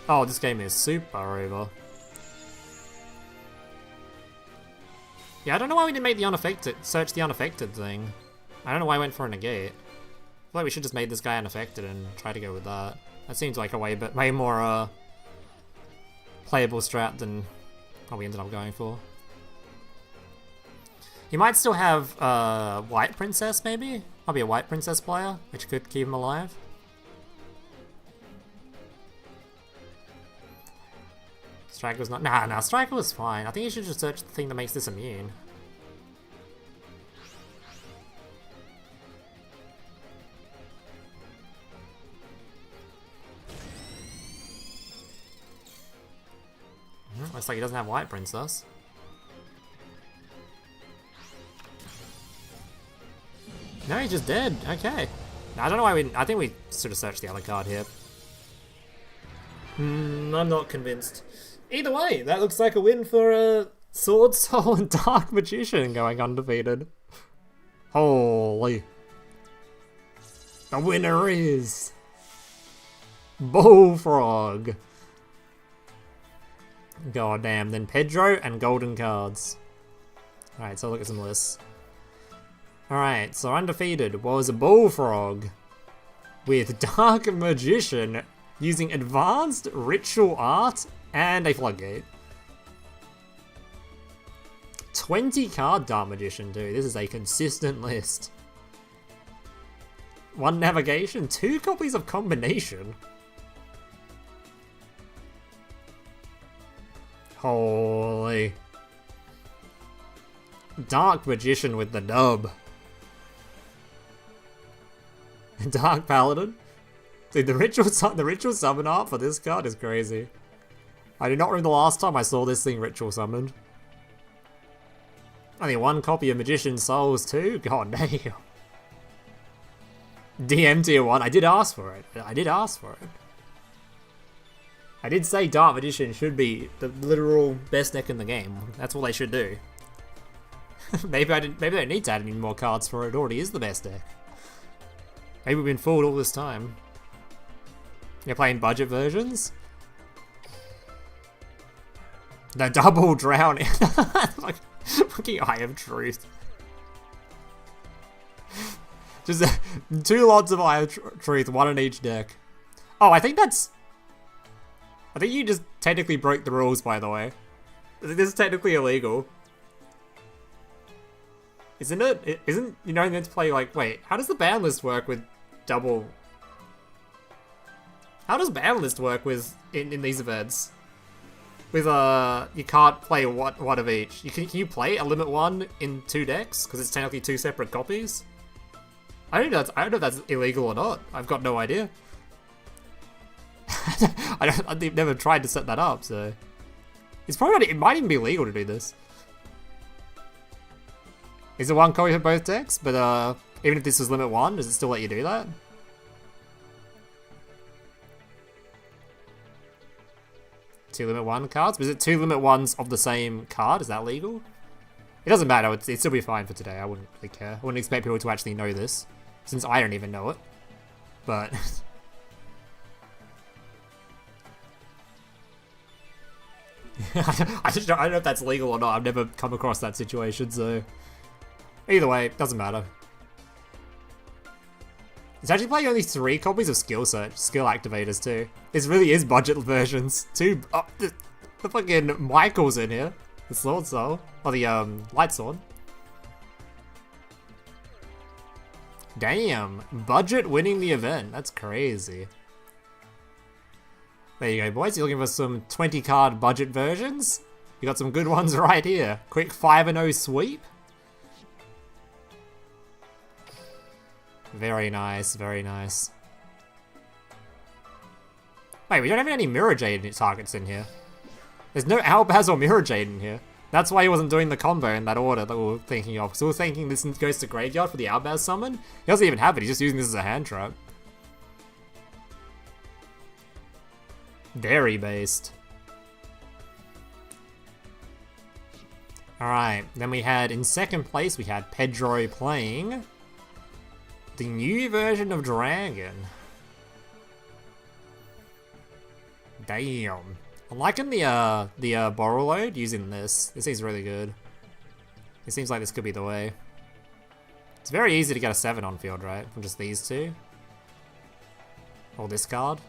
Oh, this game is super over. Yeah, I don't know why we didn't make the unaffected, search the unaffected thing. I don't know why I went for a negate. I feel like we should just make this guy unaffected and try to go with that. That seems like a way more playable strat than what we ended up going for. He might still have White Princess, maybe? Might be a White Princess player, which could keep him alive. Striker was not... Nah, Striker was fine. I think you should just search the thing that makes this immune. Looks like he doesn't have White Princess. No, he's just dead. Okay. I don't know why we... I think we should have searched the other card here. I'm not convinced. Either way, that looks like a win for Sword Soul and Dark Magician going undefeated. Holy. The winner is... Bullfrog. God damn, then Pedro and golden cards. Alright, so look at some lists. Alright, so undefeated was a Bullfrog with Dark Magician using Advanced Ritual Art and a Floodgate. 20 card Dark Magician, dude. This is a consistent list. 1 Navigation, 2 copies of Combination. Holy. Dark Magician with the dub. Dark Paladin. Dude, the ritual summon art for this card is crazy. I do not remember the last time I saw this thing ritual summoned. Only one copy of Magician's Souls too? God damn. DM tier 1, I did ask for it. I did ask for it. I did say Dark Magician should be the literal best deck in the game. That's what they should do. Maybe they don't need to add any more cards for it. It already is the best deck. Maybe we've been fooled all this time. You're playing budget versions? The double drowning. Like, fucking Eye of Truth. Just 2 lots of Eye of Truth, 1 in each deck. Oh, I think you just technically broke the rules, by the way. This is technically illegal. Isn't it? Isn't you don't need to play like, wait, how does the ban list work with double? How does ban list work with in these events? With you can't play one of each. Can you play a limit 1 in 2 decks? Because it's technically 2 separate copies. I don't know if that's illegal or not. I've got no idea. I've never tried to set that up, so it's probably not, it might even be legal to do this. Is it 1 copy for both decks? But even if this is limit 1, does it still let you do that? Two limit 1 cards? Was it 2 limit 1s of the same card? Is that legal? It doesn't matter. It'd still be fine for today. I wouldn't really care. I wouldn't expect people to actually know this, since I don't even know it. But I don't know if that's legal or not. I've never come across that situation, so either way, it doesn't matter. It's actually playing only 3 copies of skill activators too. This really is budget versions. The fucking Michael's in here. The Sword Soul. Or the Light Sword. Damn. Budget winning the event. That's crazy. There you go, boys. You're looking for some 20 card budget versions? You got some good ones right here. Quick 5-0 sweep. Very nice, very nice. Wait, we don't have any Mirror Jade targets in here. There's no Albaz or Mirror Jade in here. That's why he wasn't doing the combo in that order that we were thinking of. So we were thinking this goes to Graveyard for the Albaz summon. He doesn't even have it, he's just using this as a hand trap. Very based. Alright, then we had, in second place, we had Pedro playing the new version of Dragon. Damn. I'm liking the Borrow Load using this. This seems really good. It seems like this could be the way. It's very easy to get a 7 on field, right? From just these two. Or this card.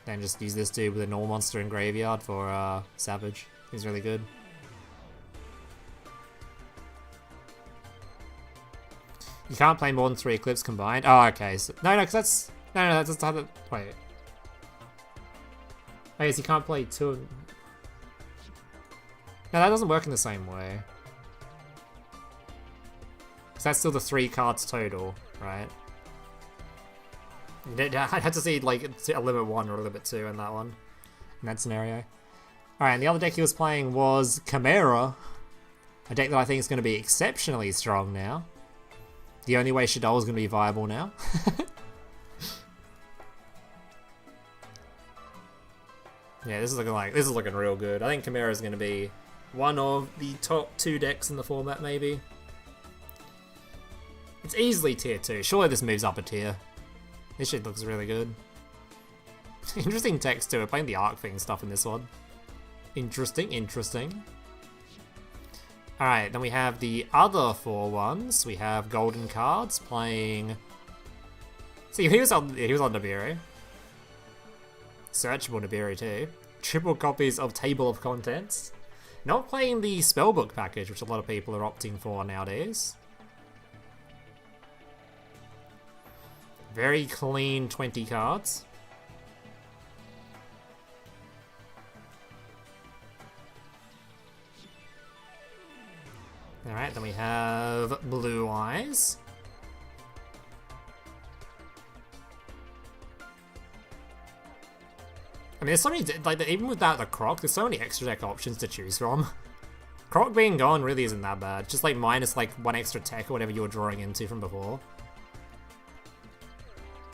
Then just use this dude with a normal monster in Graveyard for Savage. He's really good. You can't play more than 3 Eclipse combined. Oh, okay. So, no, because that's... No, that's how the... Wait. I guess you can't play 2... No, that doesn't work in the same way. Because that's still the 3 cards total, right? I'd have to see, like, a limit 1 or a limit 2 in that one. In that scenario. Alright, and the other deck he was playing was Chimera. A deck that I think is going to be exceptionally strong now. The only way Shaddoll is going to be viable now. Yeah, this is looking real good. I think Chimera is going to be one of the top 2 decks in the format, maybe. It's easily tier 2. Surely this moves up a tier. This shit looks really good. Interesting text too. We're playing the Arc thing stuff in this one. Interesting, interesting. Alright, then we have the other 4 ones. We have Golden Cards playing... See, he was on Nibiru. Searchable Nibiru too. Triple copies of Table of Contents. Not playing the Spellbook package, which a lot of people are opting for nowadays. Very clean 20 cards. Alright, then we have Blue Eyes. I mean, there's so many, like, even without the Croc, there's so many extra deck options to choose from. Croc being gone really isn't that bad. Just like minus like 1 extra tech or whatever you were drawing into from before.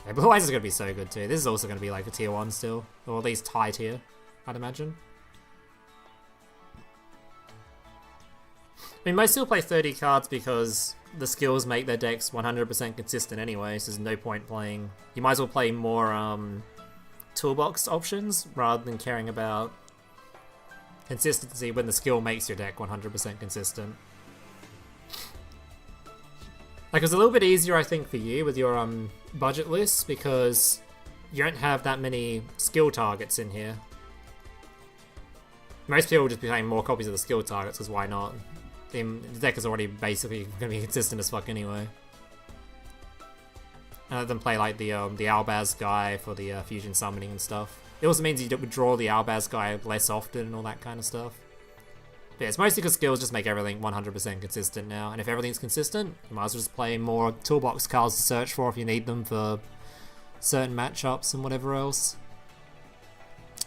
Yeah, Blue Eyes is going to be so good too. This is also going to be like a tier 1 still. Or at least high tier, I'd imagine. I mean, most people play 30 cards because the skills make their decks 100% consistent anyway, so there's no point playing... You might as well play more toolbox options rather than caring about consistency when the skill makes your deck 100% consistent. Like, it's a little bit easier, I think, for you with your budget lists because you don't have that many skill targets in here. Most people will just be playing more copies of the skill targets, because why not? The deck is already basically going to be consistent as fuck anyway. And let them play like the Albaz guy for the fusion summoning and stuff. It also means you would draw the Albaz guy less often and all that kind of stuff. But yeah, it's mostly because skills just make everything 100% consistent now. And if everything's consistent, you might as well just play more toolbox cards to search for if you need them for certain matchups and whatever else.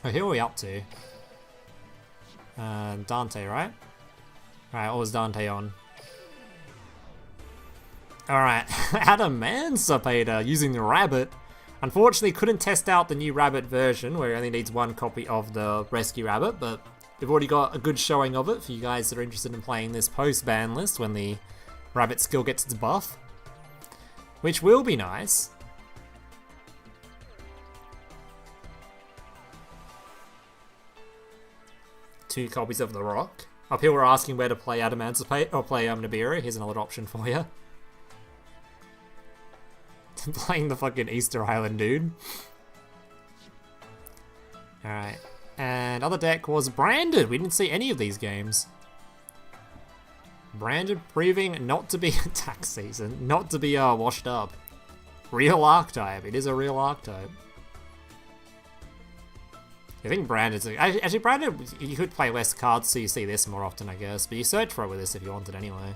Oh, who are we up to? Dante, right? Alright, what was Dante on? Alright, Adamantipator using the rabbit. Unfortunately, couldn't test out the new rabbit version where it only needs 1 copy of the rescue rabbit, but we've already got a good showing of it for you guys that are interested in playing this post-ban list when the rabbit skill gets its buff. Which will be nice. Two copies of the rock. People were asking where to play Adamantipator or play Nibiru. Here's another option for you. Playing the fucking Easter Island dude. Alright. And other deck was Branded. We didn't see any of these games. Branded proving not to be attack season. Not to be washed up. Real Archetype. It is a real Archetype. I think Branded's... Actually, Branded, you could play less cards so you see this more often, I guess. But you search for it with this if you wanted anyway.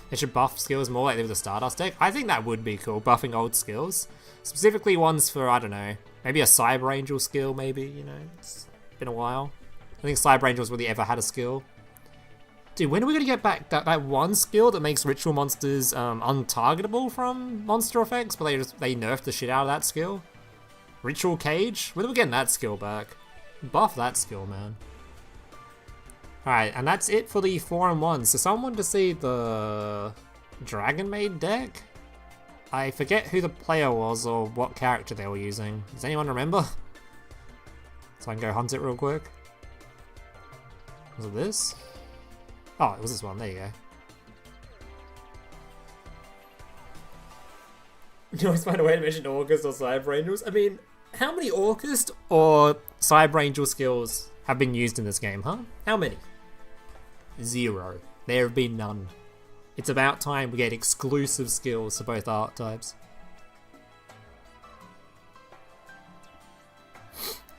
They should buff skills more like they did with the Stardust deck. I think that would be cool, buffing old skills. Specifically ones for, I don't know, maybe a Cyber Angel skill, maybe, you know. It's been a while. I think Cyber Angel's really ever had a skill. Dude, when are we going to get back that one skill that makes ritual monsters untargetable from monster effects, but they nerfed the shit out of that skill? Ritual Cage? When are we getting that skill back? Buff that skill, man. Alright, and that's it for the 4-in-1. So someone wanted to see the Dragon Maid deck? I forget who the player was or what character they were using. Does anyone remember? So I can go hunt it real quick. Was it this? Oh, it was this one. There you go. You always find a way to mention Orcust or Cyber Angels. I mean, how many Orcust or Cyber Angel skills have been used in this game, huh? How many? 0. There have been none. It's about time we get exclusive skills for both archetypes.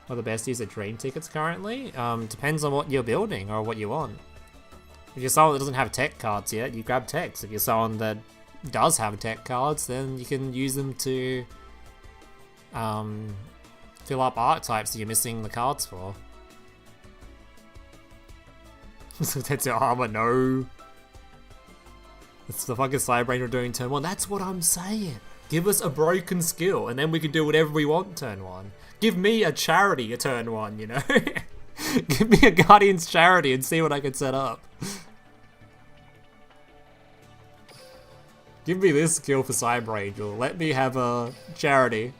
What are the best use of dream tickets currently? Depends on what you're building or what you want. If you're someone that doesn't have tech cards yet, you grab techs. If you're someone that does have tech cards, then you can use them to fill up archetypes that you're missing the cards for. So that's your armor, no. It's the fucking Cyber Angel doing turn 1. That's what I'm saying. Give us a broken skill, and then we can do whatever we want turn 1. Give me a charity a turn 1, you know? Give me a Guardian's charity and see what I can set up. Give me this skill for Cyber Angel. Let me have a charity.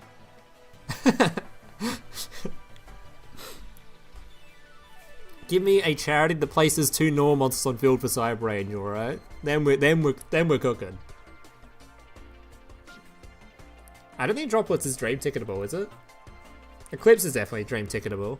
Give me a charity that places 2 normal monsters on field for Cyber Angel, right? Then we're cooking. I don't think Droplets is dream ticketable, is it? Eclipse is definitely dream ticketable.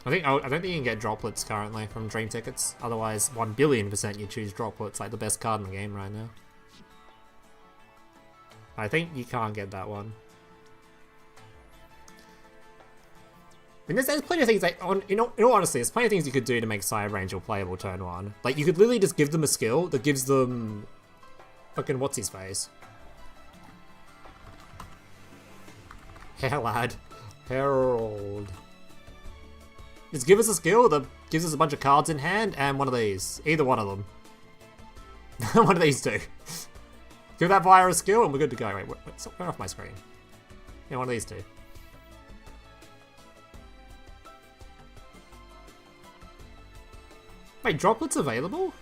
I don't think you can get Droplets currently from dream tickets. Otherwise, 1,000,000,000% you choose Droplets, like the best card in the game right now. I think you can't get that one. mean, there's plenty of things that, in all honesty, there's plenty of things you could do to make Cyber Angel playable turn 1. Like, you could literally just give them a skill that gives them... Fucking what's his face? Here, lad. Herald. Just give us a skill that gives us a bunch of cards in hand and one of these. Either one of them. One of these two. Give that Vire a skill and we're good to go. Wait, turn off my screen. Yeah, one of these two. Wait, droplets available?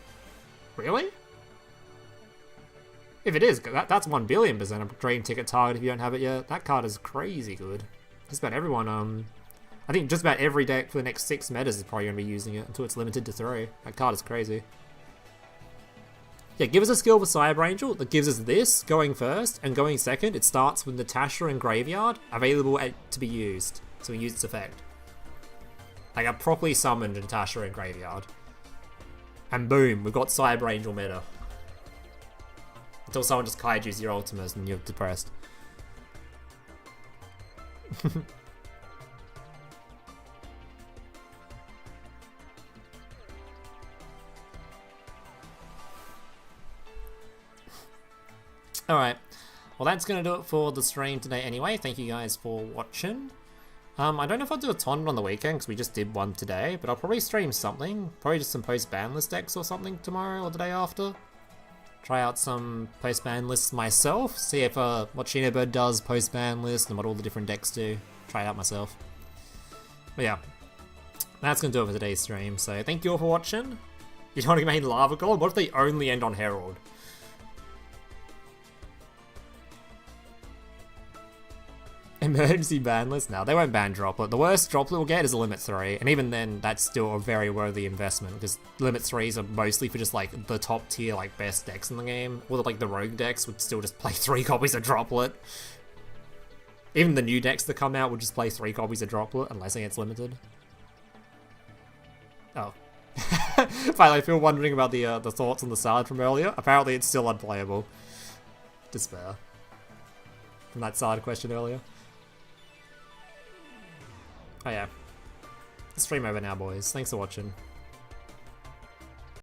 Really? If it is, that's 1,000,000,000% a dream ticket target if you don't have it yet. That card is crazy good. Just about everyone, I think just about every deck for the next 6 metas is probably going to be using it until it's limited to 3. That card is crazy. Yeah, give us a skill with Cyber Angel that gives us this going first, and going second, it starts with Natasha in Graveyard, available to be used, so we use its effect. Like, I properly summoned Natasha in Graveyard. And boom, we've got Cyber Angel meta. Until someone just kaijus your Ultimas and you're depressed. Alright, well that's going to do it for the stream today anyway. Thank you guys for watching. I don't know if I'll do a tournament on the weekend because we just did one today, but I'll probably stream something. Probably just some post-BANLIST decks or something tomorrow or the day after. Try out some post-BANLIST myself, see if what Shinobird does post-BANLIST and what all the different decks do. Try it out myself. But yeah, that's going to do it for today's stream, so thank you all for watching. You don't want to main Lava Golem? What if they only end on Herald? Emergency ban list? No, they won't ban Droplet. The worst Droplet we'll get is a Limit 3, and even then, that's still a very worthy investment, because Limit 3s are mostly for just, like, the top tier, like, best decks in the game. Or, like, the Rogue decks would still just play 3 copies of Droplet. Even the new decks that come out would just play 3 copies of Droplet, unless it gets limited. Oh. Finally, if you're wondering about the thoughts on the salad from earlier, apparently it's still unplayable. Despair. From that salad question earlier. Oh yeah. Stream over now, boys. Thanks for watching.